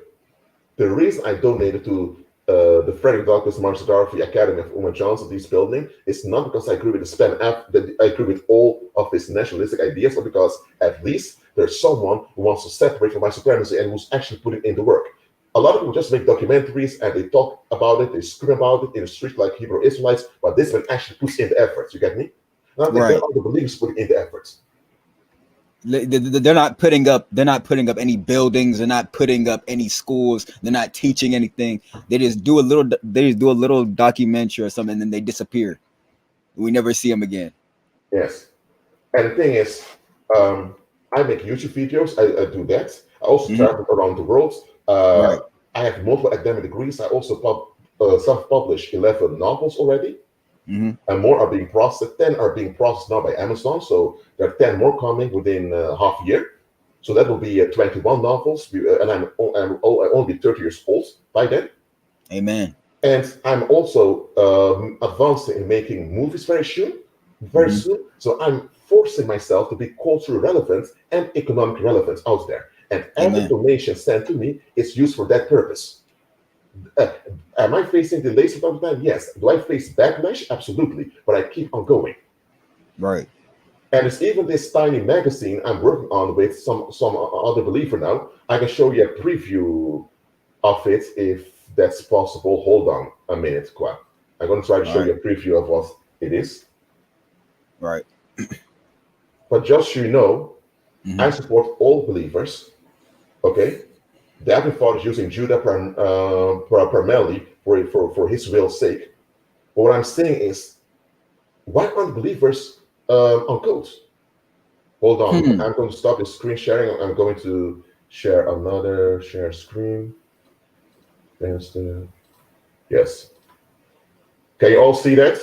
the reason I donated to the Frederick Douglass Marshall Garvey Academy of Umar Johnson, this building, is not because I agree with the spam app, that I agree with all of his nationalistic ideas, but because at least there's someone who wants to separate from white supremacy and who's actually putting in the work. A lot of people just make documentaries and they talk about it, they scream about it in the street like Hebrew Israelites, but this one actually puts in the efforts. You get me? Now, right. All the believers putting in the efforts. They're not putting up any buildings. They're not putting up any schools. They're not teaching anything. They just do a little documentary or something, and then they disappear. We never see them again. Yes, and the thing is, I make YouTube videos. I do that. I also travel around the world. Right. I have multiple academic degrees. I also self-published 11 novels already. And more are being processed. 10 are being processed now by Amazon. So there are 10 more coming within half a year. So that will be 21 novels. And I'll only be 30 years old by then. Amen. And I'm also advancing in making movies very soon. So I'm forcing myself to be culturally relevant and economically relevant out there. And every donation sent to me is used for that purpose. Am I facing delays from time to time? Yes. Do I face backlash? Absolutely. But I keep on going. Right. And it's even this tiny magazine I'm working on with some other believer now. I can show you a preview of it if that's possible. Hold on a minute, Kwa. I'm going to try to show you a preview of what it is. Right. But just so you know, I support all believers. Okay? The Heavenly Father is using Judah primarily for his will's sake. But what I'm saying is, why aren't believers on code? Hold on. I'm going to stop the screen sharing. I'm going to share another share screen. Yes. Can you all see that?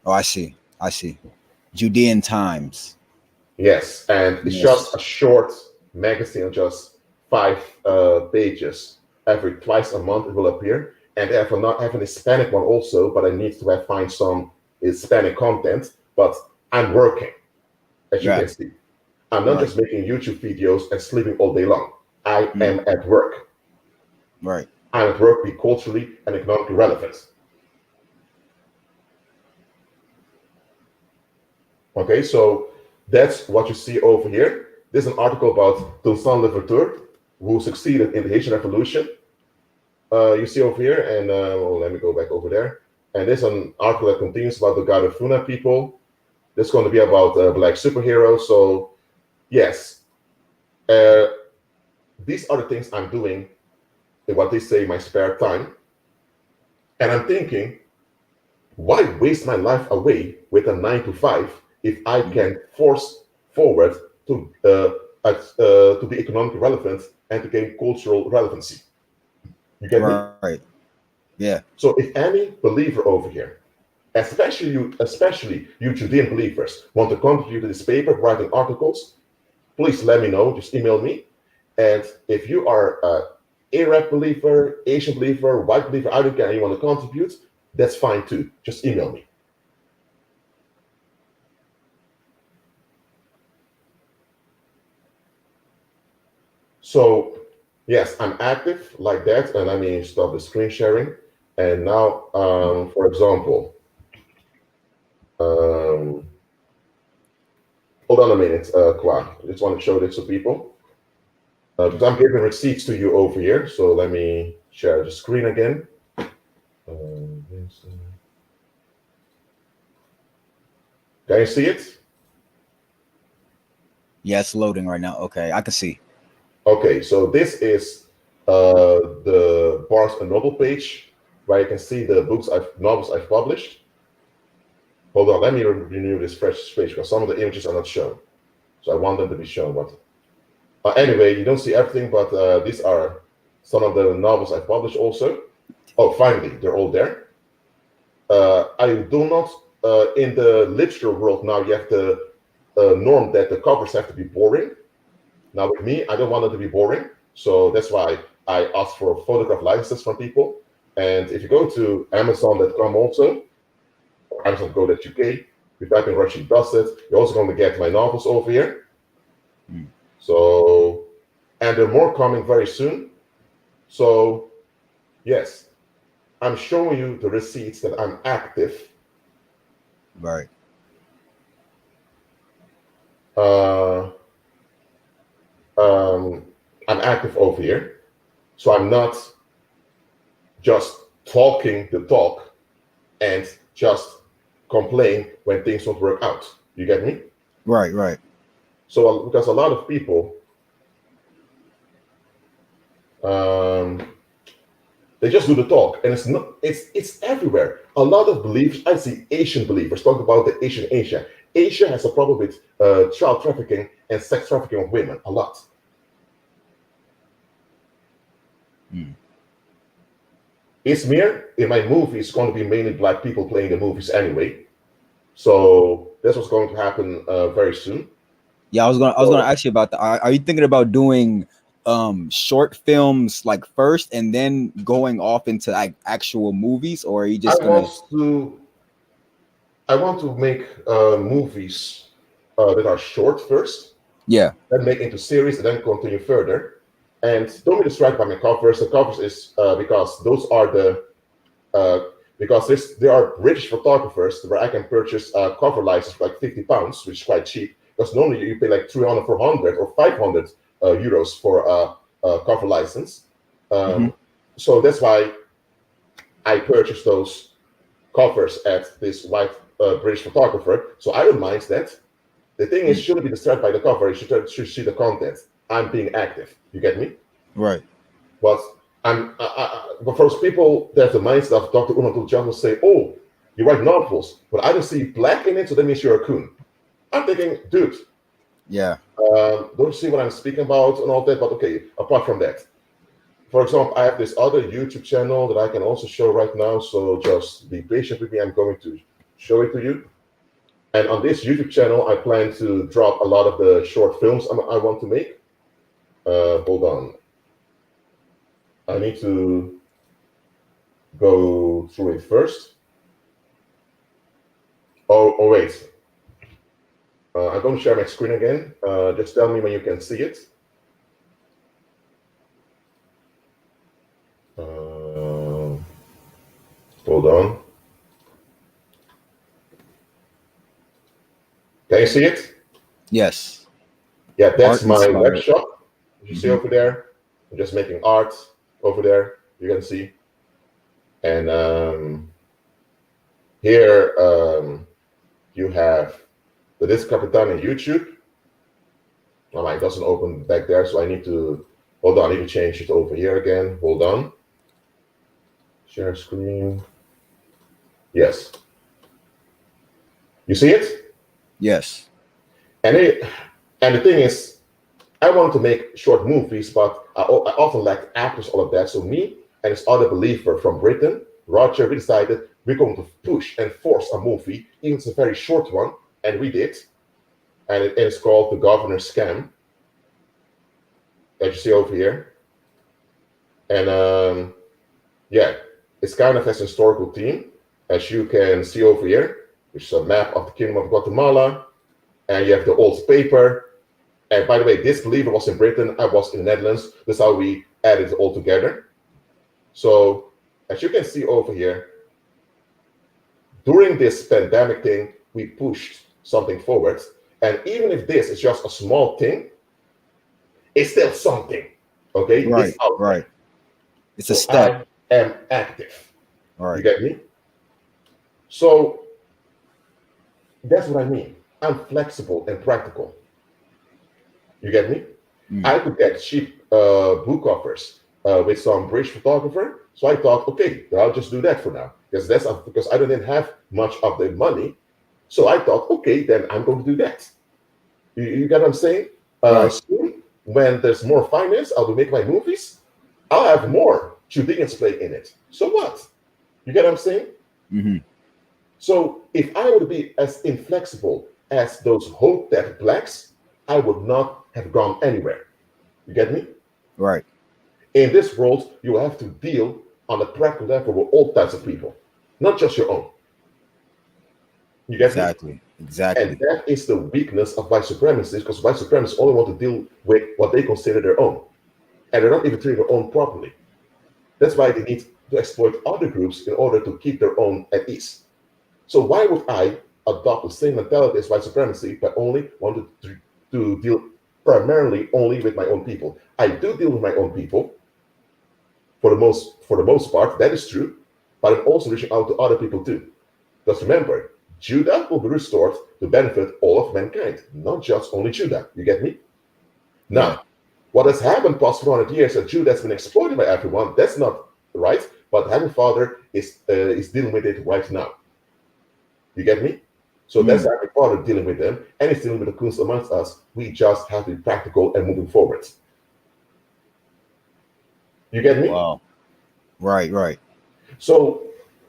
Oh, I see. Judean Times. Yes, and it's just a short magazine, just 5 pages. Twice a month it will appear. And I have an Hispanic one also, but I need to find some Hispanic content. But I'm working, as you can see. I'm not just making YouTube videos and sleeping all day long. I am at work. Right. I'm at work, be culturally and economically relevant. Okay, so that's what you see over here. This is an article about Toussaint Louverture, who succeeded in the Haitian Revolution. You see over here, and let me go back over there. And this is an article that continues about the Garifuna people. This is going to be about black superheroes. So, yes, these are the things I'm doing in what they say my spare time. And I'm thinking, why waste my life away with a 9 to 5 if I can force forward to to be economically relevant and to gain cultural relevancy. You get me? Right. Yeah. So if any believer over here, especially you Judean believers, want to contribute to this paper, writing articles, please let me know. Just email me. And if you are an Arab believer, Asian believer, white believer, I don't care, and you want to contribute, that's fine too. Just email me. So yes, I'm active like that, and let me stop the screen sharing. And now, for example, hold on a minute, Kwa. I just want to show this to people. Because I'm giving receipts to you over here. So let me share the screen again. Can you see it? Yeah, it's loading right now. Okay, I can see. Okay, so this is the Barnes and Noble page where you can see the novels I've published. Hold on, let me renew this fresh page because some of the images are not shown. So I want them to be shown. But anyway, you don't see everything, but these are some of the novels I've published also. Oh, finally, they're all there. I do not, in the literature world now, you have the norm that the covers have to be boring. Now with me, I don't want it to be boring. So that's why I ask for photograph licenses from people. And if you go to Amazon.com also, or Amazon.co.uk, you type in Rashid does it, you're also going to get my novels over here. So, and there are more coming very soon. So, yes, I'm showing you the receipts that I'm active. Right. I'm active over here. So I'm not just talking the talk and just complain when things don't work out. You get me? Right. So because a lot of people, they just do the talk, and it's everywhere. A lot of believers, I see Asian believers talk about the Asian Asia. Asia has a problem with child trafficking and sex trafficking of women, a lot. Izmir, in my movie, is going to be mainly black people playing the movies anyway. So that's what's going to happen very soon. Yeah, I was gonna ask you about that. Are you thinking about doing short films like first and then going off into like actual movies, or are you just I want to make movies that are short first. Yeah. Then make into series and then continue further. And don't be distracted by my covers. The covers is because those are the because there are British photographers where I can purchase a cover license for like £50, which is quite cheap. Because normally you pay like 300, 400, or 500 euros for a cover license. So that's why I purchased those covers at this white British photographer. So I don't mind that. The thing is, shouldn't be distracted by the cover. You should see the content. I'm being active. You get me? Right. But but for those people that have the mindset of Dr. Unatul Jan will say, "Oh, you write novels, but I don't see black in it, so that means you're a coon." I'm thinking, dude. Yeah. Don't you see what I'm speaking about and all that? But okay, apart from that, for example, I have this other YouTube channel that I can also show right now. So just be patient with me. I'm going to show it to you. And on this YouTube channel, I plan to drop a lot of the short films I want to make. Hold on. I need to go through it first. Oh wait. I'm going to share my screen again. Just tell me when you can see it. Hold on. Can you see it? Yes. Yeah, that's Art my web inspired. shop. You see over there? I'm just making art over there. You can see. And here you have the Disc Capitan in YouTube. Oh, it doesn't open back there, so I need to hold on. I need to change it over here again. Hold on. Share screen. Yes. You see it? Yes. And the thing is, I wanted to make short movies, but I often lacked actors, all of that. So me and this other believer from Britain, Roger, we decided we're going to push and force a movie, even if it's a very short one, and we did. And it's called The Governor's Scam, that you see over here. And yeah, it's kind of has a historical theme, as you can see over here, which is a map of the Kingdom of Guatemala, and you have the old paper. And by the way, this believer was in Britain, I was in the Netherlands. That's how we added it all together. So as you can see over here, during this pandemic thing, we pushed something forward. And even if this is just a small thing, it's still something. Okay? Right, right. It's a step. I am active. All right. You get me? So that's what I mean. I'm flexible and practical. You get me? I could get cheap book covers with some British photographer. So I thought, okay, then I'll just do that for now. Because I didn't have much of the money. So I thought, okay, then I'm going to do that. You get what I'm saying? Right. Soon, when there's more finance, I'll make my movies. I'll have more Judeans play in it. So what? You get what I'm saying? Mm-hmm. So if I would be as inflexible as those hotep blacks, I would not have gone anywhere. You get me? Right. In this world, you have to deal on a practical level with all types of people, not just your own. You get Exactly. me? Exactly. And that is the weakness of white supremacists, because white supremacists only want to deal with what they consider their own. And they're not even treating their own properly. That's why they need to exploit other groups in order to keep their own at ease. So why would I adopt the same mentality as white supremacy, but only want to deal primarily only with my own people? I do deal with my own people for the most part, that is true, but I'm also reaching out to other people too. Because remember, Judah will be restored to benefit all of mankind, not just only Judah. You get me? Now, what has happened past 400 years that Judah has been exploited by everyone, that's not right, but Heavenly Father is dealing with it right now. You get me? So that's Heavenly Father dealing with them, and he's dealing with the kunst amongst us. We just have to be practical and moving forward. You get me? Wow. Right, right. So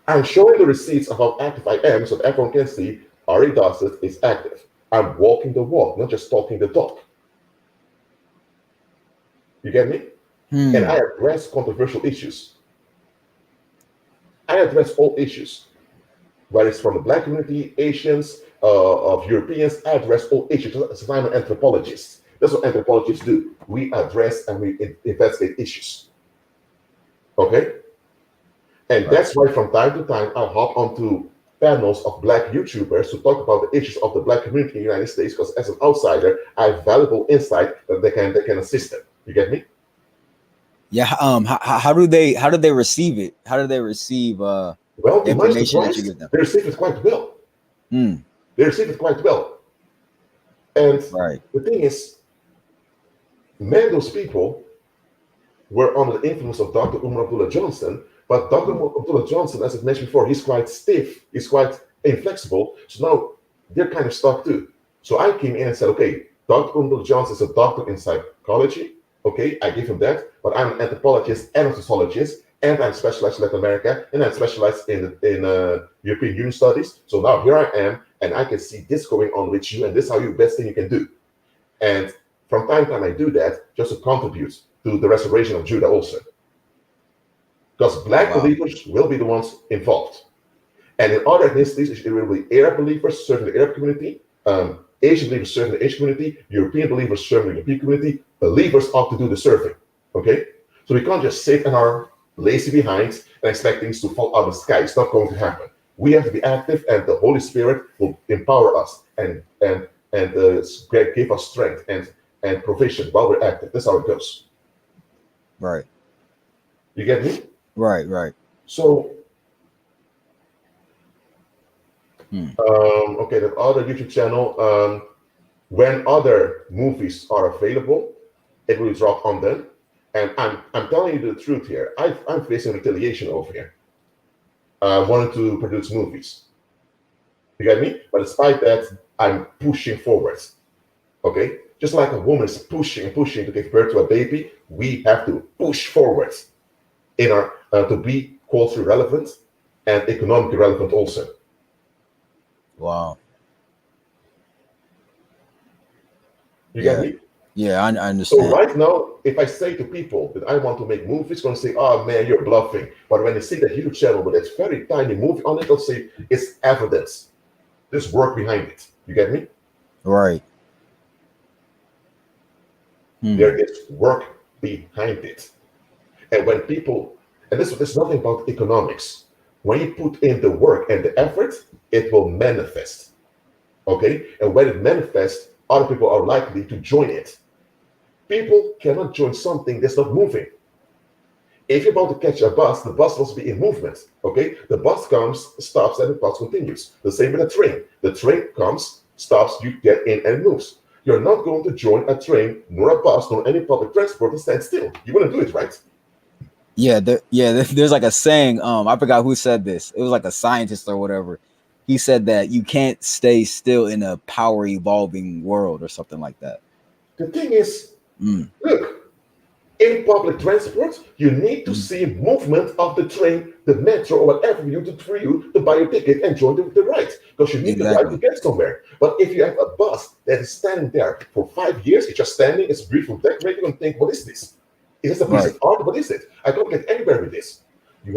I'm showing the receipts of how active I am so that everyone can see Ari Dossett is active. I'm walking the walk, not just talking the talk. You get me? And I address controversial issues. I address all issues. Whether it's from the Black community, Asians, of Europeans, I address all issues. As I'm an anthropologist. That's what anthropologists do. We address and we investigate issues. Okay? And that's why from time to time, I hop onto panels of Black YouTubers to talk about the issues of the Black community in the United States, because as an outsider, I have valuable insight that they can assist them. You get me? Yeah. How do they receive it? How do they receive well, the information that you give them? They receive it quite well. They receive it quite well. And the thing is, many of those people were under the influence of Dr. Umar Abdullah Johnson, but Dr. Abdullah Johnson, as I mentioned before, he's quite stiff, he's quite inflexible, so now they're kind of stuck too. So I came in and said, okay, Dr. Abdullah Johnson is a doctor in psychology, okay, I give him that, but I'm an anthropologist and a sociologist, and I'm specialized in Latin America, and I'm specialized in European Union studies. So now here I am, and I can see this going on with you, and this is how you best thing you can do. And from time to time I do that just to contribute to the restoration of Judah also. Because Black believers will be the ones involved. And in other ethnicities, it will be Arab believers serving the Arab community, Asian believers serving the Asian community, European believers serving the European community. Believers ought to do the serving, okay? So we can't just sit in our lazy behinds and expect things to fall out of the sky. It's not going to happen. We have to be active, and the Holy Spirit will empower us and give us strength and provision while we're active. That's how it goes. Right. You get me? Right, right. So, okay, that other YouTube channel, when other movies are available, it will drop on them. And I'm telling you the truth here. I'm facing retaliation over here. Wanting to produce movies. You get me? But despite that, I'm pushing forward. Okay? Just like a woman is pushing and pushing to give birth to a baby, we have to push forward in our to be culturally relevant and economically relevant also. Wow. You Yeah. get me? Yeah, I So understand. right now, if I say to people that I want to make movies, going to say, "Oh man, you're bluffing." But when they see the huge channel with its very tiny movie on it, they'll say it's evidence. There's work behind it. You get me? Right. There is work behind it. And when people, and this is nothing about economics. When you put in the work and the effort, it will manifest. Okay? And when it manifests, other people are likely to join it. People cannot join something that's not moving. If you're about to catch a bus, the bus must be in movement. Okay? The bus comes, stops, and the bus continues. The same with a train. The train comes, stops, you get in, and it moves. You're not going to join a train, nor a bus, nor any public transport and stand still. You wouldn't do it, right? Yeah, there's like a saying. I forgot who said this. It was like a scientist or whatever. He said that you can't stay still in a power evolving world or something like that. The thing is, look, in public transport, you need to see movement of the train, the metro, or whatever you do for you to buy your ticket and join the ride, because you need the ride to get somewhere. But if you have a bus that is standing there for 5 years, it's just standing, it's briefly decorated, you're going to think, what is this? Is this a piece of art? What is it? I don't get anywhere with this. You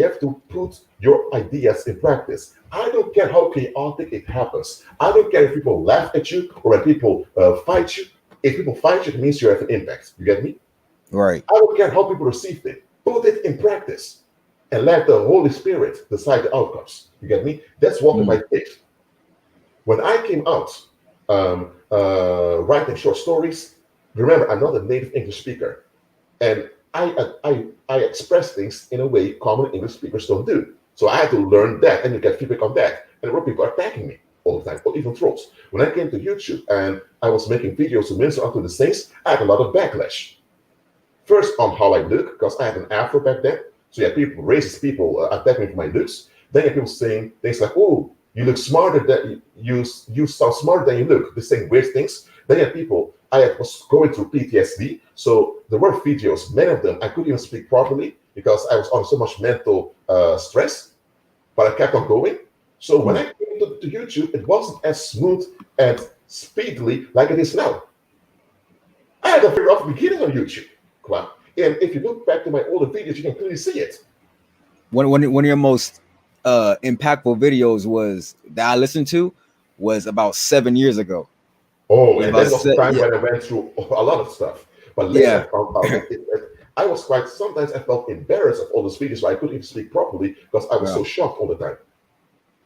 have to put your ideas in practice. I don't care how chaotic it happens. I don't care if people laugh at you or when people fight you. If people fight you, it means you have an impact. You get me? Right. I don't care how people receive it. Put it in practice and let the Holy Spirit decide the outcomes. You get me? That's walking by faith. When I came out writing short stories, remember, I'm not a native English speaker. And I express things in a way common English speakers don't do. So I had to learn that and you get feedback on that. And there were people attacking me all the time, or even trolls. When I came to YouTube and I was making videos to minister unto the saints, I had a lot of backlash. First on how I look, because I had an afro back then. So you had people, racist people attacking me for my looks. Then you had people saying things like, "Oh, you look smarter than you sound smarter than you look." They're saying weird things. Then you had people, I was going through PTSD. So there were videos, many of them, I couldn't even speak properly because I was under so much mental stress, but I kept on going. So when I came to YouTube, it wasn't as smooth and speedily like it is now. I had a very rough beginning on YouTube. And if you look back to my older videos, you can clearly see it. One of your most impactful videos was that I listened to was about 7 years ago. Oh, and that was the time when I went through a lot of stuff. But later I found out that I was sometimes I felt embarrassed of all those videos where I couldn't even speak properly because I was so shocked all the time.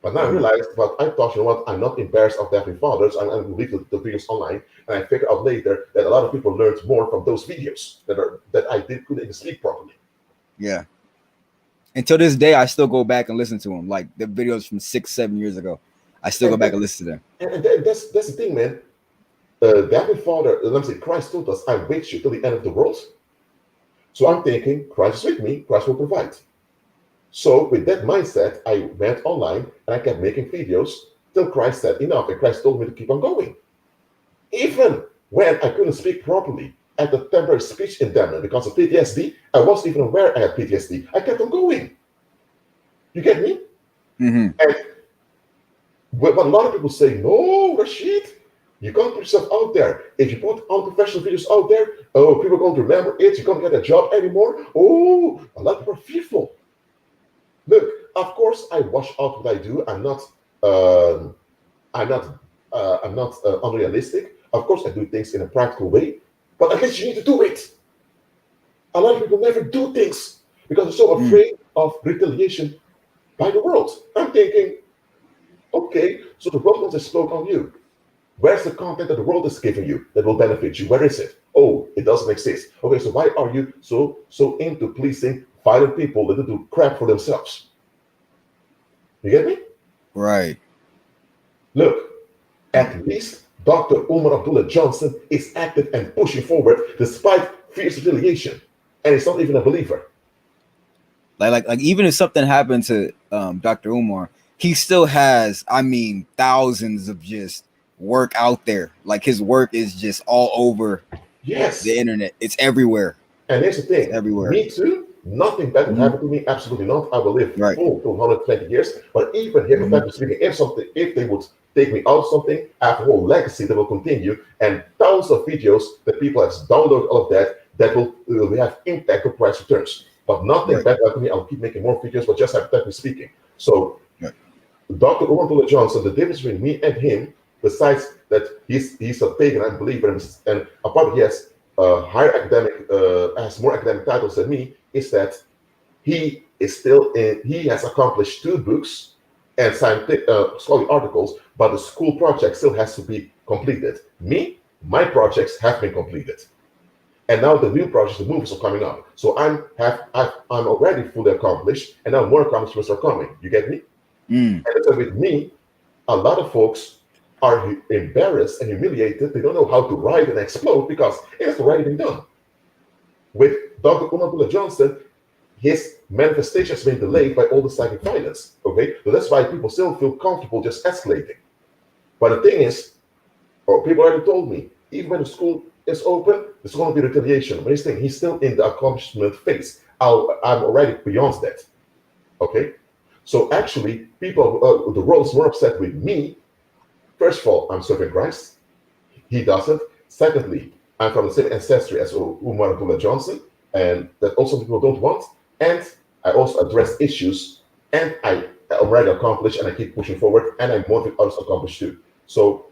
But now I realized, but I thought, you know what, I'm not embarrassed of having fathers. I'm going to leave the videos online. And I figured out later that a lot of people learned more from those videos that I couldn't even speak properly. Yeah. Until this day, I still go back and listen to them. Like the videos from 6-7 years ago. I still go back and listen to them. And that's the thing, man. The Heavenly Father, let me say, Christ told us, "I'm with you till the end of the world." So I'm thinking, Christ is with me, Christ will provide. So with that mindset, I went online and I kept making videos till Christ said enough, and Christ told me to keep on going. Even when I couldn't speak properly at the temporary speech impediment because of PTSD, I wasn't even aware I had PTSD. I kept on going. You get me? And what a lot of people say, "No, Rashid, you can't put yourself out there. If you put unprofessional videos out there, oh, people are going to remember it. You can't get a job anymore." Oh, a lot of people are fearful. Look, of course, I wash out what I do. I'm not unrealistic. Of course, I do things in a practical way, but at least you need to do it. A lot of people never do things because they're so afraid of retaliation by the world. I'm thinking, okay, so the world wants to explode on you. Where's the content that the world is giving you that will benefit you? Where is it? Oh, it doesn't exist. Okay, so why are you so into pleasing violent people that do crap for themselves? You get me? Right. Look, at least Dr. Umar Abdullah Johnson is active and pushing forward despite fierce retaliation, and he's not even a believer. Like even if something happened to Dr. Umar, he still has, I mean, thousands of just work out there. Like his work is just all over Yes. the internet. It's everywhere. And here's the It's thing, everywhere. me too. Nothing bad will Mhm. happen to me. Absolutely not. I will live Right. full to 120 years. But even hypothetically speaking, if they would take me out of something, I have a whole legacy that will continue, and thousands of videos that people have downloaded, all of that will have impact on price returns. But nothing Right. bad will happen to me. I'll keep making more videos, but just hypothetically speaking. So Right. Dr. Uprooting Johnson, the difference between me and him, besides that he's a pagan unbeliever, and apart he has higher academic, has more academic titles than me, is that he has accomplished 2 books and scientific scholarly articles, but the school project still has to be completed. Me, my projects have been completed. And now the new projects, the movies are coming up. So I'm already fully accomplished, and now more accomplishments are coming. You get me? Mm. And so with me, a lot of folks are embarrassed and humiliated. They don't know how to write and explode because it's already been done. With Dr. Umar Johnson, his manifestation has been delayed by all the psychic violence. Okay, so that's why people still feel comfortable just escalating. But the thing is, or people already told me, even when the school is open, there's going to be retaliation. But he's still in the accomplishment phase. I'm already beyond that. Okay, so actually, people, the world is more upset with me. First of all, I'm serving Christ. He doesn't. Secondly, I'm from the same ancestry as Umar Abdullah Johnson, and that also people don't want. And I also address issues, and I already accomplished, and I keep pushing forward, and I want others to accomplish too. So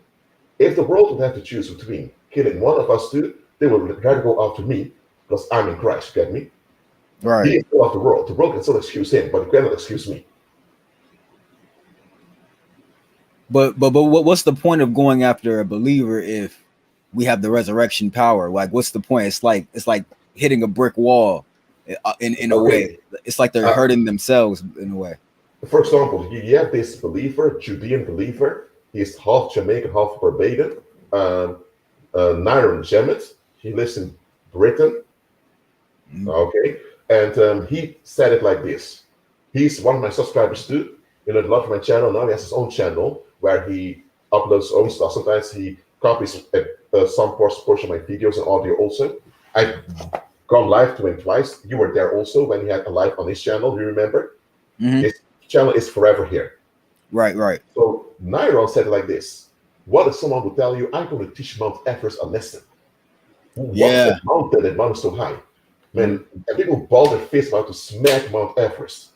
if the world would have to choose between killing one of us two, they would rather go after me because I'm in Christ. Get me? Right. He is still of the world. The world can still excuse him, but it cannot excuse me. But what's the point of going after a believer if we have the resurrection power? Like, what's the point? It's like hitting a brick wall in a way. It's like they're hurting themselves in a way. For example, you have this believer, Judean believer. He's half Jamaican, half Barbadian. Nyron Jemmett. He lives in Britain. Okay, and he said it like this. He's one of my subscribers too. You know, a lot of my channel now. He has his own channel where he uploads his own stuff. Sometimes he copies some portion of my videos and audio also. I've gone live to him twice. You were there also when he had a live on his channel. Do you remember? Mm-hmm. His channel is forever here. Right, right. So Nyron said it like this. What if someone would tell you, I'm going to teach Mount Everest a lesson? What's the mountain that mountain so high? Man, and people ball their fists about to smack Mount Everest.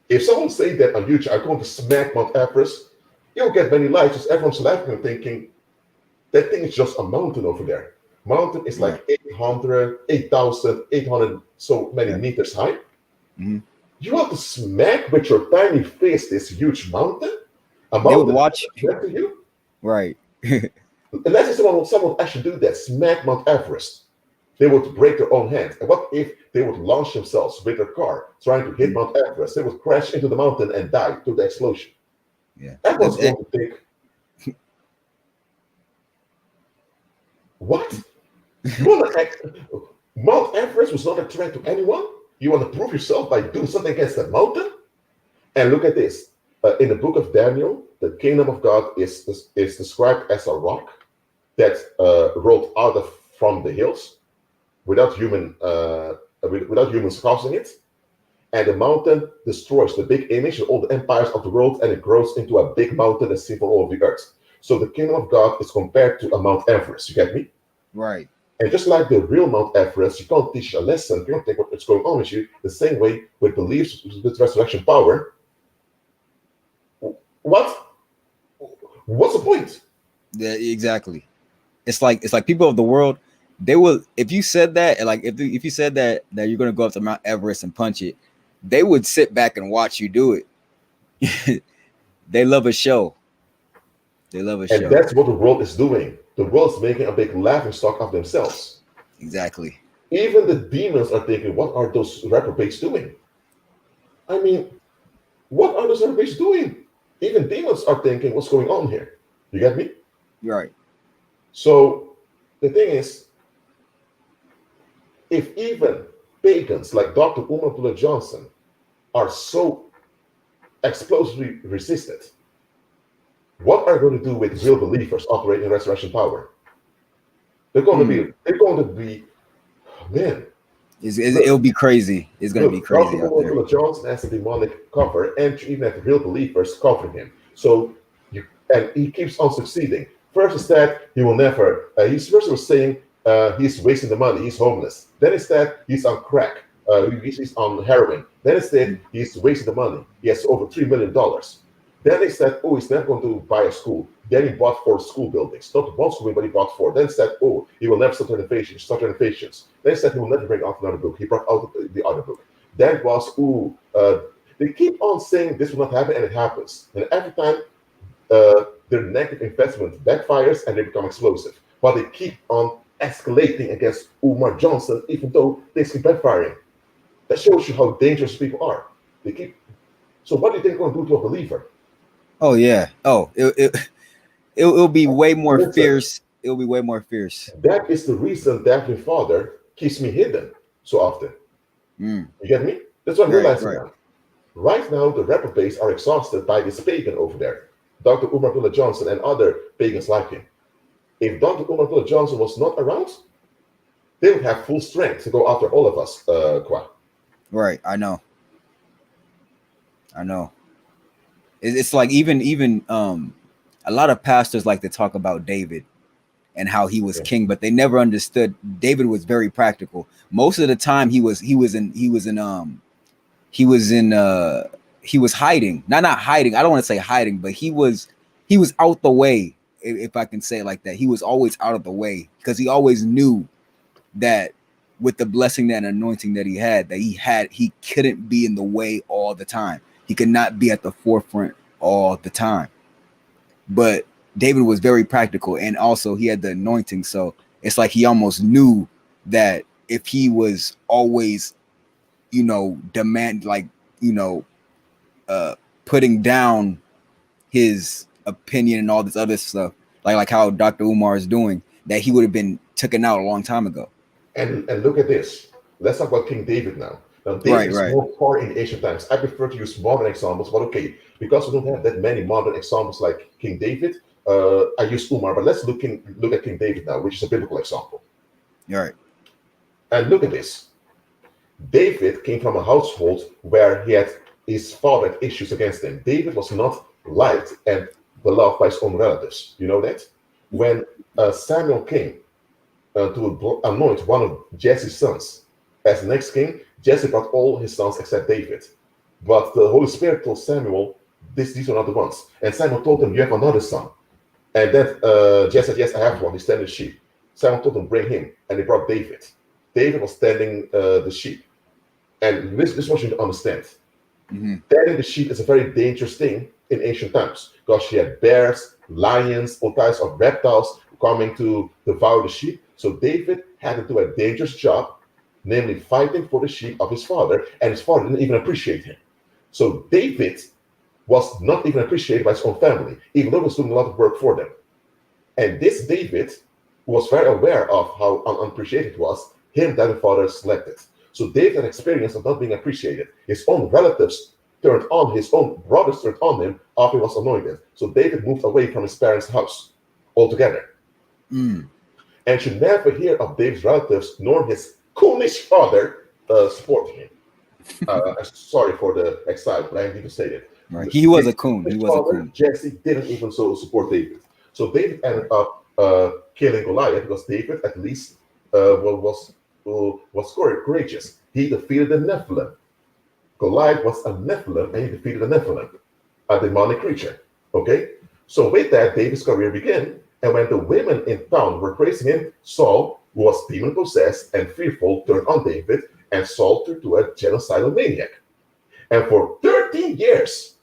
If someone say that on YouTube, I'm going to smack Mount Everest, you'll get many likes because everyone's laughing and thinking, that thing is just a mountain over there. Mountain is like 8,800 so many meters high. Mm-hmm. You want to smack with your tiny fist this huge mountain? A mountain they would watch to you? Right. Unless someone actually do that, smack Mount Everest, they would break their own hands. And what if they would launch themselves with their car trying to hit Mount Everest? They would crash into the mountain and die through the explosion. Yeah. Everyone's going to think, what? You want to Mount Everest was not a threat to anyone? You want to prove yourself by doing something against that mountain? And look at this. In the book of Daniel, the kingdom of God is described as a rock that rolled out from the hills without humans causing it. And the mountain destroys the big image of all the empires of the world, and it grows into a big mountain that's seen from all over the earth. So the kingdom of God is compared to a Mount Everest. You get me? Right. And just like the real Mount Everest, you can't teach a lesson. You can't take what's going on with you. The same way with beliefs, with resurrection power. What's the point? Yeah, exactly. It's like people of the world, they will, if you said that, like if you said that you're gonna go up to Mount Everest and punch it, they would sit back and watch you do it. They love a show. They love a show. And that's what the world is doing. The world is making a big laughing stock of themselves. Exactly. Even the demons are thinking, what are those reprobates doing? I mean, what are those reprobates doing? Even demons are thinking, what's going on here? You get me? Right. So the thing is, if even pagans like Dr. Umar Abdullah Johnson are so explosively resisted, What are you going to do with real believers operating in resurrection power? They're going to Mm. be, they're going to be, man. It'll be crazy. It's gonna be Look, Dr. crazy out there. Ulla Johnson has a demonic cover, and you even have real believers covering him. So you and he keeps on succeeding. First is that he will never. He's first was saying he's wasting the money. He's homeless. Then is that he's on crack. He's on heroin. Then is that he's wasting the money. He has over $3 million. Then they said, oh, he's never going to buy a school. Then he bought 4 school buildings. Not one school, but he bought 4. Then said, oh, he will never start renovations. Then said he will never bring out another book. He brought out the other book. Then was, they keep on saying this will not happen, and it happens. And every time their negative investment backfires and they become explosive. But they keep on escalating against Umar Johnson, even though they keep backfiring. That shows you how dangerous people are. They keep. So what do you think they're going to do to a believer? Oh yeah. Oh, it'll be way more fierce. It'll be way more fierce. That is the reason that my father keeps me hidden so often. You get me? That's what I'm realizing now. Right now, the reprobates are exhausted by this pagan over there, Dr. Umar Johnson and other pagans like him. If Dr. Umar Johnson was not around, they would have full strength to go after all of us, Kwa. Right, I know. It's like even a lot of pastors like to talk about David and how he was king, but they never understood David was very practical. Most of the time he was hiding. Not hiding. I don't want to say hiding, but he was out the way, if I can say it like that. He was always out of the way because he always knew that with the blessing and anointing that he couldn't be in the way all the time. He could not be at the forefront all the time. But David was very practical, and also he had the anointing. So it's like he almost knew that if he was always, putting down his opinion and all this other stuff, like how Dr. Umar is doing, that he would have been taken out a long time ago. And look at this. Let's talk about King David now. Now, David is more far in ancient times. I prefer to use modern examples, but okay, because we don't have that many modern examples like King David, I use Umar, but let's look at King David now, which is a biblical example. All right. And look at this. David came from a household where his father had issues against him. David was not liked and beloved by his own relatives. You know that? When Samuel came to anoint one of Jesse's sons as the next king, Jesse brought all his sons except David. But the Holy Spirit told Samuel, these are not the ones. And Samuel told him, you have another son. And then Jesse said, yes, I have one. He's tending the sheep. Samuel told him, bring him. And they brought David. David was tending the sheep. And this is what you need to understand. Tending the sheep is a very dangerous thing in ancient times because you had bears, lions, all types of reptiles coming to devour the sheep. So David had to do a dangerous job, namely fighting for the sheep of his father, and his father didn't even appreciate him. So David was not even appreciated by his own family, even though he was doing a lot of work for them. And this David was very aware of how unappreciated it was, him that the father selected. So David had experience of not being appreciated. His own relatives turned on, his own brothers turned on him after he was anointed. So David moved away from his parents' house altogether. And you never hear of David's relatives nor his coonish father supporting him. Sorry for the exile, but I need to say it. Right. He was a coon. He was a coon. Jesse didn't even support David. So David ended up killing Goliath because David at least was courageous. He defeated the Nephilim. Goliath was a Nephilim, and he defeated the Nephilim, a demonic creature. Okay? So with that, David's career began, and when the women in town were praising him, Saul, who was demon-possessed and fearful, turned on David, and Saul turned to a genocidal maniac. And for 13 years,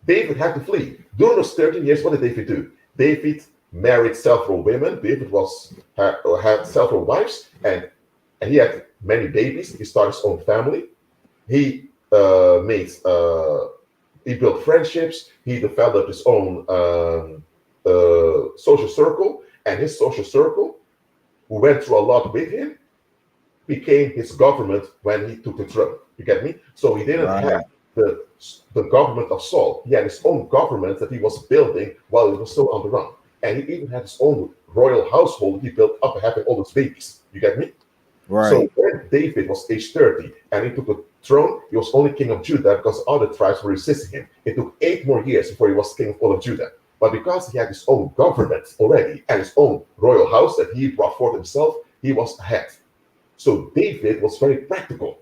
David had to flee. During those 13 years, what did David do? David married several women. David had several wives, and he had many babies. He started his own family. He built friendships. He developed his own social circle, and his social circle, who went through a lot with him, became his government when he took the throne. You get me? So he didn't have the government of Saul. He had his own government that he was building while he was still on the run. And he even had his own royal household he built up, having all those babies. You get me? So Right. when David was age 30 and he took the throne, he was only king of Judah because other tribes were resisting him. It took 8 more years before he was king of all of Judah. But because he had his own government already and his own royal house that he brought forth himself, he was ahead. So David was very practical.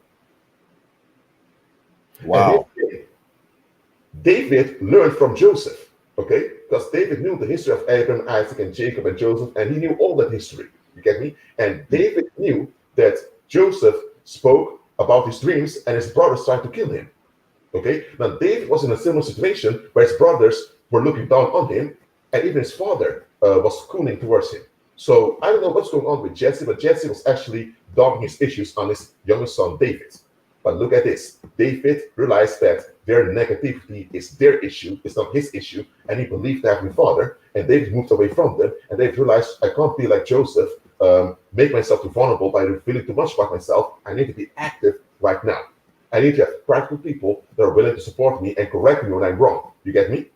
Wow. And David learned from Joseph, okay? Because David knew the history of Abraham, Isaac, and Jacob, and Joseph, and he knew all that history. You get me? And David knew that Joseph spoke about his dreams, and his brothers tried to kill him. Okay? Now, David was in a similar situation where his brothers were looking down on him, and even his father was cooning towards him. So I don't know what's going on with Jesse, but Jesse was actually dogging his issues on his youngest son, David. But look at this. David realized that their negativity is their issue, it's not his issue, and he believed that Heavenly Father, and David moved away from them, and David realized, I can't be like Joseph, make myself too vulnerable by revealing too much about myself. I need to be active right now. I need to have practical people that are willing to support me and correct me when I'm wrong. You get me?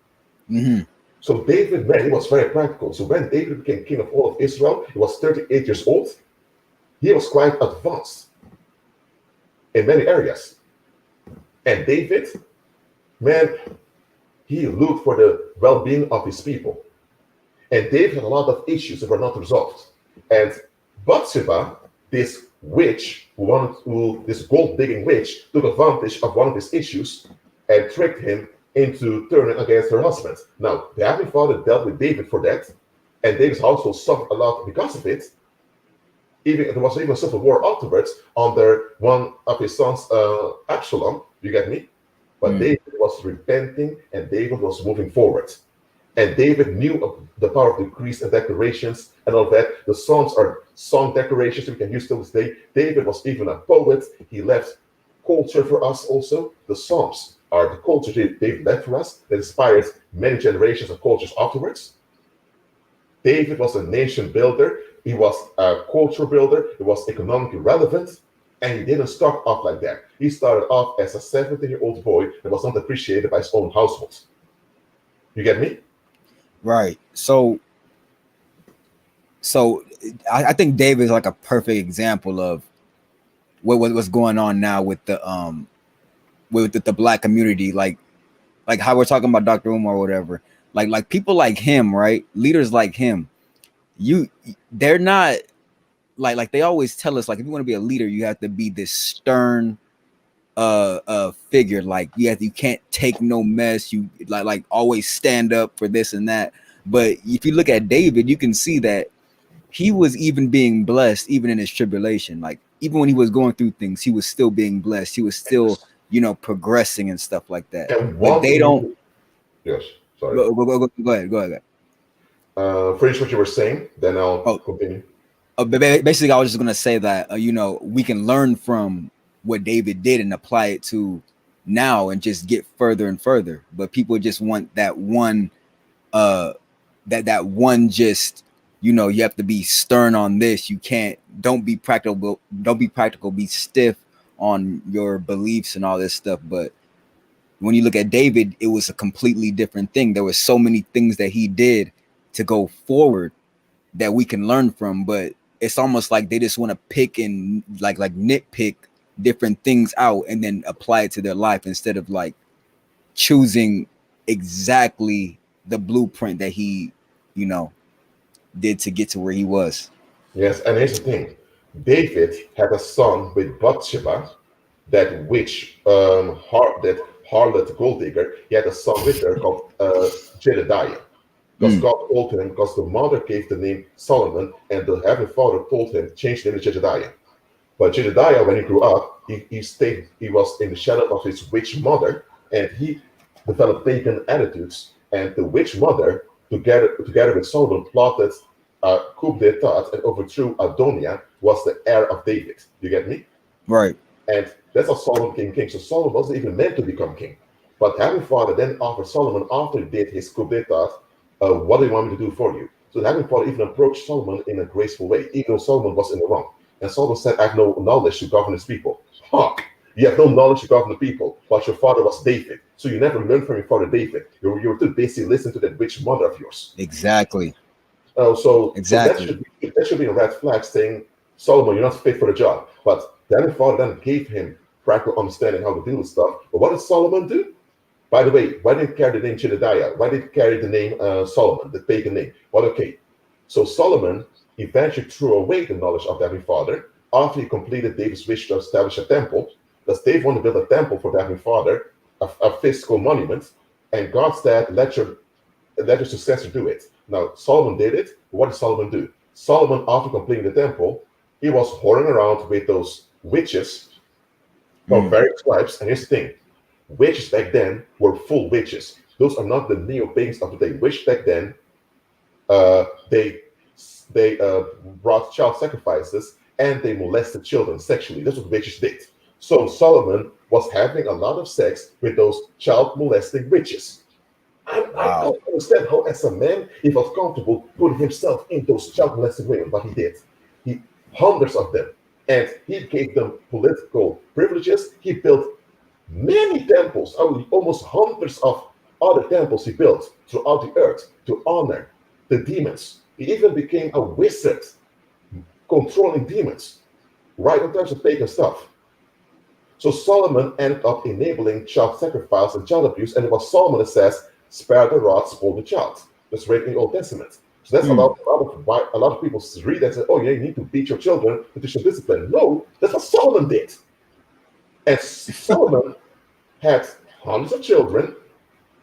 Mm-hmm. So David, man, he was very practical. So when David became king of all of Israel, he was 38 years old. He was quite advanced in many areas. And David, man, he looked for the well-being of his people. And David had a lot of issues that were not resolved. And Bathsheba, this witch, this gold-digging witch, took advantage of one of his issues and tricked him into turning against her husband. Now, the Heavenly Father dealt with David for that, and David's household suffered a lot because of it. Even there was even a civil war afterwards under one of his sons, Absalom. You get me? But David was repenting, and David was moving forward. And David knew of the power of decrees and declarations and all that. The Psalms are song decorations we can use till this day. David was even a poet. He left culture for us also. The Psalms are the culture David left for us that inspired many generations of cultures afterwards. David was a nation builder. He was a culture builder. He was economically relevant. And he didn't start off like that. He started off as a 17-year-old boy that was not appreciated by his own household. You get me? Right. So I think David is like a perfect example of what's going on now with the black community, like how we're talking about Dr. Umar or whatever. Like people like him, right? Leaders like him. They're not like they always tell us, like, if you want to be a leader, you have to be this stern figure. Like you can't take no mess. You like always stand up for this and that. But if you look at David, you can see that he was even being blessed, even in his tribulation. Like even when he was going through things, he was still being blessed. He was still, progressing and stuff like that. And But they don't. Yes, sorry. Go ahead. Finish what you were saying, then I'll continue. Basically, I was just gonna say that we can learn from what David did and apply it to now and just get further and further. But people just want that one, that one just, you have to be stern on this. You can't. Don't be practical. Don't be practical. Be stiff on your beliefs and all this stuff. But when you look at David, it was a completely different thing. There were so many things that he did to go forward that we can learn from, but it's almost like they just want to pick and like nitpick different things out and then apply it to their life instead of like choosing exactly the blueprint that he, did to get to where he was. Yes, and here's the thing. David had a son with Bathsheba, that witch, that harlot gold digger. He had a son with her called Jedediah. Because God told him, because the mother gave the name Solomon, and the Heavenly Father told him, change the name to Jedediah. But Jedediah, when he grew up, he was in the shadow of his witch mother, and he developed pagan attitudes. And the witch mother, together with Solomon, plotted a coup d'etat and overthrew Adoniah, was the heir of David. You get me? Right. And that's how Solomon became king. So Solomon wasn't even meant to become king. But Heavenly Father then offered Solomon, after he did his coup d'etat, what do you want me to do for you? So the Heavenly Father even approached Solomon in a graceful way, even though Solomon was in the wrong. And Solomon said, I have no knowledge to govern his people. Huh. You have no knowledge to govern the people, but your father was David. So you never learned from your father David. You were too busy listening to that witch mother of yours. Exactly. So Exactly. that should be a red flag saying, Solomon, you're not fit for the job. But then the father then gave him practical understanding how to deal with stuff. But what did Solomon do? By the way, why didn't he carry the name Jedediah? Why did he carry the name Solomon, the pagan name? Well, okay. So Solomon eventually threw away the knowledge of the Heavenly Father after he completed David's wish to establish a temple. Because David wanted to build a temple for the Heavenly Father, a physical monument, and God said, let your successor do it. Now, Solomon did it. What did Solomon do? Solomon, after completing the temple, he was whoring around with those witches of various tribes. And here's the thing, witches back then were full witches. Those are not the neo-pagans of the day. Witches back then, they brought child sacrifices and they molested children sexually. That's what witches did. So Solomon was having a lot of sex with those child molesting witches. I don't understand how, as a man, he felt comfortable putting himself in those child molesting women, but he did. He hundreds of them, and he gave them political privileges. He built many temples, almost hundreds of other temples he built throughout the earth to honor the demons. He even became a wizard controlling demons, right in terms of pagan stuff. So Solomon ended up enabling child sacrifice and child abuse, and it was Solomon that says, spare the rod, spoil the child. That's right in the Old Testament. So that's a lot of people read that and say, oh yeah, you need to beat your children to teach them discipline. No, that's what Solomon did. And Solomon had hundreds of children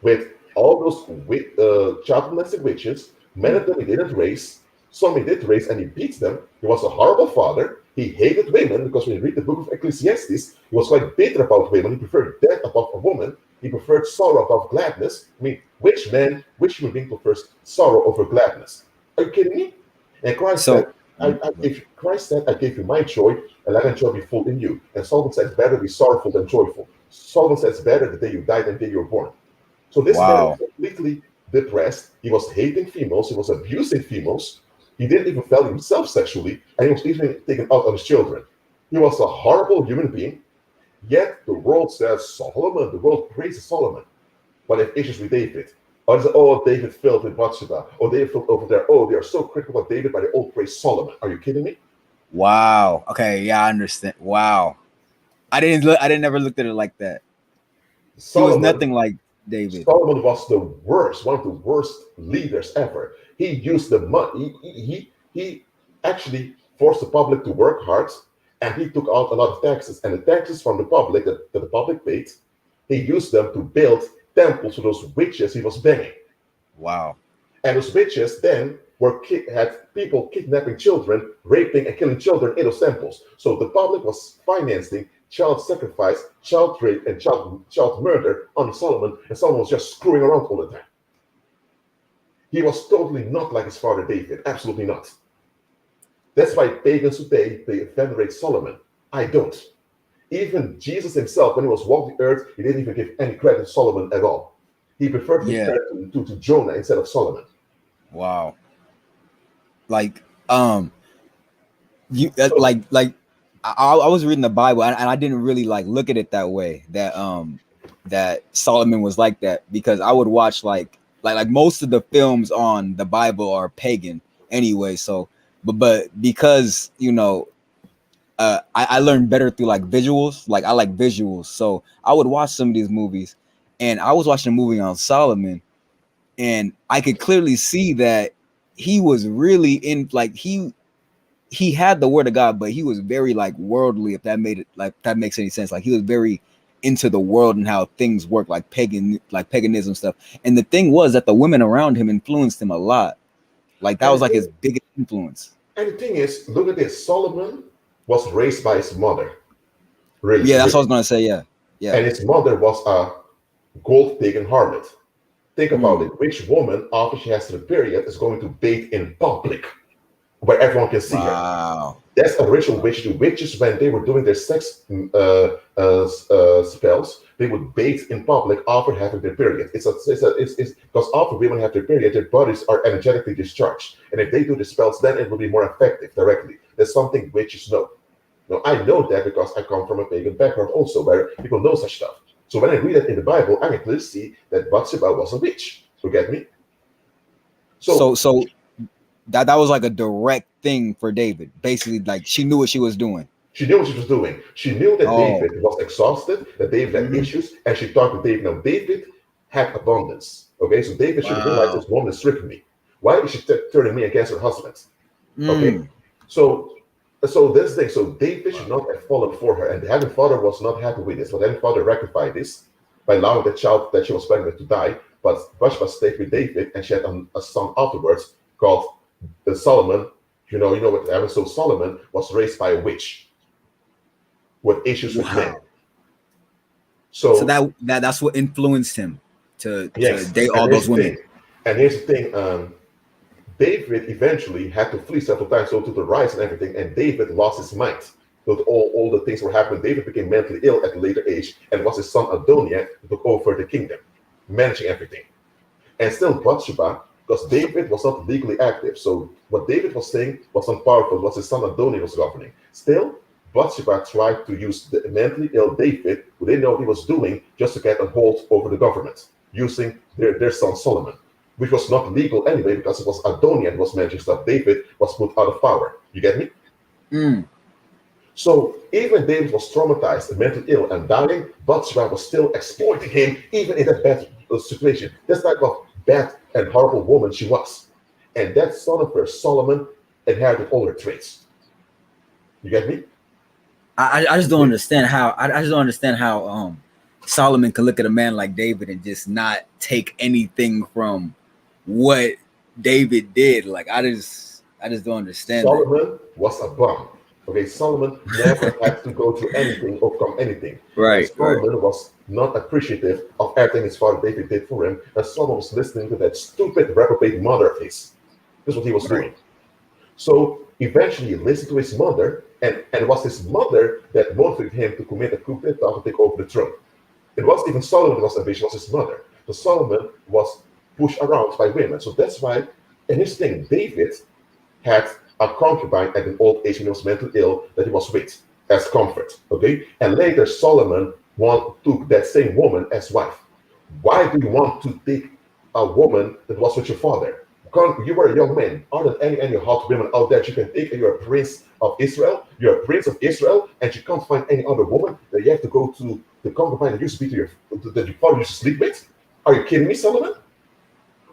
with all those child molesting witches. Many of them he didn't raise. Some he did raise and he beat them. He was a horrible father. He hated women because when you read the book of Ecclesiastes, he was quite bitter about women. He preferred death above a woman. He preferred sorrow above gladness. I mean, which human being prefers sorrow over gladness? Are you kidding me? And Christ said, I gave you my joy, and let my joy be full in you. And Solomon said, it's better to be sorrowful than joyful. Solomon says, better the day you died than the day you were born. So this man was completely depressed. He was hating females. He was abusing females. He didn't even value himself sexually, and he was even taken out on his children. He was a horrible human being. Yet the world says Solomon, the world praises Solomon. But they have issues with David. Or they say, oh, David failed with Bathsheba. Or David failed over there. Oh, they are so critical of David, but they all praise Solomon. Are you kidding me? Wow. Okay, yeah, I understand. Wow. I never looked at it like that. Solomon, he was nothing like David. Solomon was the worst, one of the worst leaders ever. He used the money. He actually forced the public to work hard, and he took out a lot of taxes. And the taxes from the public that the public paid, he used them to build temples to those witches he was banging. Wow. And those witches then had people kidnapping children, raping and killing children in those temples. So the public was financing child sacrifice, child rape, and child murder on Solomon, and Solomon was just screwing around all the time. He was totally not like his father David, absolutely not. That's why pagans today, they venerate Solomon. I don't. Even Jesus himself, when he was walking the earth, he didn't even give any credit to Solomon at all. He preferred to give credit to Jonah instead of Solomon. Wow. Like, you like I was reading the Bible, and I didn't really like look at it that way, that Solomon was like that, because I would watch like most of the films on the Bible are pagan anyway. So, but because I learned better through like visuals. Like I like visuals, so I would watch some of these movies, and I was watching a movie on Solomon, and I could clearly see that he was really in, like he had the word of God, but he was very like worldly, if that makes any sense. Like he was very into the world and how things work, like paganism stuff. And the thing was that the women around him influenced him a lot. Like that was like his biggest influence. And the thing is, look at this. Solomon was raised by his mother. Really, yeah, that's what I was gonna say. Yeah. And his mother was a gold-digging harlot. Think about it. Which woman, after she has her period, is going to bathe in public where everyone can see her? That's a ritual witch. The witches, when they were doing their sex spells, they would bathe in public after having their period. It's because after women have their period, their bodies are energetically discharged, and if they do the spells, then it will be more effective directly. That's something witches know. Now, I know that because I come from a pagan background also, where people know such stuff. So when I read it in the Bible, I can clearly see that Bathsheba was a witch. You get me? So So so that was like a direct thing for David. Basically, like she knew what she was doing. she knew what she was doing. She knew that Oh. David was exhausted, that David had Mhm. issues, and she talked to David. Now, David had abundance. Okay, so David should realize Wow. this woman is tricking me. Why is she turning me against her husband? Okay, Mm. so this thing, so David should Wow. not have fallen for her, and the heavenly father was not happy with this. But the heavenly father rectified this by allowing the child that she was pregnant to die. But Bathsheba stayed with David, and she had a son afterwards called Solomon. You know what happened. So Solomon was raised by a witch with issues with men. Wow. So So that's what influenced him to yes, date and all here's those the women. thing. And here's the thing. David eventually had to flee several times, so to the rise and everything, and David lost his mind. So all the things were happening. David became mentally ill at a later age, and it was his son Adoniah who took over the kingdom, managing everything. And still Bathsheba, because David was not legally active. So what David was saying was unpowerful, what his son Adoniah was governing. Still, Bathsheba tried to use the mentally ill David, who didn't know what he was doing, just to get a hold over the government, using their son Solomon, which was not legal anyway, because it was Adoniah that was managing stuff. David was put out of power. You get me? Mm. So even David was traumatized and mentally ill and dying, Bathsheba was still exploiting him, even in that bad situation. This type of bad and horrible woman she was. And that son of her, Solomon, inherited all her traits. You get me? I just don't understand how I just don't understand how Solomon could look at a man like David and just not take anything from what David did. Like I just don't understand that. Solomon was a bum. Okay, Solomon never had to go through anything, overcome anything. And Right, right, Solomon was not appreciative of everything his father David did for him. And Solomon was listening to that stupid reprobate mother of his. This is what he was right. doing. So eventually he listened to his mother, and it was his mother that motivated him to commit a coup d'etat to take over the throne. It wasn't even Solomon that was ambitious, it was his mother. So Solomon was pushed around by women. So that's why, and here's the thing, David had a concubine at an old age when he was mentally ill that he was with as comfort. Okay? And later Solomon took that same woman as wife. Why do you want to take a woman that was with your father? You were a young man. Are there any hot women out there that you can take? And you're a prince of Israel. You're a prince of Israel, and you can't find any other woman. That you have to go to the concubine that used to be that your father used to sleep with. Are you kidding me, Solomon?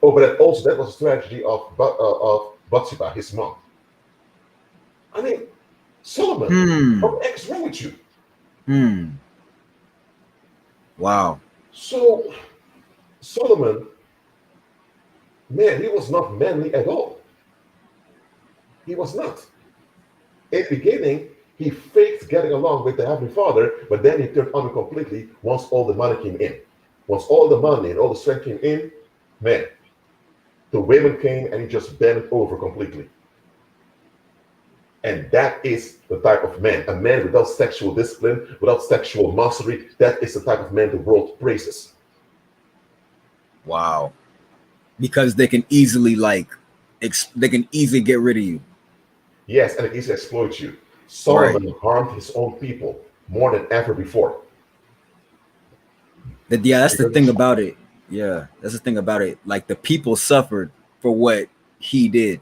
Oh, but that was a strategy of Bathsheba, his mom. I mean, Solomon, Hmm. what the heck is wrong with you? Hmm. Wow. So Solomon, man, he was not manly at all. He was not. In the beginning, he faked getting along with the Heavenly Father, but then he turned on him completely once all the money came in. Once all the money and all the strength came in, man, the women came and he just bent over completely. And that is the type of man, a man without sexual discipline, without sexual mastery. That is the type of man the world praises. Wow. Because they can easily they can easily get rid of you. Yes, and it easily exploits you. Right. Solomon harmed his own people more than ever before. Yeah, that's the thing Because, about it. Yeah, that's the thing about it. Like the people suffered for what he did.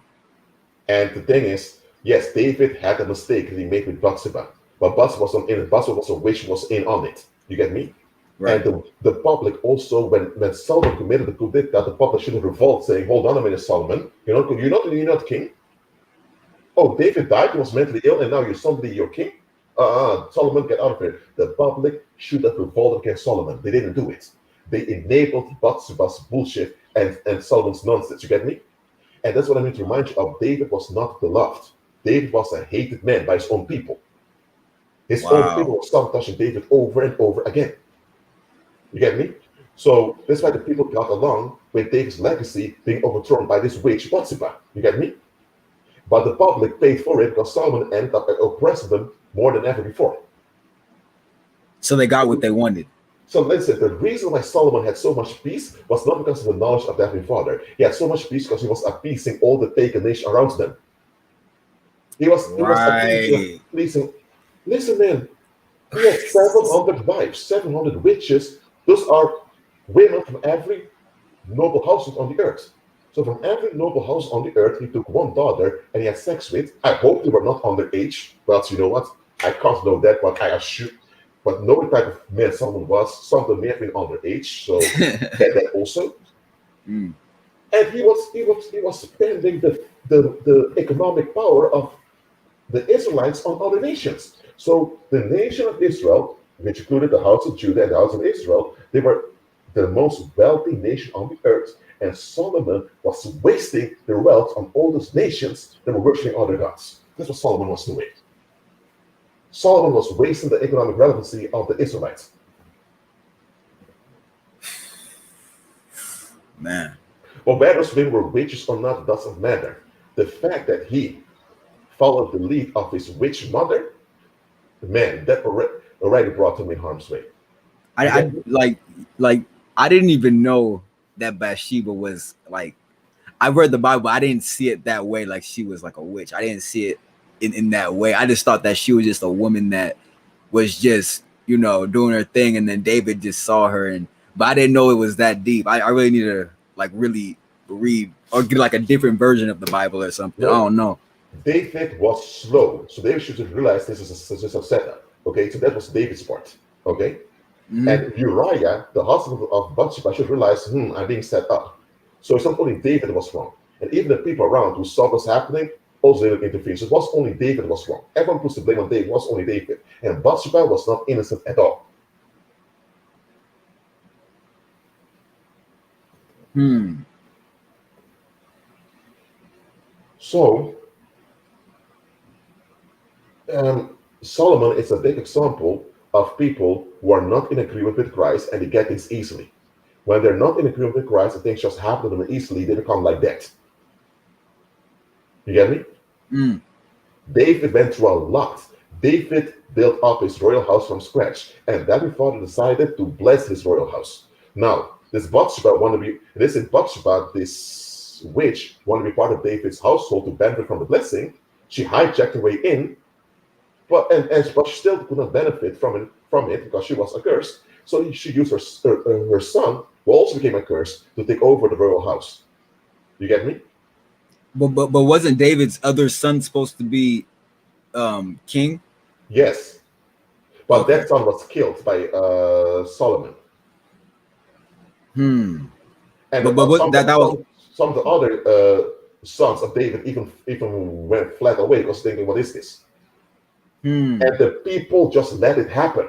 and the thing is, yes, David had a mistake that he made with Bathsheba, but Bathsheba was not in it. Bathsheba was a witch, was in on it. You get me? And Right. the public also, when Solomon committed the coup d'etat, the public should have revolted, saying, "Hold on a minute, Solomon, you're not king. Oh, David died, he was mentally ill, and now you're suddenly your king. Solomon, get out of here." The public should have revolted against Solomon. They didn't do it. They enabled Bathsheba's bullshit and Solomon's nonsense. You get me? And that's what I need to remind you of. David was not beloved. David was a hated man by his own people. His own people Wow. were sabotaging David over and over again. You get me? So that's why the people got along with David's legacy being overthrown by this witch Bathsheba. You get me? But the public paid for it because Solomon ended up oppressing them more than ever before. So they got what they wanted. So listen, the reason why Solomon had so much peace was not because of the knowledge of the Heavenly Father. He had so much peace because he was appeasing all the pagan nations around them. He was Right. pleasing Listen, man, he had 700 wives, 700 witches. Those are women from every noble household on the earth. So from every noble house on the earth, he took one daughter and he had sex with. I hope they were not underage, but you know what? I can't know that, but I assume. But know the type of man someone was. Some of them may have been underage, so get that also. Mm. And he was spending the economic power of the Israelites on other nations. So the nation of Israel, which included the house of Judah and the house of Israel, they were the most wealthy nation on the earth. And Solomon was wasting their wealth on all those nations that were worshiping other gods. That's what Solomon was doing. Solomon was wasting the economic relevancy of the Israelites. Man. Well, whether those women were witches or not doesn't matter. The fact that he followed the lead of his witch mother, man, that already brought him in harm's way. I like I didn't even know that Bathsheba was like, I read the Bible, I didn't see it that way, like she was like a witch. I didn't see it in that way. I just thought that she was just a woman that was just, doing her thing, and then David just saw her, but I didn't know it was that deep. I really need to like really read or get like a different version of the Bible or something. No, I don't know. David was slow, so David should realize this is a setup. Okay, so that was David's part. Okay, and Uriah, the husband of Bathsheba, should realize, I'm being set up. So it's not only David that was wrong, and even the people around who saw what's happening also didn't intervene. So it was only David that was wrong. Everyone puts the blame on David. It was only David, and Bathsheba was not innocent at all. So Solomon is a big example of people who are not in agreement with Christ and they get things easily. When they're not in agreement with Christ and things just happen to them easily, they become like that. You get me? David went through a lot. David built up his royal house from scratch, and then his father decided to bless his royal house. Now, this Bathsheba, this witch, wanted to be part of David's household to benefit from the blessing. She hijacked her way in, but she still could not benefit from it because she was accursed. So she used her son, who also became accursed, to take over the royal house. You get me? But wasn't David's other son supposed to be king? Yes, but Okay. that son was killed by Solomon. And And but what, that was some of the other sons of David even went flat away because thinking, what is this? And the people just let it happen.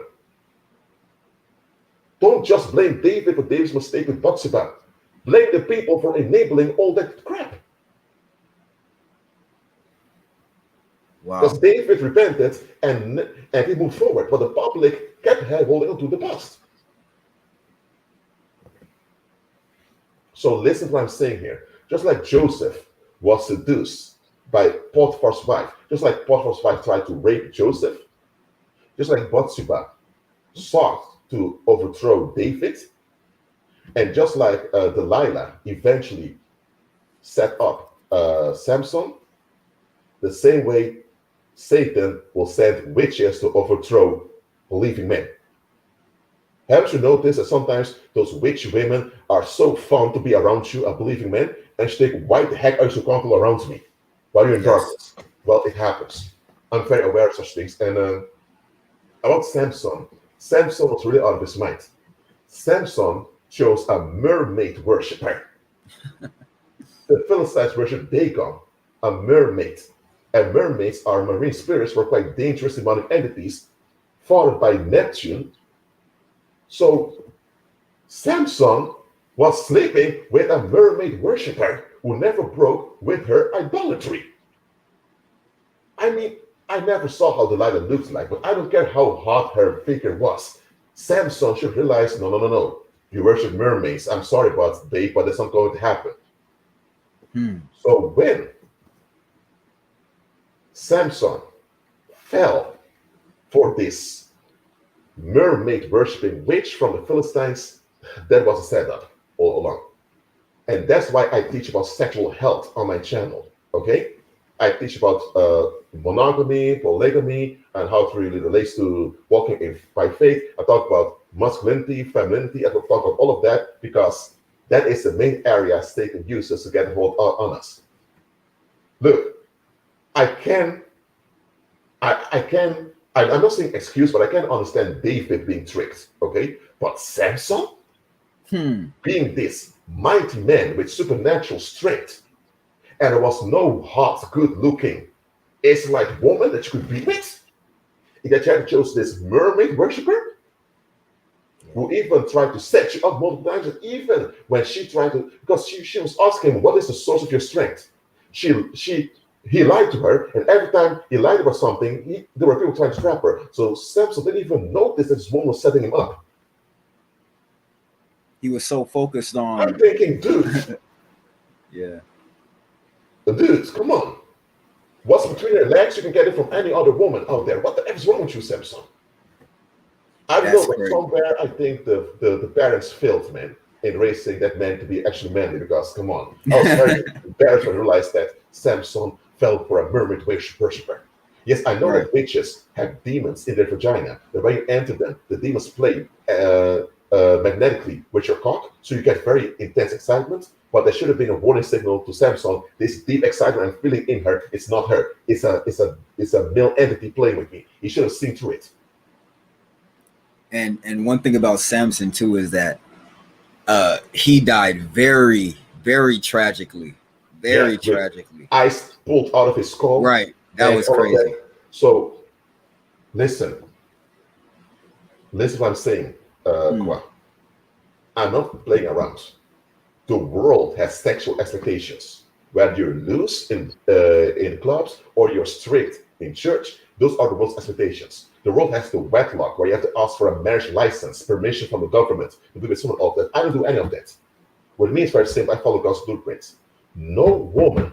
Don't just blame David for David's mistake with Bathsheba. Blame the people for enabling all that crap. wow. Because David repented and he moved forward, but the public kept holding on to the past. So listen to what I'm saying here. Just like Joseph was seduced by Potiphar's wife, just like Potiphar's wife tried to rape Joseph, just like Bathsheba sought to overthrow David, and just like Delilah eventually set up Samson, the same way Satan will send witches to overthrow believing men. Haven't you noticed that sometimes those witch women are so fun to be around you, a believing man, and she think, why the heck are you so comfortable around me while you're in darkness? Well, it happens. I'm very aware of such things. And about Samson was really out of his mind. Samson chose a mermaid worshiper. The Philistines worship Dagon, a mermaid. And mermaids are marine spirits who are quite dangerous demonic entities, fathered by Neptune. So Samson was sleeping with a mermaid worshiper who never broke with her idolatry. I mean, I never saw how Delilah looked like, but I don't care how hot her figure was. Samson should realize, no. You worship mermaids. I'm sorry, babe, but that's not going to happen. So when Samson fell for this mermaid worshipping witch from the Philistines, that was a setup all along. And that's why I teach about sexual health on my channel. Okay? I teach about monogamy, polygamy, and how to really relate to walking in by faith. I talk about masculinity, femininity. I talk about all of that because that is the main area Satan uses to get a hold on us. Look, I can, I can, I'm not saying excuse, but I can understand David being tricked, okay? But Samson, being this mighty man with supernatural strength, and there was no hot, good looking Israelite woman that you could be with, that you had chose this mermaid worshiper who even tried to set you up multiple times, and even when she tried to, because she was asking him, what is the source of your strength? He lied to her, and every time he lied about something, there were people trying to trap her. So Samson didn't even notice that this woman was setting him up. He was so focused on. I'm thinking, dude. Yeah. Dudes, come on. What's between your legs? You can get it from any other woman out there. What the F is wrong with you, Samson? I don't know, but somewhere I think the parents failed, man, in raising that man to be actually manly, because, come on. I was very embarrassed when I realized that Samson fell for a mermaid worshiper. Yes, I know that witches have demons in their vagina. That when you enter them, the demons play magnetically with your cock, so you get very intense excitement. But there should have been a warning signal to Samson. This deep excitement I'm feeling in her, it's not her. It's a male entity playing with me. He should have seen through it. And one thing about Samson too is that he died very, very tragically. Very tragically. Ice pulled out of his skull. Right. That was crazy. So listen what I'm saying, Kwa. I'm not playing around. The world has sexual expectations. Whether you're loose in clubs or you're strict in church, those are the world's expectations. The world has the wedlock where you have to ask for a marriage license, permission from the government to do with someone else. That I don't do any of that. What it means very simple. I follow God's blueprints. No woman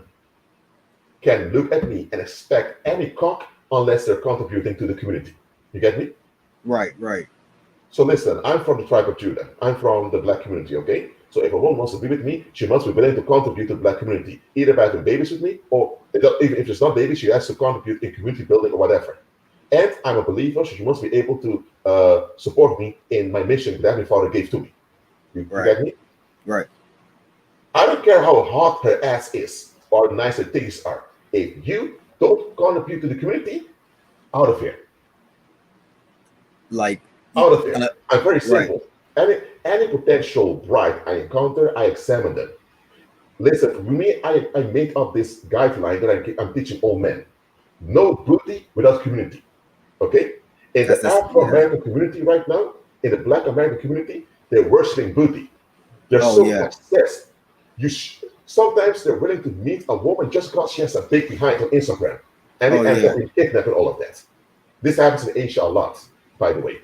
can look at me and expect any cock unless they're contributing to the community. You get me? Right. So listen, I'm from the tribe of Judah. I'm from the black community, okay? So if a woman wants to be with me, she must be willing to contribute to the black community, either by having babies with me, or even if it's not babies, she has to contribute in community building or whatever. And I'm a believer, so she must be able to support me in my mission that my Father gave to me. You get me? Right. I don't care how hot her ass is or nice her titties are. If you don't contribute to the community, out of here. Like out of here. I'm very simple. Any potential bride I encounter, I examine them. Listen, for me, I made up this guideline that I'm teaching all men. No booty without community. Okay? In the Afro-American community right now, in the Black American community, they're worshiping booty. They're obsessed. Sometimes they're willing to meet a woman just because she has a big behind on Instagram. And they kidnap and all of that. This happens in Asia a lot, by the way.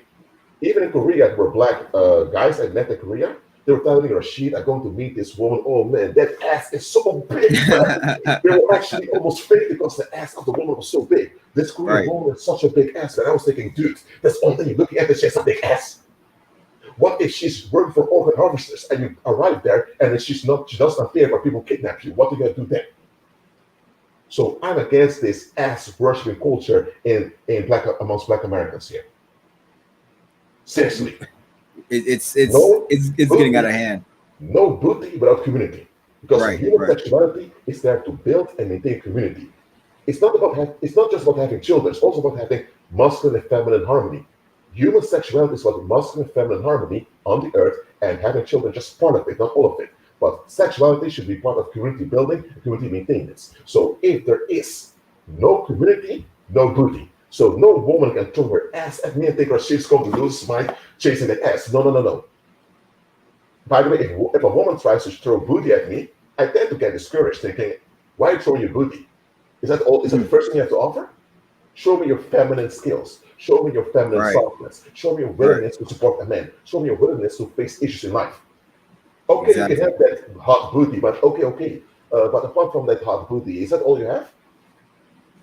Even in Korea, there were black guys I met in Korea. They were telling me, Rashid, I'm going to meet this woman. Oh man, that ass is so big. They were actually almost fake because the ass of the woman was so big. This Korean woman has such a big ass that I was thinking, dude, that's the only thing you're looking at, that she has a big ass. What if she's working for organ harvesters and you arrive there and then she doesn't appear but people kidnap you? What are you going to do then? So I'm against this ass worshiping culture amongst Black Americans here. Seriously. It's getting out of hand. No booty without community. Because human sexuality is there to build and maintain community. It's not just about having children, it's also about having masculine and feminine harmony. Human sexuality is about masculine and feminine harmony on the earth, and having children just part of it, not all of it. But sexuality should be part of community building and community maintenance. So if there is no community, no booty. So no woman can throw her ass at me and think she's going to lose my chasing the ass. No. By the way, if a woman tries to throw booty at me, I tend to get discouraged, thinking, why are you throwing your booty? Is that all? Is that the first thing you have to offer? Show me your feminine skills. Show me your feminine softness. Show me your willingness to support a man. Show me your willingness to face issues in life. Okay, you can have that hot booty, but okay. But apart from that hot booty, is that all you have?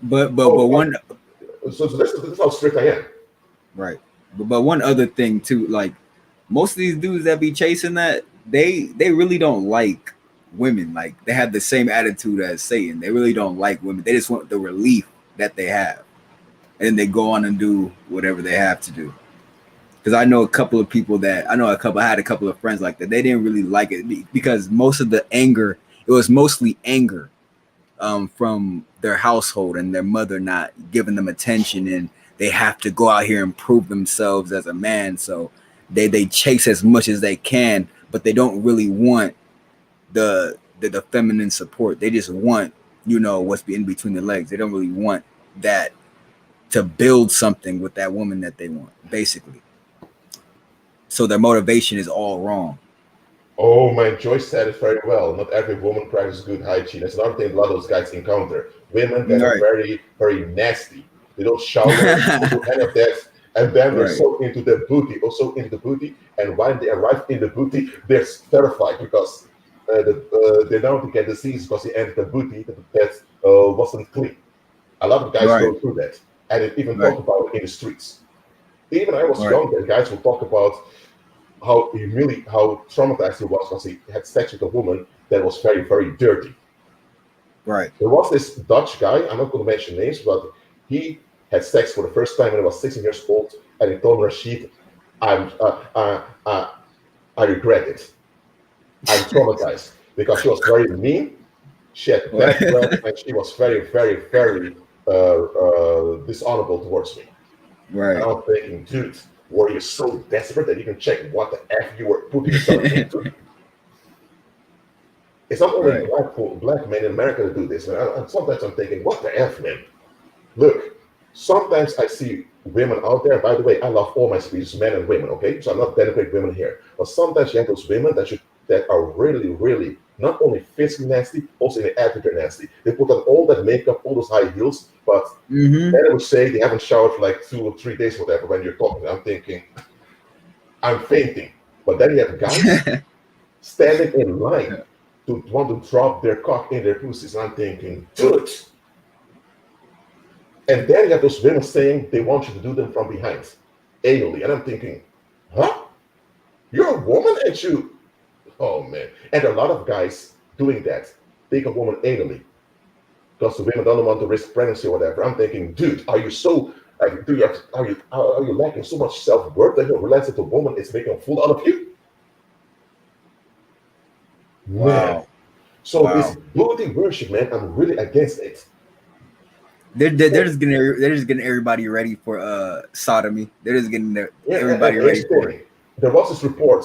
But one. So this is how strict I am. Right. But one other thing too, like most of these dudes that be chasing that, they really don't like women. Like they have the same attitude as Satan. They really don't like women. They just want the relief that they have, and they go on and do whatever they have to do. Because I know a couple of people that I had a couple of friends like that. They didn't really like it because most of the anger, it was mostly anger from their household and their mother not giving them attention, and they have to go out here and prove themselves as a man. So they chase as much as they can, but they don't really want the feminine support. They just want, what's in between the legs. They don't really want that to build something with that woman that they want, basically. So their motivation is all wrong. Oh man, Joyce said it very well. Not every woman practices good hygiene. That's another thing a lot of those guys encounter. Women that are very, very nasty. They don't shower, they don't do any of that. And then they're so into their booty, also into the booty. And when they arrive in the booty, they're terrified because they know to get disease because they entered the booty that wasn't clean. A lot of guys go through that. And they even talk about it in the streets. Even I was younger, guys will talk about how traumatized he was because he had sex with a woman that was very, very dirty. Right. There was this Dutch guy, I'm not going to mention names, but he had sex for the first time when he was 16 years old, and he told Rashid, I regret it. I'm traumatized because she was very mean, she had bad breath, and she was very, very, very dishonorable towards me. Right. And I'm thinking, dude, were you so desperate that you can check what the F you were putting yourself into? It's not only black men in America that do this. And sometimes I'm thinking, what the F, man? Look, sometimes I see women out there. By the way, I love all my species, men and women, okay? So I'm not denigrating women here. But sometimes you have those women that are really, really not only physically nasty, also in the attitude they're nasty. They put on all that makeup, all those high heels, but then I would say they haven't showered for like 2 or 3 days, whatever. When you're talking, I'm thinking, I'm fainting. But then you have guys standing in line to want to drop their cock in their pussies. I'm thinking, dude. And then you have those women saying they want you to do them from behind, anally. And I'm thinking, huh? You're a woman and you, oh man. And there are a lot of guys doing that. Take a woman anally. Because the women don't want to risk pregnancy or whatever. I'm thinking, dude, are you so, like, are you lacking so much self-worth that you realize that the woman is making a fool out of you? Wow. Man. So this booty worship, man, I'm really against it. They're just getting everybody ready for sodomy. They're just getting everybody ready for it. There was this report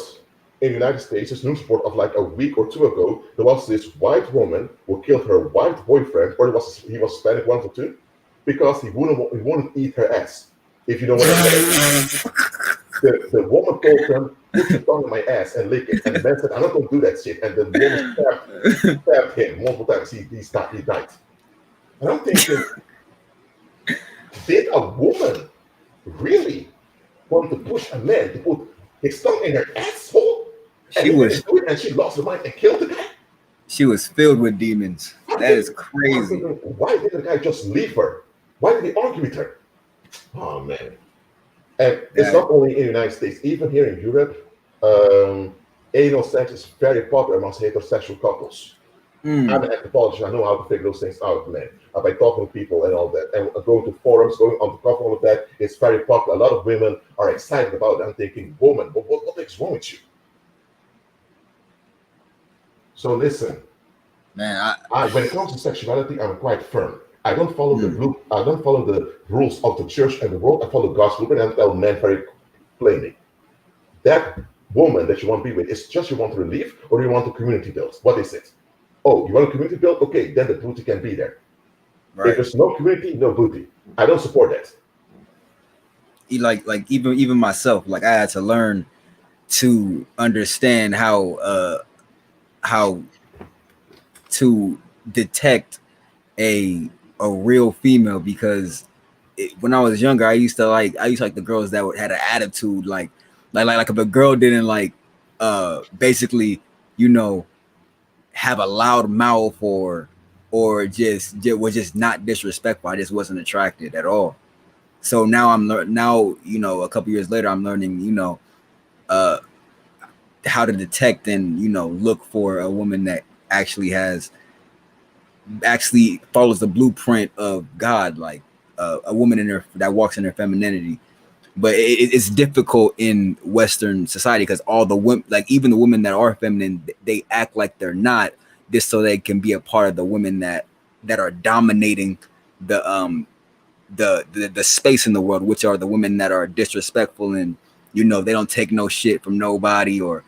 in the United States, this news report of like a week or 2 ago. There was this white woman who killed her white boyfriend, or he was Hispanic, one or two, because he wouldn't eat her ass. If you know what I mean. The woman told him, "Put your tongue in my ass and lick it." And the man said, "I'm not going to do that shit." And the woman stabbed him multiple times. He died. And I'm thinking, did a woman really want to push a man to put his tongue in her asshole? And she lost her mind and killed the guy. She was filled with demons. That is crazy. Why didn't the guy just leave her? Why did he argue with her? Oh man. And it's not only in the United States, even here in Europe, anal sex is very popular amongst heterosexual couples. I'm an anthropologist. I know how to figure those things out, man. By talking to people and all that, and going to forums, going on to cover all of that, it's very popular. A lot of women are excited about it. I'm thinking, woman, what is wrong with you? So listen, man. When it comes to sexuality, I'm quite firm. I don't follow the rules of the church and the world. I follow God's blueprint and tell men very plainly. That woman that you want to be with is just you want to relieve, or you want to community build. What is it? Oh, you want a community build? Okay, then the booty can be there. Right. If there's no community, no booty. I don't support that. Like even myself, like I had to learn to understand how to detect a real female, because when I was younger, I used to like the girls that had an attitude, like if a girl didn't basically, have a loud mouth or just was just not disrespectful, I just wasn't attracted at all. So now a couple years later, I'm learning how to detect and look for a woman that actually follows the blueprint of God, like a woman in her that walks in her femininity. But it's difficult in Western society because all the women, like even the women that are feminine, they act like they're not, just so they can be a part of the women that are dominating the the space in the world, which are the women that are disrespectful and they don't take no shit from nobody, or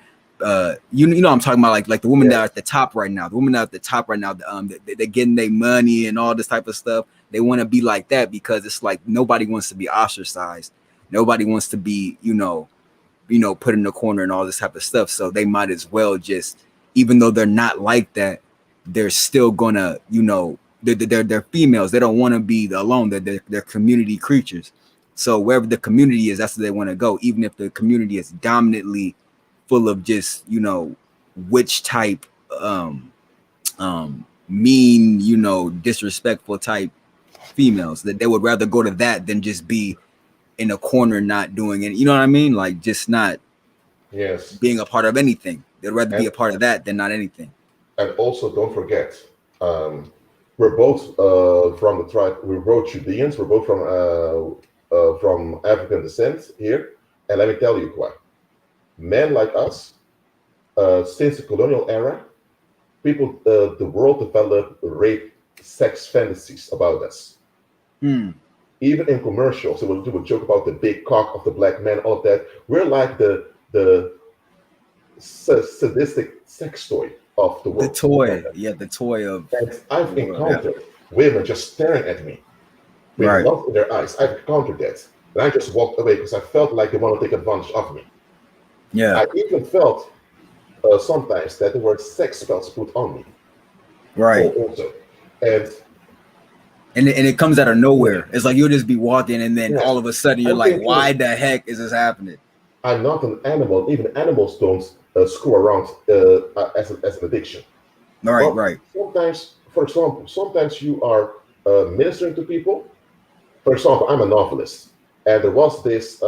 you know what I'm talking about, like the women that are at the top right now, they're getting their money and all this type of stuff. They want to be like that because it's like nobody wants to be ostracized, nobody wants to be put in the corner and all this type of stuff. So they might as well just, even though they're not like that, they're still gonna they're females. They don't want to be alone. They're community creatures. So wherever the community is, that's where they want to go. Even if the community is dominantly full of just witch type, mean, disrespectful type females, that they would rather go to that than just be in a corner not doing it. You know what I mean? Like just not being a part of anything. They'd rather be a part of that than not anything. And also, don't forget, we're both from the tribe. We're both Judeans. We're both from African descent here. And let me tell you why. Men like us, since the colonial era, the world developed rape, sex fantasies about us. Even in commercials, they would joke about the big cock of the black man, all of that. We're like the sadistic sex toy of the world. The toy of. And I've encountered women just staring at me with love in their eyes. I've encountered that. And I just walked away because I felt like they want to take advantage of me. Yeah. I even felt sometimes that the word sex spells put on me. Right. Also. And it comes out of nowhere. It's like you'll just be walking and then all of a sudden you're like, why the heck is this happening? I'm not an animal. Even animals don't screw around as an addiction. Right. Sometimes, for example, sometimes you are ministering to people. For example, I'm a novelist. And there was this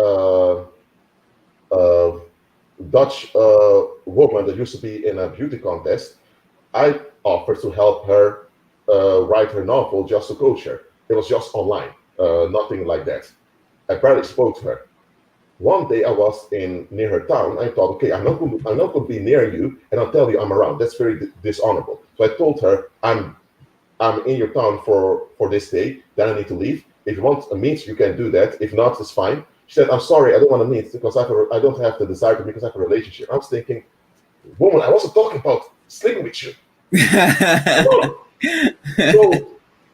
Dutch woman that used to be in a beauty contest. I offered to help her write her novel, just to coach her. It was just online, nothing like that. I barely spoke to her. One day I was near her town. I thought, okay, I'm not going to be near you, and I'll tell you I'm around. That's very dishonorable. So I told her, I'm in your town for this day. Then I need to leave. If you want a meet, you can do that. If not, it's fine. She said, I'm sorry, I don't want to meet because I don't have the desire to meet because I have a relationship. I was thinking, woman, I wasn't talking about sleeping with you. So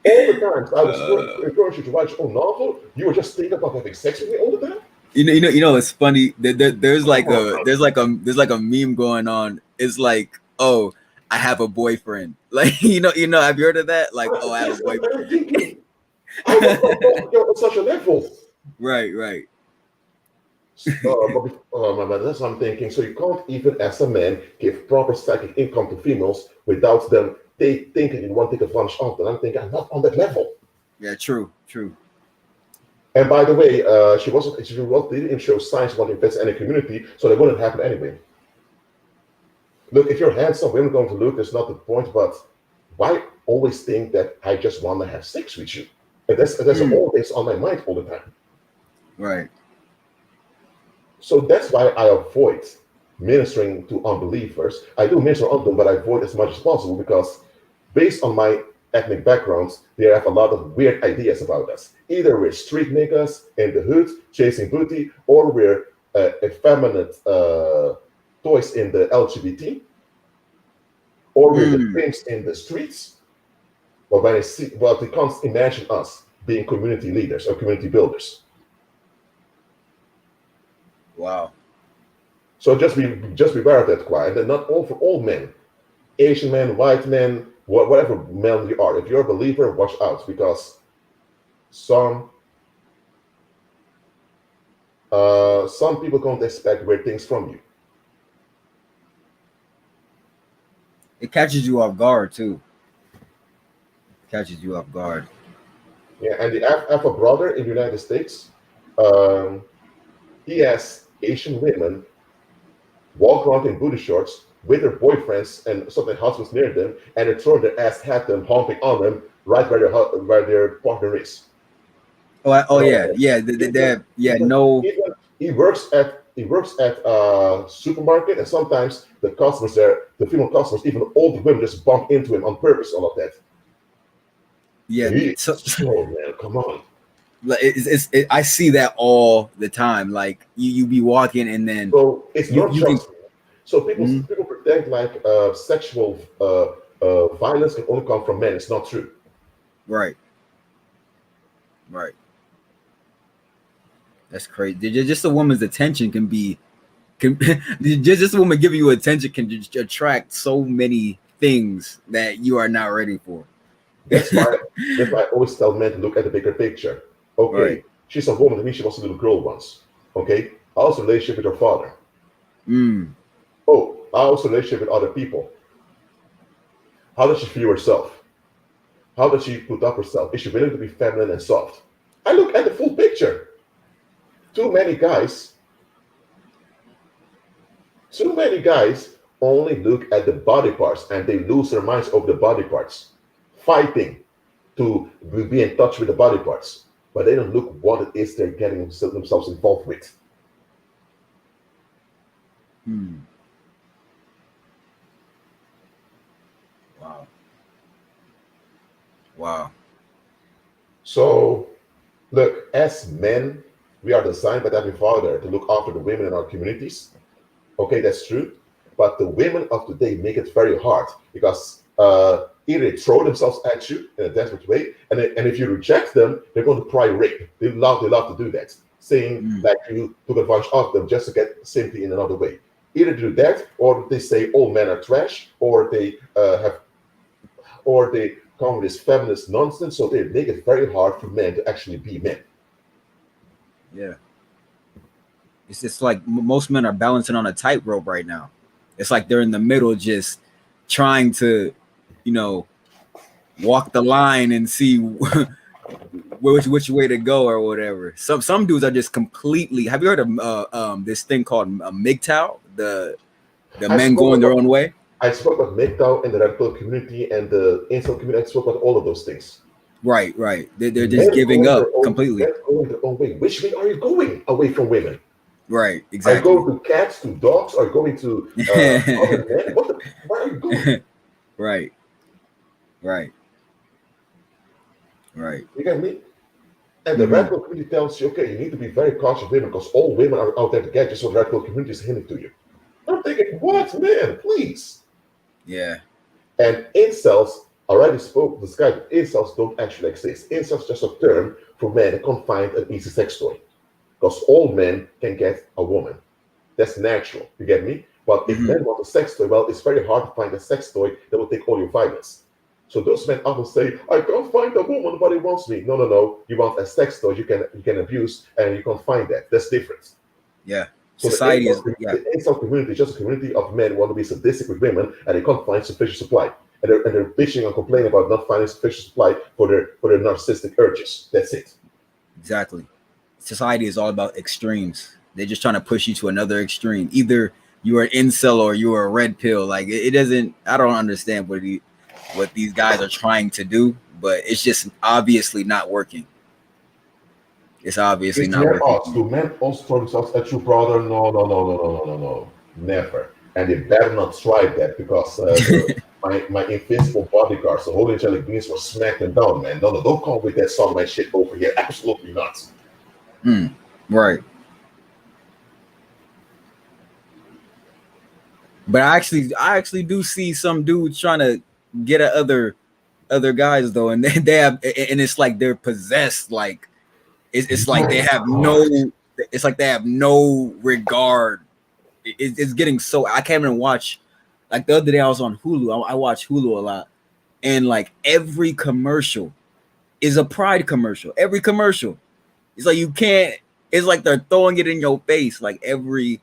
all the times I was encouraging you to write your own novel, you were just thinking about having sex with me all the time. It's funny. There's like a meme going on. It's like, oh, I have a boyfriend. Like have you heard of that? Like, oh, I have a boyfriend. I was on such a level. Right. That's what I'm thinking. So you can't even, as a man, give proper psychic income to females without them thinking you want to take advantage of them. I'm thinking I'm not on that level. Yeah, true. And by the way, she didn't show signs of wanting to invest in any community, so that wouldn't happen anyway. Look, if you're handsome, women going to look. That's not the point. But why always think that I just want to have sex with you? And that's always on my mind all the time. Right. So that's why I avoid ministering to unbelievers. I do minister on them, but I avoid as much as possible because based on my ethnic backgrounds, they have a lot of weird ideas about us. Either we're street niggas in the hood chasing booty, or we're effeminate toys in the LGBT, or we're the pimps in the streets. But they can't imagine us being community leaders or community builders. Wow. So just be aware of that, quiet. And not all for all men, Asian men, white men, whatever man you are. If you're a believer, watch out because some people can't expect weird things from you. It catches you off guard too. Yeah, and I have a brother in the United States. He has Asian women walk around in booty shorts with their boyfriends and sometimes husbands near them, and they're throwing their ass at them, humping on them, right where their partner is. Oh yeah, So yeah, even yeah, even no, even he works at a supermarket, and sometimes the customers there, the female customers, even older women, just bump into him on purpose. All of that. yeah. He, So oh man, come on. like, I see that all the time. Like you be walking and then So it's not you can just. So people mm, people pretend like sexual violence can only come from men. It's not true. right, right. That's crazy. Just a woman's attention can just a woman giving you attention can just attract so many things that you are not ready for. That's why that's why I always tell men to look at the bigger picture. Right. Okay, she's a woman, that means she was a little girl once. Okay, how's the relationship with her father? Mm. Oh, how's the relationship with other people? How does she feel herself? How does she put up herself? Is she willing to be feminine and soft? I look at the full picture. Too many guys, too many guys only look at the body parts and they lose their minds over the body parts, fighting to be in touch with the body parts, but they don't look what it is they're getting themselves involved with. Mm. Wow. Wow. So, look, as men, we are designed by the Heavenly Father to look after the women in our communities. Okay, that's true. But the women of today make it very hard because either they throw themselves at you in a desperate way, and if you reject them, they're going to cry rape. They love to do that, saying Mm. that you took advantage of them just to get sympathy in another way. Either do that, or they say all men are trash, or they come with this feminist nonsense. So they make it very hard for men to actually be men. Yeah. It's just like most men are balancing on a tightrope right now. It's like they're in the middle, just trying to, you know, walk the line and see which way to go or whatever. Some dudes are just completely. Have you heard of this thing called MGTOW? The I men spoke going their about own way. I spoke about MGTOW and the red pill community and the incel community. I spoke about all of those things. Right, right. They're just Men giving going up their own completely. men going their own way. Which way are you going away from women? Right, Are you exactly. going to cats, to dogs? Are you going to other men? Where are you going? Right, right, right. You get me? And the Hmm. red pill community tells you, okay, you need to be very cautious of women because all women are out there to get you. So the red pill community is hinting to you. I'm thinking, what, man? Please. Yeah. And incels already spoke. This guy, incels don't actually exist. Incels is just a term for men that can't find an easy sex toy. Because all men can get a woman. That's natural. You get me? But if Hmm. men want a sex toy, well, it's very hard to find a sex toy that will take all your violence. So those men often say, "I can't find a woman, but he wants me." No, no, no. You want a sex toy you can abuse, and you can't find that. That's different. Yeah. So Society is. Yeah. the incel community is just a community of men who want to be sadistic with women, and they can't find sufficient supply. And they're bitching and complaining about not finding sufficient supply for their narcissistic urges. That's it. Exactly. Society is all about extremes. They're just trying to push you to another extreme. Either you are an incel or you are a red pill. Like it doesn't. I don't understand what these guys are trying to do, but it's just obviously not working. It's obviously Is not men working. odds? Do men also throw themselves at you, brother? No, no, no, no, no, no, no, no. Never. And they better not try that because my invincible bodyguards, the holy angelic beings, were smacked them down, man. No, no, don't come with that song, my shit over here. Absolutely not. Mm, right. But I actually do see some dudes trying to get at other guys though, and they have, and it's like they're possessed. Like it's like they My have God. no. It's like they have no regard. It's getting so. I can't even watch. Like the other day, I was on Hulu. I watch Hulu a lot, and like every commercial is a Pride commercial. Every commercial, it's like you can't. It's like they're throwing it in your face. Like every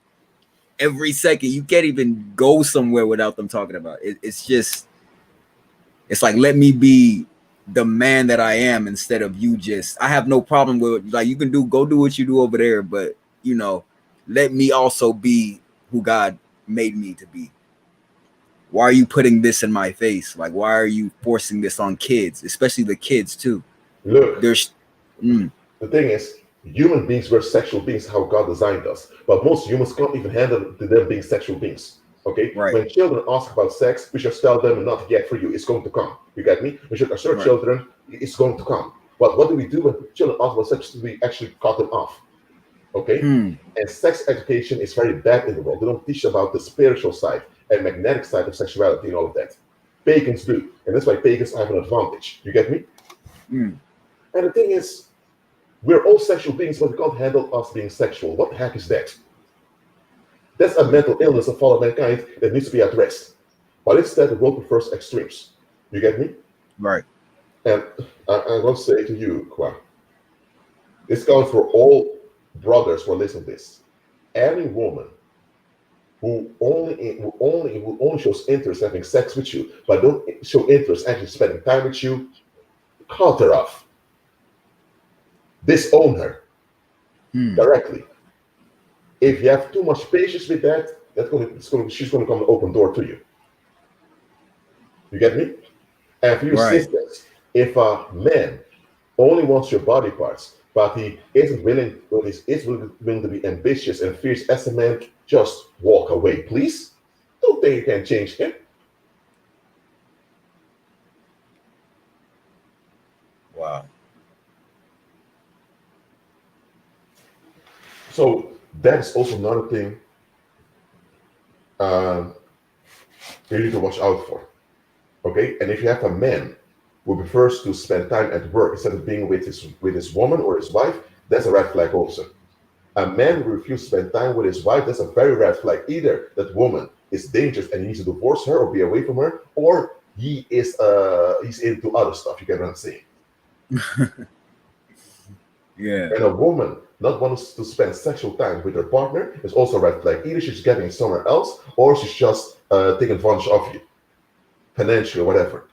second, you can't even go somewhere without them talking about it. It's just. It's like let me be the man that I am instead of you. Just I have no problem with like you can go do what you do over there, but let me also be who God made me to be. why are you putting this in my face? Like, why are you forcing this on kids, especially the kids too? Look, There's, the thing is, human beings were sexual beings how God designed us. But most humans can't even handle them being sexual beings. Okay? right, When children ask about sex, we should tell them not yet for you. It's going to come. You get me? We should assure right. children it's going to come. But what do we do when children ask about sex? We actually cut them off. Okay? And sex education is very bad in the world. They don't teach about the spiritual side and magnetic side of sexuality and all of that. Pagans do. And that's why pagans have an advantage. You get me? And the thing is, we're all sexual beings, but we can't handle us being sexual. What the heck is that? That's a mental illness of all of mankind that needs to be addressed. But instead, the world prefers extremes. You get me? Right. And I want to say to you, Kwa, this goes for all brothers who are listening to this. Any woman who only shows interest in having sex with you, but don't show interest actually spending time with you, cut her off. Disown her directly. If you have too much patience with that, she's going to come and open door to you. You get me? And for you sisters, if a man only wants your body parts, but he isn't willing, willing to be ambitious and fierce as a man, just walk away, please. Don't think you can change him. Wow. So that's also another thing you need to watch out for. Okay? And if you have a man who prefers to spend time at work instead of being with his woman or his wife, that's a red flag also. A man who refuses to spend time with his wife, that's a very red flag. Either that woman is dangerous and he needs to divorce her or be away from her, or he's into other stuff. You get what I'm saying? Yeah. And a woman not wanting to spend sexual time with her partner is also a red flag. Either she's getting it somewhere else, or she's just taking advantage of you, financially or whatever.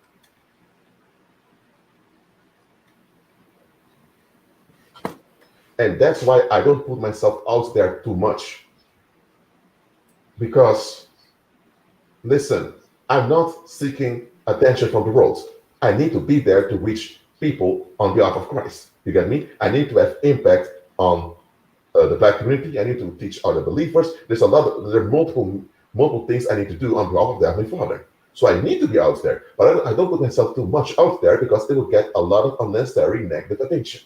And that's why I don't put myself out there too much. Because, listen, I'm not seeking attention from the world. I need to be there to reach people on behalf of Christ. You get me? I need to have impact on the Black community. I need to teach other believers. There are multiple things I need to do on behalf of the Heavenly Father. So I need to be out there. But I don't put myself too much out there because it will get a lot of unnecessary negative attention.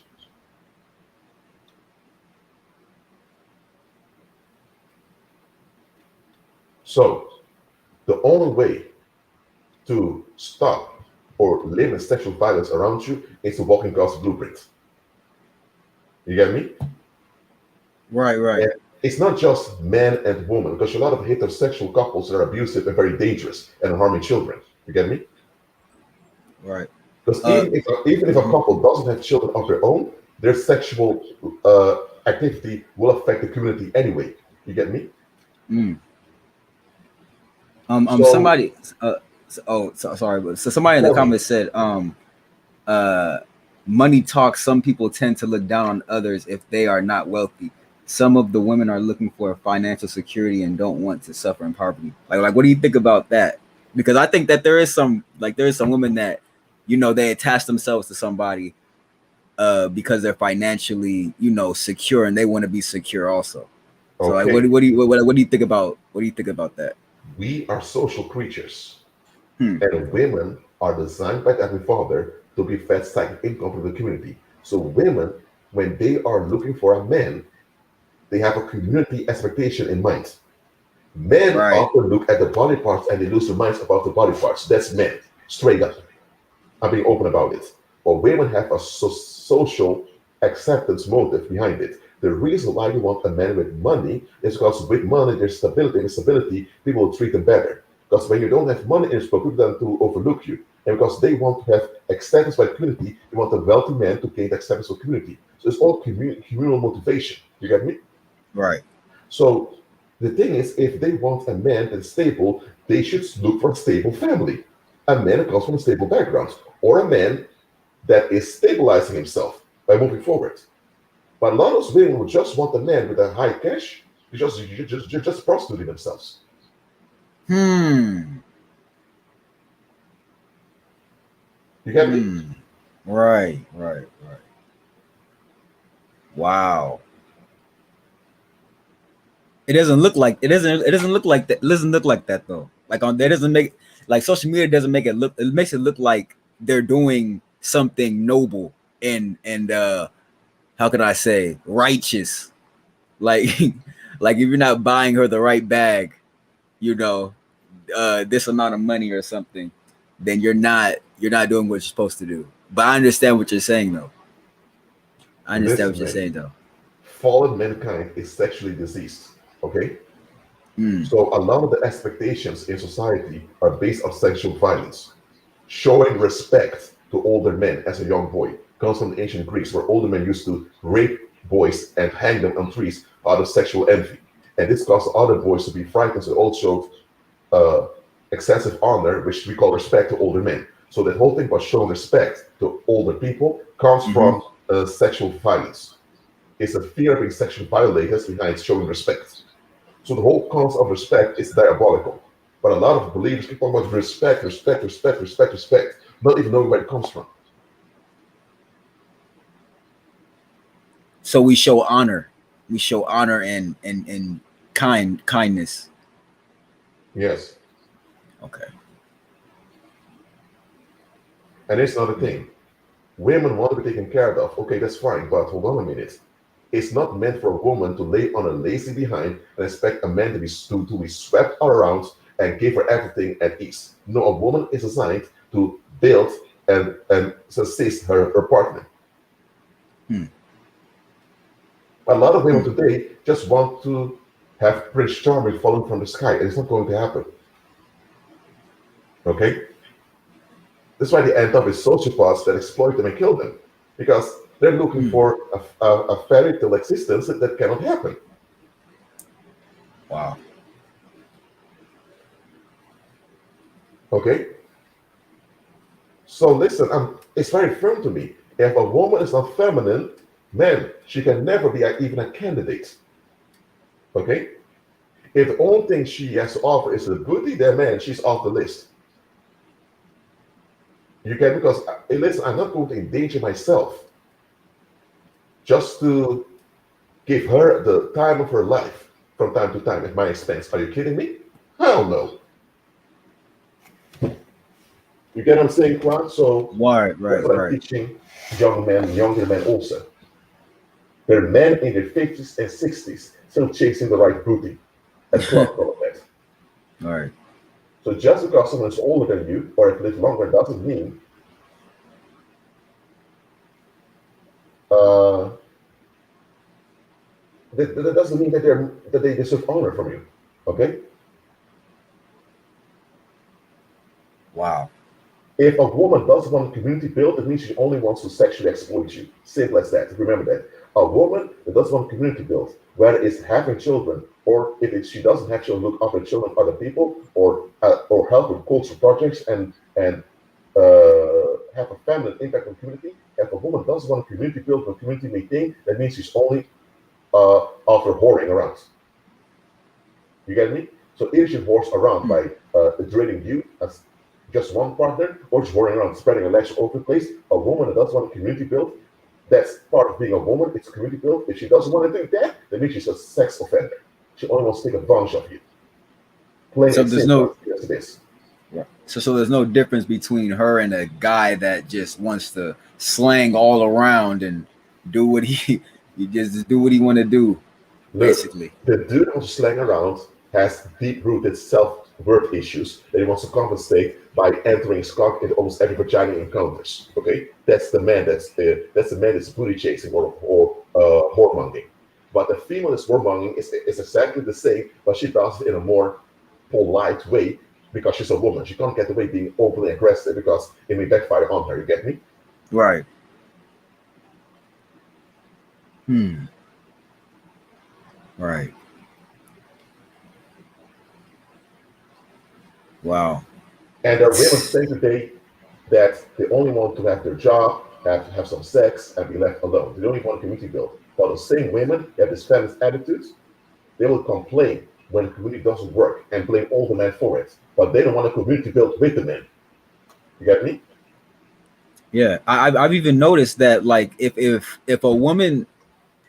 So, the only way to stop or limit sexual violence around you is to walk in God's blueprint. You get me? Right. And it's not just man and woman, because a lot of heterosexual couples are abusive and very dangerous and harming children. You get me? Right. Because even if a couple doesn't have children of their own, their sexual activity will affect the community anyway. You get me? Somebody sorry, but so somebody in the comments said money talks. Some people tend to look down on others if they are not wealthy. Some of the women are looking for financial security and don't want to suffer in poverty. Like what do you think about that? Because I think that there is some women that, they attach themselves to somebody because they're financially, secure, and they want to be secure also. So like, what do you think about that? We are social creatures, and women are designed by the Heavenly Father to be fed psychic income for the community. So women, when they are looking for a man, they have a community expectation in mind. Men often look at the body parts and they lose their minds about the body parts. That's men, straight up. I'm being open about it. But women have a social acceptance motive behind it. The reason why you want a man with money is because with money there's stability, and stability, people will treat them better. Because when you don't have money in people tend to overlook you. And because they want to have acceptance by the community, they want a wealthy man to gain acceptance of the community. So it's all communal motivation. You get me? Right. So the thing is, if they want a man that's stable, they should look for a stable family. A man that comes from a stable background, or a man that is stabilizing himself by moving forward. But a lot of women would just want a man with a high cash. You're just prostituting themselves. You get me? Right. Wow. It doesn't look like it doesn't. It doesn't look like that. It doesn't look like that though. Like on that doesn't make like social media doesn't make it look. It makes it look like they're doing something noble and how could I say righteous. Like like if you're not buying her the right bag, you know, this amount of money or something, then you're not doing what you're supposed to do. But I understand what you're saying though. I understand what Listen, you're man. saying though. Fallen mankind is sexually diseased. Okay? So a lot of the expectations in society are based on sexual violence. Showing respect to older men as a young boy comes from ancient Greece, where older men used to rape boys and hang them on trees out of sexual envy. And this caused other boys to be frightened, so all showed uh, excessive honor, which we call respect to older men. So the whole thing about showing respect to older people comes Mm-hmm. from sexual violence. It's a fear of being sexually violated behind showing respect. So the whole concept of respect is diabolical. But a lot of believers keep talking about respect, respect, respect, respect, respect, not even knowing where it comes from. So we show honor. We show honor and kindness. Yes. Okay. And it's another thing. Women want to be taken care of. Okay, that's fine, but hold on a minute. It's not meant for a woman to lay on a lazy behind and expect a man to be swept around and give her everything at ease. No, a woman is assigned to build and assist her partner. Hmm. A lot of women Hmm. today just want to have Prince Charming falling from the sky, and it's not going to happen. Okay? That's why they end up with sociopaths that exploit them and kill them. Because they're looking Hmm. for a fairy tale existence that cannot happen. Wow. Okay? So listen, it's very firm to me. If a woman is not feminine, man, she can never be even a candidate. Okay? If the only thing she has to offer is a booty, then man, she's off the list. You can because listen, I'm not going to endanger myself just to give her the time of her life from time to time at my expense. Are you kidding me? Hell no. You get what I'm saying, Juan? So Right. that's Right. what I'm Right. teaching young men, younger men also. There are men in their 50s and 60s still chasing the right booty, as Clark called it. All right. So just because someone is older than you or has lived longer doesn't mean uh, that doesn't mean that they deserve honor from you. Okay? Wow. If a woman doesn't want community build, it means she only wants to sexually exploit you. Simple as that. Remember that. A woman that doesn't want community build, whether it's having children or if she doesn't have children, look after children of other people or help with cultural projects and have a feminine impact on community. If a woman doesn't want community build or community maintain, that means she's only after whoring around. You get me? So either she whores around Hmm. by draining you as just one partner, or she's whoring around spreading a lecture over the place. A woman that does want a community build, that's part of being a woman, it's community build. If she doesn't want to do that, then means she's a sex offender. She only wants to take advantage of you. Plain So and there's simple no as it is. so there's no difference between her and a guy that just wants to slang all around and do what he you just do what he want to do Look, basically. the dude who's slang around has deep-rooted self-worth issues that he wants to compensate by entering his cock into almost every vagina he encounters. Okay, that's the man. That's the man that's booty chasing or whoremongering. But the female that's whoremongering is exactly the same, but she does it in a more polite way because she's a woman. She can't get away being openly aggressive because it may backfire on her. You get me? Right. Hmm. Right. Wow. And there are women saying today that they only want to have their job, have some sex, and be left alone. They don't even want a community build. But the same women that have this feminist attitude, they will complain when the community doesn't work and blame all the men for it. But they don't want a community built with the men. You get me? Yeah, I've even noticed that, like, if a woman,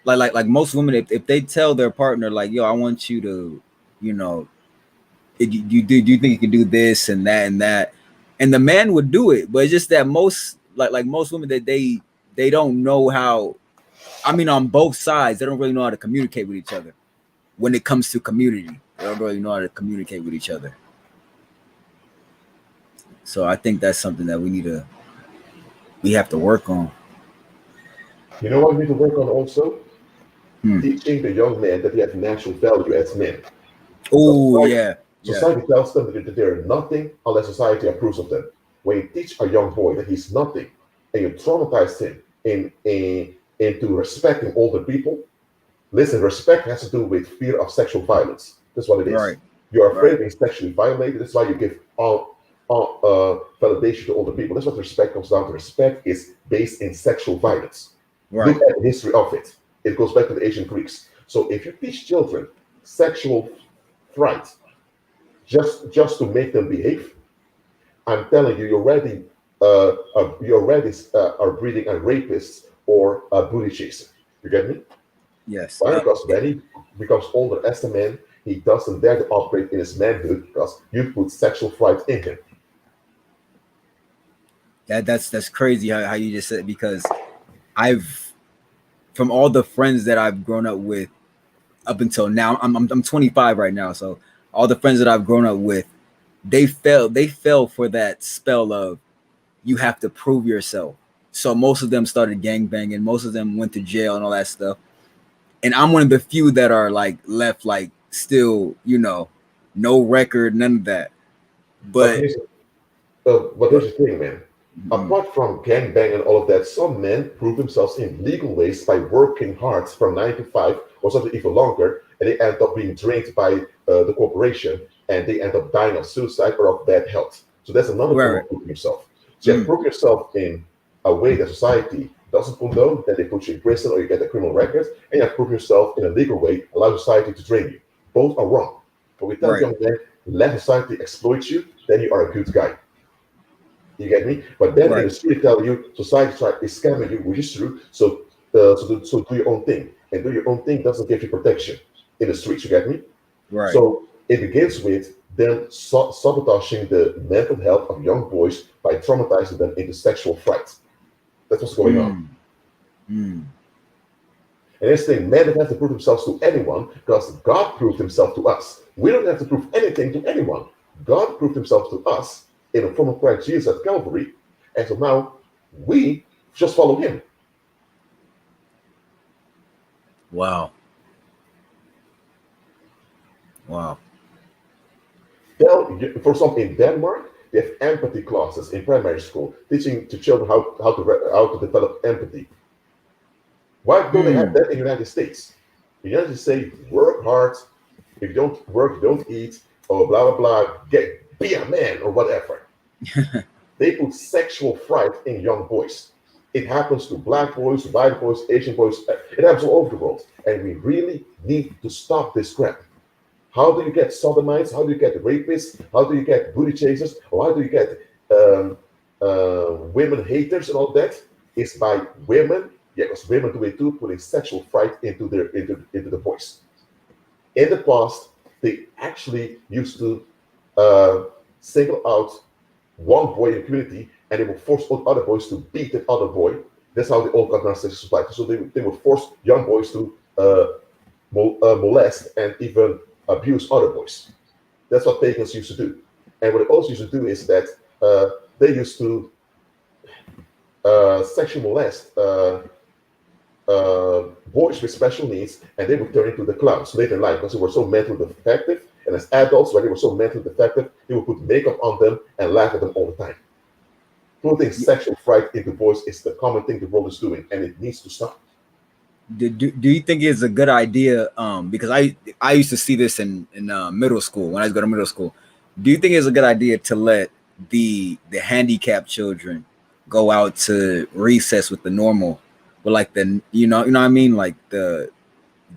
like most women, if they tell their partner, like, yo, I want you to, you know, do you think you can do this and that and that, and the man would do it, but it's just that most, like most women, that they don't know how. I mean, on both sides, they don't really know how to communicate with each other. When it comes to community, they don't really know how to communicate with each other. So I think that's something that we have to work on. You know what we need to work on also? Hmm. Teaching the young men that they have natural value as men. Because Oh yeah, yeah, society tells them that they're nothing unless society approves of them. When you teach a young boy that he's nothing and you traumatize him into respecting older people, listen, respect has to do with fear of sexual violence. That's what it is. right, You're afraid right, of being sexually violated. That's why you give all validation to older people. That's what respect comes down to. Respect is based in sexual violence. Look right. at the history of it. It goes back to the ancient Greeks. So if you teach children sexual fright just to make them behave, I'm telling you, you already are breeding a rapist or a booty chaser. You get me? Yes. Why? Because when he becomes older as a man, he doesn't dare to operate in his manhood because you put sexual fright in him. That's crazy how you just said, because I've, from all the friends that I've grown up with up until now, I'm 25 right now, so all the friends that I've grown up with, they fell for that spell of, you have to prove yourself. So most of them started gang banging, most of them went to jail and all that stuff. And I'm one of the few that are like left, like, still, no record, none of that. But But here's the thing, man. mm, Apart from gangbang and all of that, some men prove themselves in legal ways by working hard from 9 to 5 or something even longer, and they end up being drained by the corporation, and they end up dying of suicide or of bad health. So that's another right, form right. of proving yourself. So you have to Mm, prove yourself in a way that society doesn't condone, that they put you in prison or you get a criminal record, and you have to prove yourself in a legal way, allow society to drain you. Both are wrong. But we tell right, young men, let society exploit you, then you are a good guy. You get me? But then in right, the street, tell you society is scamming you, which is true. So, so do your own thing, and do your own thing doesn't give you protection in the streets. You get me? right. So it begins with them sabotaging the mental health of young boys by traumatizing them into sexual fright. That's what's going on. Mm, mm. And this thing, men don't have to prove themselves to anyone because God proved himself to us. We don't have to prove anything to anyone. God proved himself to us in the form of Christ Jesus at Calvary. And so now we just follow him. Wow, wow. For example, in Denmark, they have empathy classes in primary school, teaching to children how to develop empathy. Why don't they have Mm. that in the United States? The United States say work hard. If you don't work, you don't eat, or blah blah blah. Be a man or whatever. They put sexual fright in young boys. It happens to black boys, white boys, Asian boys. It happens all over the world, and we really need to stop this crap. How do you get sodomites? How do you get rapists? How do you get booty chasers? Or how do you get women haters and all that? It's by women, yeah, because women do it too, putting sexual fright into the boys. In the past, they actually used to uh, single out one boy in the community, and they would force all other boys to beat that other boy. That's how they all got narcissistic supply. So they would force young boys to molest and even abuse other boys. That's what pagans used to do. And what they also used to do is that they used to sexually molest boys with special needs, and they would turn into the clowns later in life because they were so mentally defective. And as adults, when they were so mentally defective, they would put makeup on them and laugh at them all the time. Putting sexual fright into boys is the common thing the world is doing, and it needs to stop. Do you think it's a good idea? Because I used to see this in middle school when I was going to middle school. Do you think it's a good idea to let the handicapped children go out to recess with the normal, with like the what I mean, like the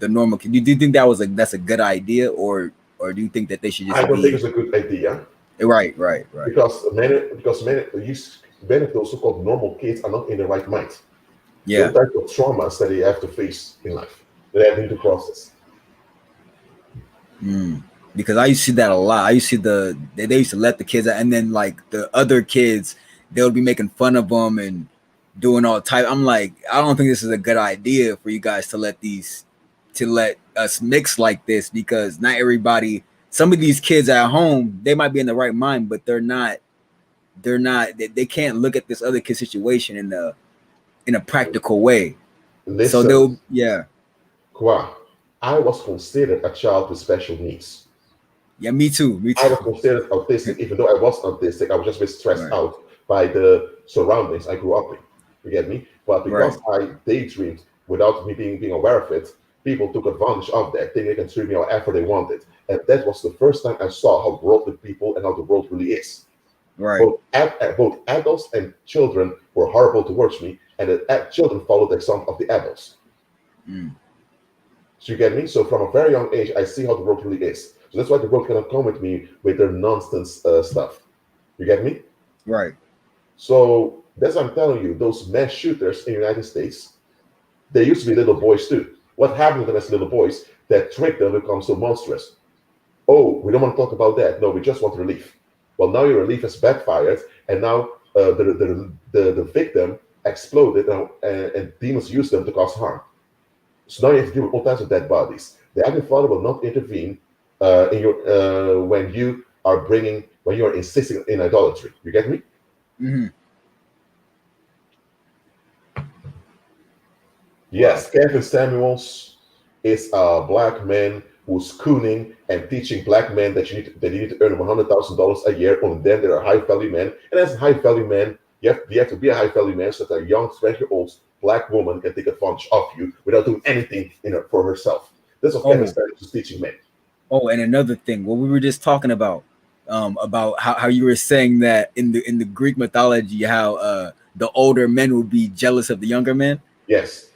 normal kid? Do you think that's a good idea, or do you think that they should I just don't think be it's a good idea right, right, right? because many many of those so-called normal kids are not in the right mind. Yeah. Those types of traumas that they have to face in life, that they need to process. Because I used to see that a lot. I used to see they used to let the kids out, and then like the other kids, they would be making fun of them and doing all type. I'm like, I don't think this is a good idea for you guys to let us mix like this, because not everybody. Some of these kids at home, they might be in the right mind, but they're not. They can't look at this other kid situation in a practical way. So Listen, they'll Kwa, I was considered a child with special needs. yeah, me too. Me I was too. considered autistic, even though I wasn't autistic. I was just a bit stressed Right. out by the surroundings I grew up in. You get me? But Right. because I daydreamed without me being aware of it, people took advantage of that, thinking they can treat me however they wanted. And that was the first time I saw how worldly people and how the world really is. Right. Both adults and children were horrible towards me, and the children followed the example of the adults. So you get me? So from a very young age, I see how the world really is. So that's why the world cannot come with me with their nonsense stuff. You get me? Right. So that's what I'm telling you. Those mass shooters in the United States, they used to be little boys too. What happened to them as little boys that tricked them to become so monstrous? Oh, we don't want to talk about that. No, we just want relief. Well, now your relief has backfired, and now the victim exploded, and demons used them to cause harm. So now you have to deal with all types of dead bodies. The Heavenly Father will not intervene in your when you are insisting in idolatry. You get me? Mm-hmm. Yes, Kevin Samuels is a black man who's cooning and teaching black men that you need to earn $100,000 a year. On them, they're a high value man, and as a high value man, you have to be a high value man so that a young 20-year-old black woman can take advantage of you without doing anything for herself. That's what Kevin Samuels is teaching men. Oh, and another thing, what we were just talking about how you were saying that in the Greek mythology, how the older men would be jealous of the younger men. Yes.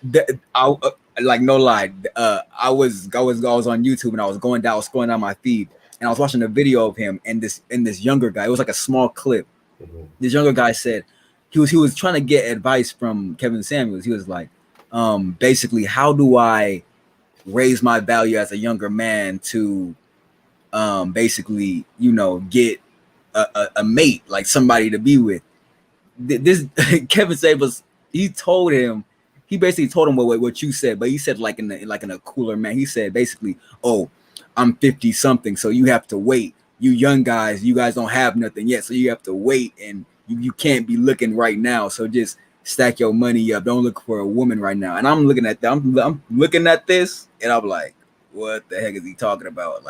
Like no lie, I was on YouTube, and I was scrolling down my feed, and I was watching a video of him and this younger guy. It was like a small clip. Mm-hmm. This younger guy said he was trying to get advice from Kevin Samuels. He was like, basically, how do I raise my value as a younger man to basically, get a mate, like somebody to be with. This Kevin Samuels, he basically told him what you said, but he said like in a cooler man. He said basically, oh, I'm 50 something, so you have to wait. You young guys, you guys don't have nothing yet, so you have to wait, and you can't be looking right now. So just stack your money up. Don't look for a woman right now. And I'm looking at that. I'm looking at this, and I'm like, what the heck is he talking about?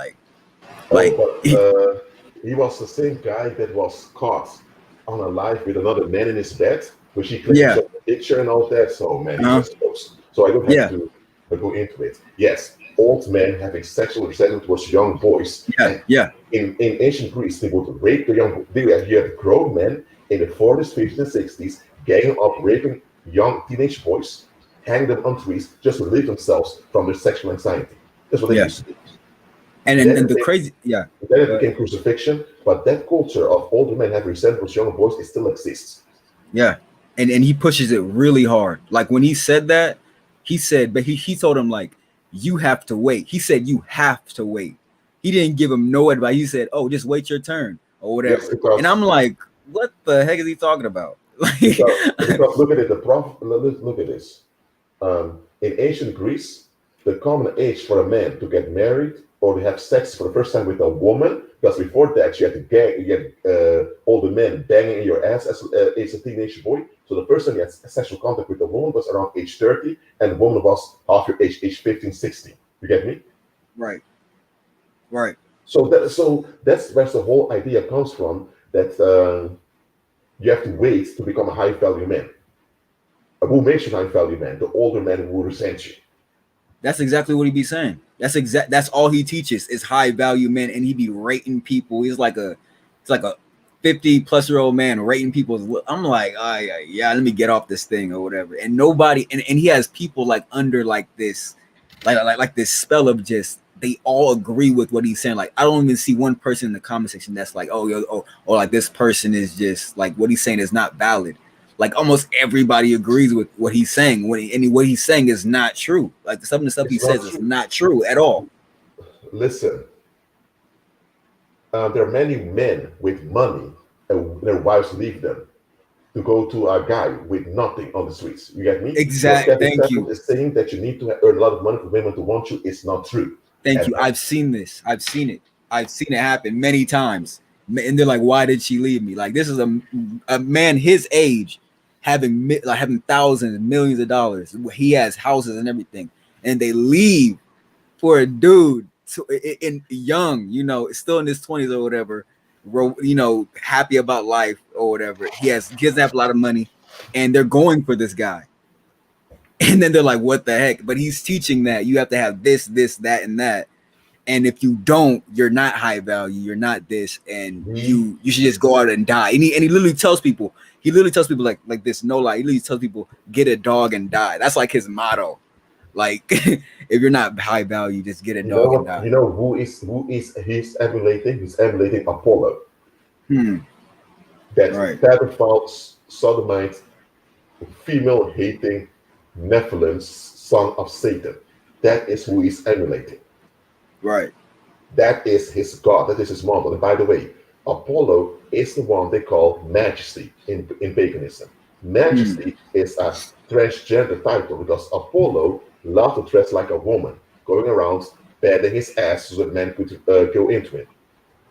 He was the same guy that was caught unalive with another man in his bed, which he claimed to a picture and all that. So man, he was close. So I don't have to go into it. Yes, old men having sexual resentment towards young boys. In ancient Greece, they would rape the young. You had grown men in the 40s, 50s, and 60s ganging up, raping young teenage boys, hang them on trees just to relieve themselves from their sexual anxiety. That's what they used to do. And the crazy, Then it became crucifixion, but that culture of older men having resentment towards younger boys, it still exists. Yeah, and he pushes it really hard. Like when he said that, he said, but he told him like, you have to wait. He said you have to wait. He didn't give him no advice. He said, oh, just wait your turn or whatever. Yes, and I'm like, what the heck is he talking about? because look at it. Look at this. In ancient Greece, the common age for a man to get married or to have sex for the first time with a woman, because before that you had older men banging in your ass as a teenage boy. So the first time you had sexual contact with a woman was around age 30, and the woman was half your age 15, 16. You get me? Right. So that's where the whole idea comes from, that you have to wait to become a high value man. Who makes you a high value man? The older man who resents you. That's exactly what he be saying. That's all he teaches is high value men, and he be rating people. He's like a 50-plus-year-old man rating people. I'm like, yeah, let me get off this thing or whatever. And nobody, and he has people like under like this, like this spell of just they all agree with what he's saying. Like I don't even see one person in the comment section that's like, oh, yo, oh, or like this person is just like what he's saying is not valid. Like almost everybody agrees with what he's saying. What he's saying is not true. Like some of the stuff he says is not true at all. Listen, there are many men with money and their wives leave them to go to a guy with nothing on the streets. You get me? Exactly. Thank you. Is saying that you need to earn a lot of money for women to want you is not true. Thank you. I've seen this. I've seen it. I've seen it happen many times. And they're like, why did she leave me? Like this is a man his age having thousands, millions of dollars. He has houses and everything. And they leave for a dude in young, you know, still in his 20s or whatever, you know, happy about life or whatever. He doesn't have a lot of money and they're going for this guy. And then they're like, what the heck? But he's teaching that you have to have this, that, and that. And if you don't, you're not high value. You're not this, and you should just go out and die. And he literally tells people, like this, no lie. He literally tells people, get a dog and die. That's like his motto. Like if you're not high value, just get a dog and die. You know who is he's emulating? He's emulating Apollo. That pedophile, sodomite, female hating Nephilim, son of Satan. That is who he's emulating. Right. That is his God. That is his model. And by the way, Apollo is the one they call majesty in paganism. Majesty is a transgender title because Apollo loved to dress like a woman, going around batting his ass so that men could go into it.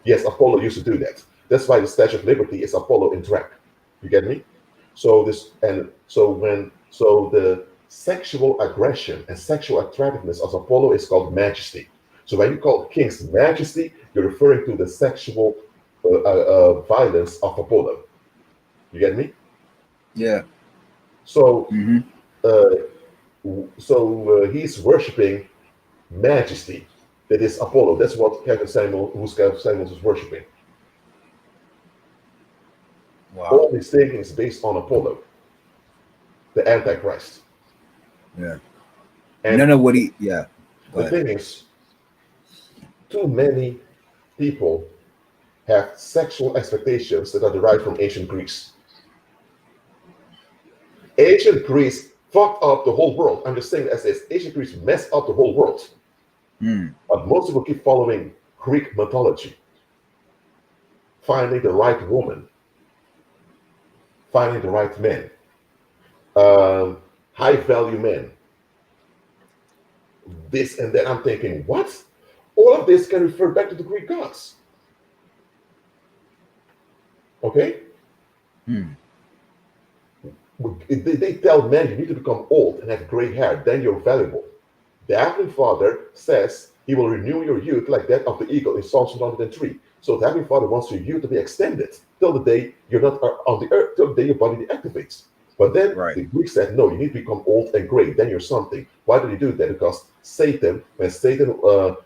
Yes, Apollo used to do that. That's why the Statue of Liberty is Apollo in drag. You get me? So the sexual aggression and sexual attractiveness of Apollo is called majesty. So when you call kings majesty, you're referring to the sexual violence of Apollo. You get me? Yeah. So, he's worshiping majesty. That is Apollo. That's what Kevin Samuels was worshiping. Wow. All his thinking is based on Apollo, the Antichrist. Yeah. And none of what he. Yeah. The thing is, too many people have sexual expectations that are derived from ancient Greece. Ancient Greece fucked up the whole world. I'm just saying as this. Ancient Greece messed up the whole world. But most people keep following Greek mythology. Finding the right woman. Finding the right man. High value men. This and that. I'm thinking, what? All of this can refer back to the Greek gods. Okay? They tell men you need to become old and have gray hair, then you're valuable. The Heavenly Father says he will renew your youth like that of the eagle in Psalms 103. So the Heavenly Father wants your youth to be extended till the day you're not on the earth, till the day your body deactivates. But then the Greeks said, no, you need to become old and gray, then you're something. Why did he do that? Because Satan, when Satan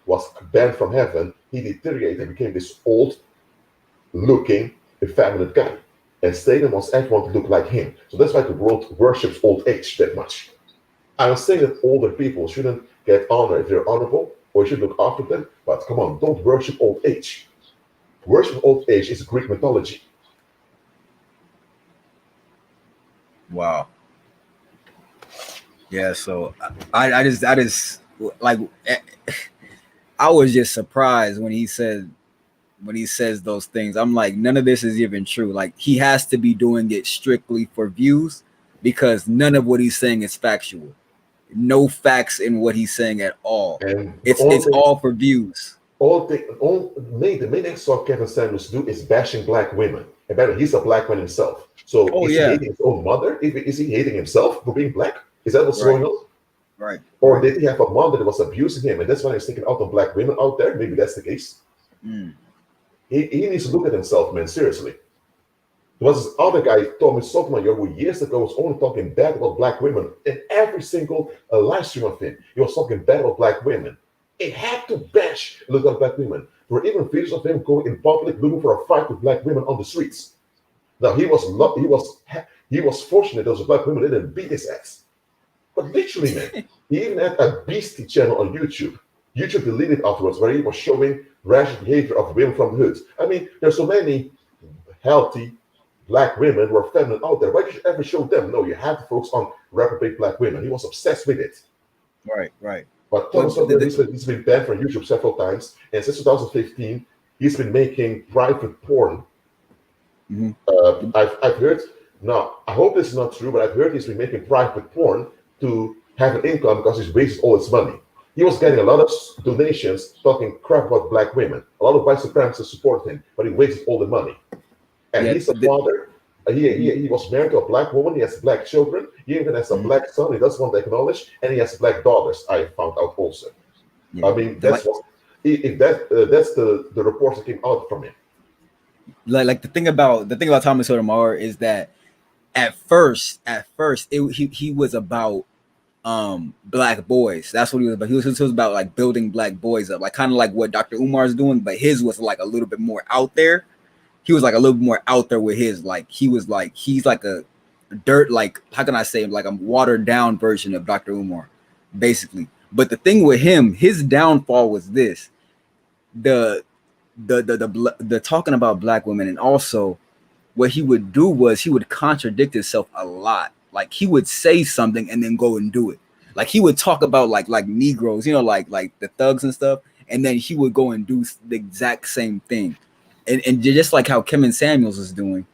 was banned from heaven, he deteriorated and became this old-looking, effeminate guy. And Satan wants everyone to look like him. So that's why the world worships old age that much. I'm saying that older people shouldn't get honored if they're honorable, or you should look after them. But come on, don't worship old age. Worship old age is Greek mythology. Wow. Yeah, so I just like I was just surprised when he says those things. I'm like, none of this is even true. Like he has to be doing it strictly for views because none of what he's saying is factual. No facts in what he's saying at all. And it's all for views. The main exercise Kevin Samuels do is bashing black women. And better, he's a black man himself. So is he hating his own mother? Is he hating himself for being black? Is that what's going on? Right. Or did he have a mother that was abusing him? And that's why he's taking out on black women out there? Maybe that's the case. He needs to look at himself, man, seriously. There was this other guy, Tommy Sotomayor, who years ago was only talking bad about black women in every single live stream of him. He was talking bad about black women. It had to bash look at black women. There were even videos of him going in public looking for a fight with black women on the streets. Now he was fortunate those black women didn't beat his ass. But literally, man, he even had a beastie channel on YouTube YouTube deleted afterwards, where he was showing rash behavior of women from the hoods. I mean, there's so many healthy black women who are feminine out there. Why did you ever show them? No, you have to focus on reprobate black women. He was obsessed with it. Right. But Well, Thomas Sowell, he's been banned from YouTube several times, and since 2015, he's been making private porn. I've heard, now, I hope this is not true, but I've heard he's been making private porn to have an income because he's wasted all his money. He was getting a lot of donations talking crap about black women. A lot of white supremacists support him, but he wasted all the money. And he's a father. He was married to a black woman. He has black children. He even has a black son. He doesn't want to acknowledge, and he has black daughters. I found out also. I mean, that's what. If that's the reports that came out from him. Like the thing about Thomas Sotomayor is that at first he was about black boys. That's what he was about. He was about like building black boys up, like kind of like what Dr. Umar is doing, but his was like a little bit more out there. He was like a little bit more out there with his, like he's like a dirt, like how can I say, like a watered down version of Dr. Umar, basically. But the thing with him, his downfall was this: the talking about black women, and also what he would do was he would contradict himself a lot. Like he would say something and then go and do it. Like he would talk about like Negroes, like the thugs and stuff, and then he would go and do the exact same thing. And just like how Kevin Samuels was doing,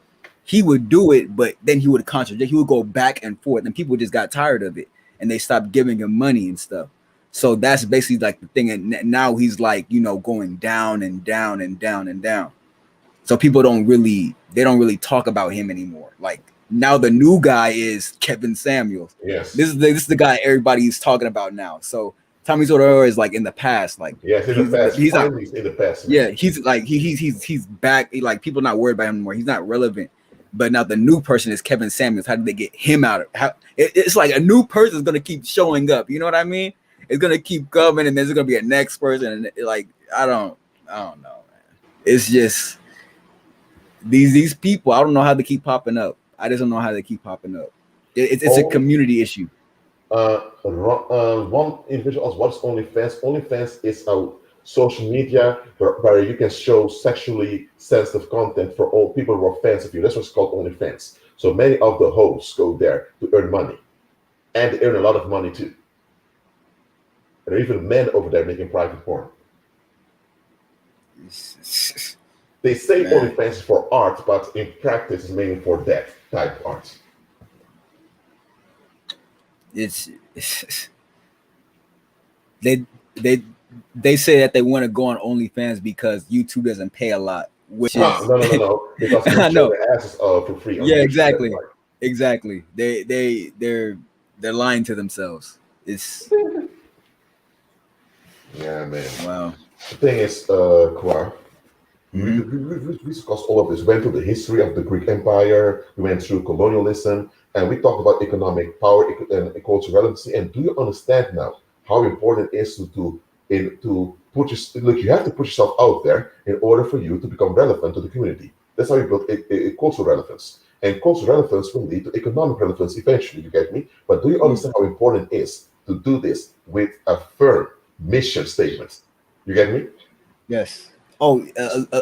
he would do it, but then he would contradict. He would go back and forth, and people just got tired of it, and they stopped giving him money and stuff. So that's basically like the thing. And now he's like, going down and down and down and down. So people don't really talk about him anymore. Like now the new guy is Kevin Samuels. Yes. This is the guy everybody's talking about now. So Tommy Sotomayor is like in the past. Like yes, in the past. He's in the past. Man. Yeah, he's like he's back. Like people not worried about him anymore. He's not relevant. But now the new person is Kevin Samuels. How did they get him out of? It's like a new person is gonna keep showing up. You know what I mean? It's gonna keep coming, and there's gonna be a next person. And like I don't know, man. It's just these people. I don't know how they keep popping up. I just don't know how they keep popping up. It's a community issue. One individual asked, "What's OnlyFans?" OnlyFans is a social media where you can show sexually sensitive content for all people who are fans of you. That's what's called OnlyFans. So many of the hosts go there to earn money, and they earn a lot of money too. There are even men over there making private porn. They say OnlyFans is for art, but in practice, it's mainly for that type of art. It's they say that they want to go on OnlyFans because YouTube doesn't pay a lot, which is no. Because they show their asses for free. Yeah, exactly. They're lying to themselves. It's yeah, man. Wow. The thing is, Kwar, we discussed all of this. We went through the history of the Greek Empire. We went through colonialism, and we talked about economic power and cultural relevancy. And do you understand now how important it is to put you have to put yourself out there in order for you to become relevant to the community. That's how you build a cultural relevance. And cultural relevance will lead to economic relevance eventually, you get me? But do you understand how important it is to do this with a firm mission statement? You get me? Yes. Oh,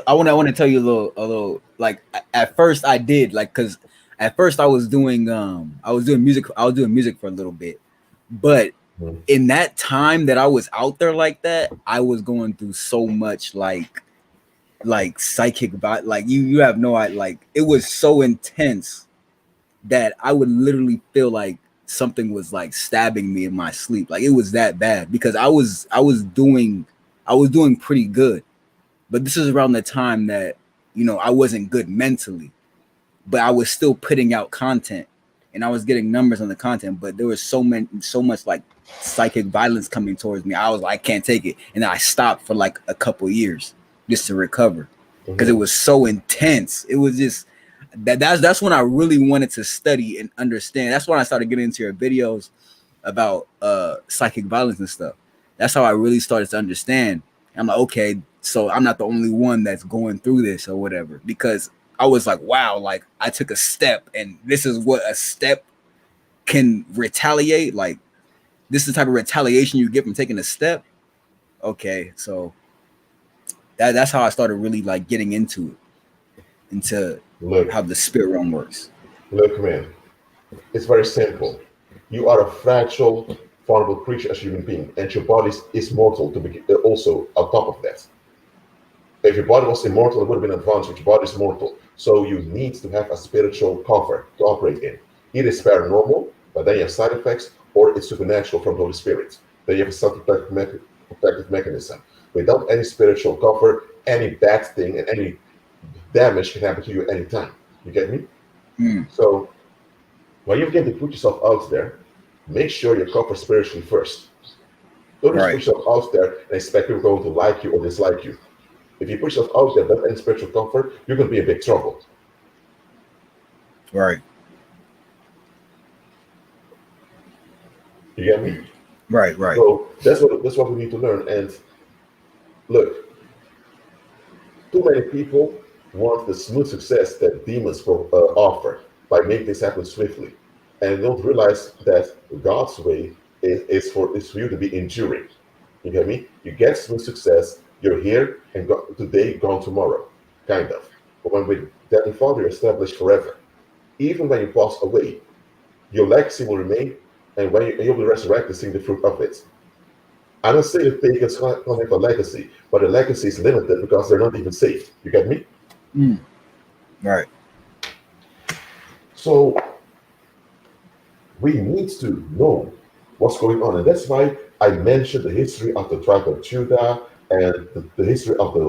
I want to tell you a little. Like at first I did, like, because at first I was doing music for a little bit, but in that time that I was out there like that, I was going through so much like psychic vibe. Like you have no idea. Like it was so intense that I would literally feel like something was like stabbing me in my sleep. Like it was that bad because I was doing pretty good. But this is around the time that, I wasn't good mentally, but I was still putting out content and I was getting numbers on the content, but there was so much like psychic violence coming towards me. I was like, I can't take it. And I stopped for like a couple years just to recover because it was so intense. It was just that's when I really wanted to study and understand. That's when I started getting into your videos about psychic violence and stuff. That's how I really started to understand. I'm like, okay, so I'm not the only one that's going through this or whatever, because I was like, wow, like I took a step and this is what a step can retaliate. Like this is the type of retaliation you get from taking a step. Okay, so that's how I started really like getting into Look, how the spirit realm works. look, man. It's very simple. You are a fragile, vulnerable creature as a human being, and your body is mortal to be also on top of that. If your body was immortal, it would have been advanced, but your body is mortal. So you need to have a spiritual cover to operate in. Either it's paranormal, but then you have side effects, or it's supernatural from the Holy Spirit. Then you have a self-protective mechanism. Without any spiritual cover, any bad thing and any damage can happen to you at any time. You get me? Mm, So when you begin to put yourself out there, make sure you're covered spiritually first. Don't just put right, yourself out there and expect people going to like you or dislike you. If you put yourself out there without any spiritual comfort, you're going to be in big trouble. right, You get me? right, right. So that's what we need to learn. And look, too many people want the smooth success that demons offer by making things happen swiftly, and don't realize that God's way is for you to be enduring. You get me? You get smooth success. You're here and today, gone tomorrow, kind of. But when with that and Father, you're established forever. Even when you pass away, your legacy will remain, and you'll be resurrected, seeing the fruit of it. I don't say that pagans can't have a legacy, but the legacy is limited because they're not even saved. You get me? Mm, right, So we need to know what's going on, and that's why I mentioned the history of the tribe of Judah and the history of the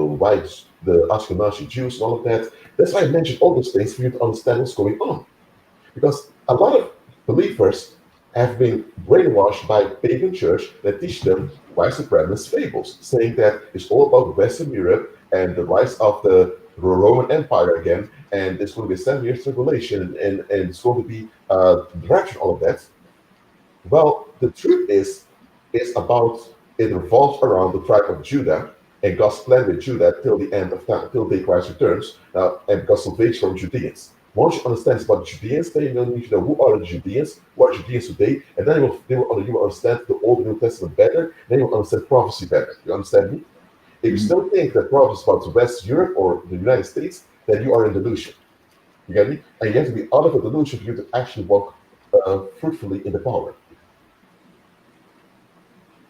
Ashkenazi Jews, and all of that. That's why I mentioned all those things for you to understand what's going on. Because a lot of believers have been brainwashed by pagan church that teach them white supremacist fables, saying that it's all about Western Europe and the rise of the Roman Empire again, and there's going to be a 7 year tribulation, and it's going to be rapture, all of that. Well, the truth is about it revolves around the tribe of Judah and God's plan with Judah till the end of time, till day Christ returns, and God's salvation from Judeans. Once you understand it's about Judeans, then you need to know who are the Judeans, what are Judeans today, and then you will understand the Old and New Testament better, then you will understand prophecy better. You understand me? If you mhm, still think that prophecy is about West Europe or the United States, then you are in delusion. You get me? And you have to be out of a delusion for you to actually walk fruitfully in the power.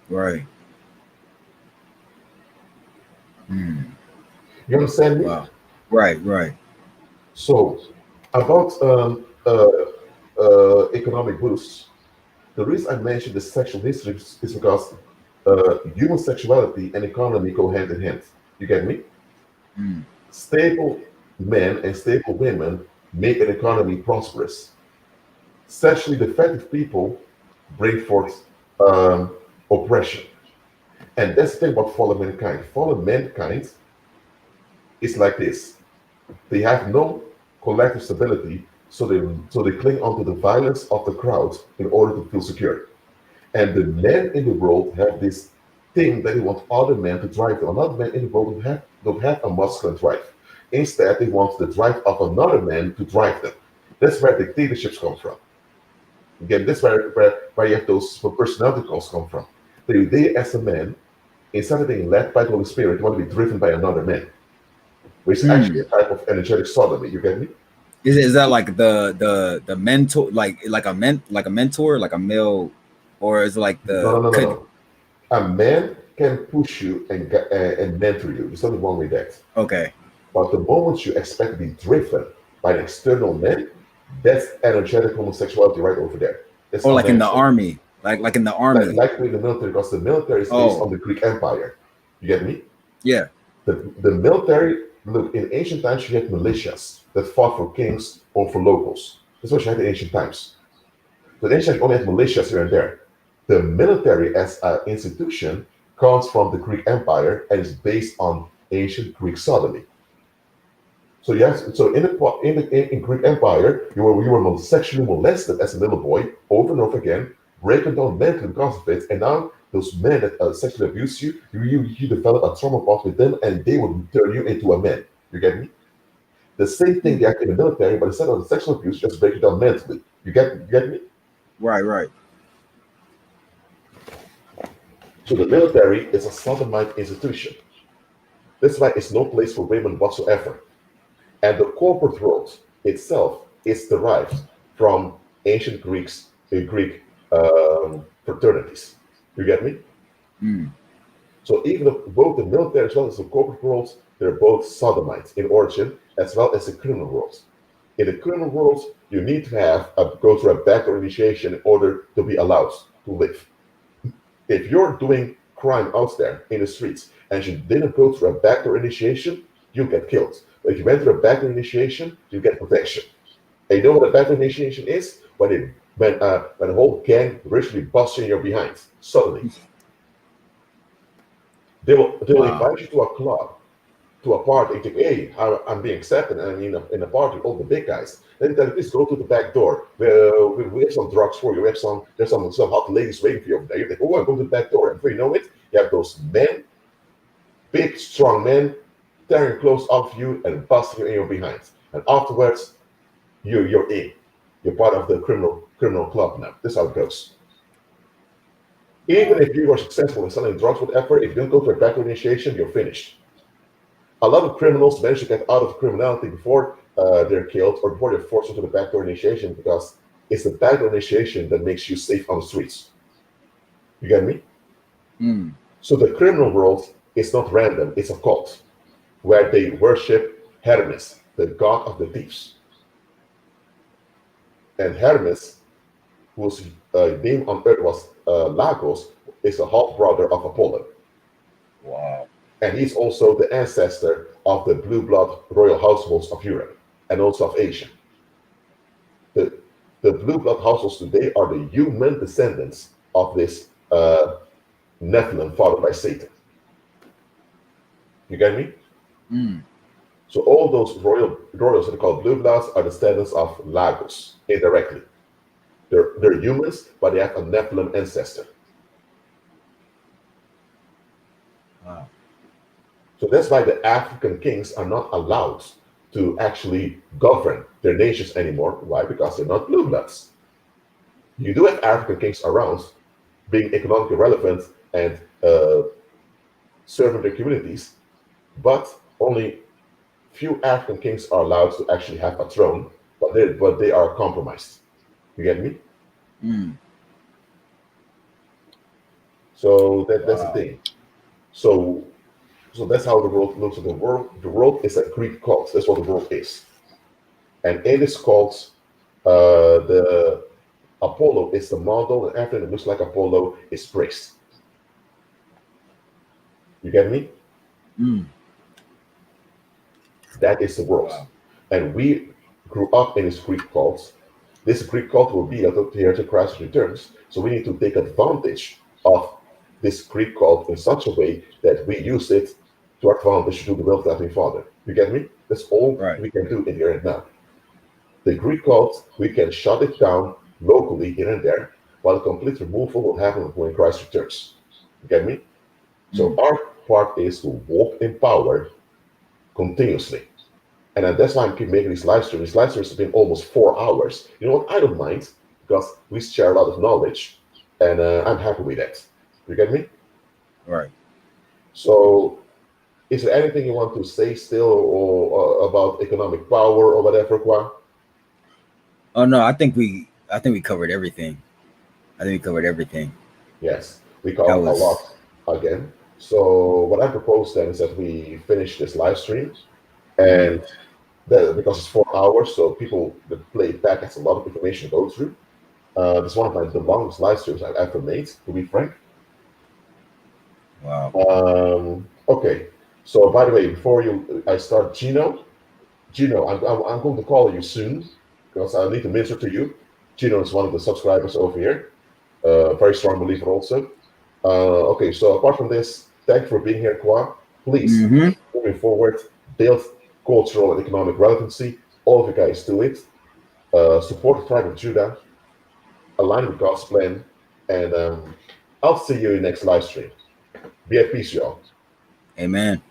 right. Mm, You understand me? wow, right, right. So, about economic boosts, the reason I mentioned the sexual history is because human sexuality and economy go hand in hand. You get me? Mm, Stable men and stable women make an economy prosperous. Sexually defective people bring forth oppression. And that's the thing about fallen mankind. Fallen mankind is like this. They have no collective stability, so they cling onto the violence of the crowd in order to feel secure. And the men in the world have this thing that they want other men to drive them. Another men in the world don't have a masculine drive. Instead, they want the drive of another man to drive them. That's where dictatorships come from. Again, that's where you have those personality cults come from. They as a man, instead of being led by the Holy Spirit, they want to be driven by another man, which is actually a mm. type of energetic sodomy. You get me? Is that like the mentor, like a mentor, like a male, or is it like No, the no, no, no, could? no. A man can push you and mentor you. There's nothing wrong with that. Okay, But the moment you expect to be driven by an external man, that's energetic homosexuality right over there. It's or like in the unnatural. army, like in the army. Like in the military, because the military is based Oh, on the Greek Empire. You get me? yeah. The military, look, in ancient times, you had militias that fought for kings or for locals. That's what you had in ancient times. So in ancient times, you only had militias here and there. The military as an institution comes from the Greek Empire and is based on ancient Greek sodomy. So yes, so in Greek Empire, you were sexually molested as a little boy over and over again, breaking down mentally because of it, and now those men that sexually abuse you develop a trauma bond with them, and they will turn you into a man. You get me? The same thing Mm, they have in the military, but instead of the sexual abuse, just break it down mentally. You get me? right, right. So the military is a sodomite institution. That's why it's no place for women whatsoever. And the corporate world itself is derived from ancient Greek fraternities. You get me? Mm. So even though both the military as well as the corporate world, they're both sodomites in origin, as well as the criminal world. In the criminal world, you need to go through a backdoor initiation in order to be allowed to live. If you're doing crime out there in the streets and you didn't go through a backdoor initiation, you get killed. But if you went through a backdoor initiation, you get protection. And you know what a backdoor initiation is? When a whole gang literally busts in your behind suddenly. They will Wow. invite you to a club, to a party. You think, hey, I'm being accepted, and I'm in a party with all the big guys. Then tell you, please go to the back door. We have some drugs for you. There's some hot ladies waiting for you over there. You think, oh, I go to the back door, and before you know it, you have those men, big, strong men, tearing clothes off you and busting you in your behind. And afterwards, you're in. You're part of the criminal club now. This is how it goes. Even if you were successful in selling drugs, whatever, if you don't go to a backdoor initiation, you're finished. A lot of criminals manage to get out of criminality before they're killed or before they're forced into the backdoor initiation because it's the backdoor initiation that makes you safe on the streets. You get me? Mm. So the criminal world is not random, it's a cult where they worship Hermes, the god of the thieves. And Hermes, whose name on earth was Lagos, is a half brother of Apollo. Wow. And he's also the ancestor of the blue blood royal households of Europe and also of Asia. The blue blood households today are the human descendants of this Nephilim fathered by Satan. You get me? Mm. So all those royals that are called blue bloods are descendants of Lagos indirectly. They're humans, but they have a Nephilim ancestor. Wow. So that's why the African kings are not allowed to actually govern their nations anymore. Why? Because they're not blue bloods. You do have African kings around being economically relevant and serving their communities, but only few African kings are allowed to actually have a throne, but they are compromised. You get me? Mm. So that's the Wow. thing. So that's how the world looks at the world. The world is a Greek cult. That's what the world is. And in this cult, the Apollo is the model, and everything that looks like Apollo is praised. You get me? Mm. That is the world. Wow. And we grew up in this Greek cult. This Greek cult will be here till Christ returns. So we need to take advantage of this Greek cult in such a way that we use it to our advantage to do the will of the Heavenly Father. You get me? That's all Right. we can do in here and now. The Greek cult, we can shut it down locally here and there, while the complete removal will happen when Christ returns. You get me? So our part is to walk in power continuously. And that's why I keep making these live streams. These live streams have been almost 4 hours. You know what? I don't mind because we share a lot of knowledge, and I'm happy with that. You get me? Right. So, is there anything you want to say still or about economic power or whatever, Kwa? Oh no, I think we covered everything. I think we covered everything. Yes, we That covered a was lot again. So, what I propose then is that we finish this live stream, and because it's 4 hours, so people that play it back has a lot of information to go through. It's one of the longest live streams I've ever made, to be frank. wow. Okay. So by the way, before I start, Gino, I'm going to call you soon because I need to minister to you. Gino is one of the subscribers over here, very strong believer also. Okay, so apart from this, thank you for being here, Kwa. Please, Mm-hmm. moving forward, build cultural and economic relevancy. All of you guys do it. Support the tribe of Judah, align with God's plan, and I'll see you in the next live stream. Be at peace, y'all. Amen.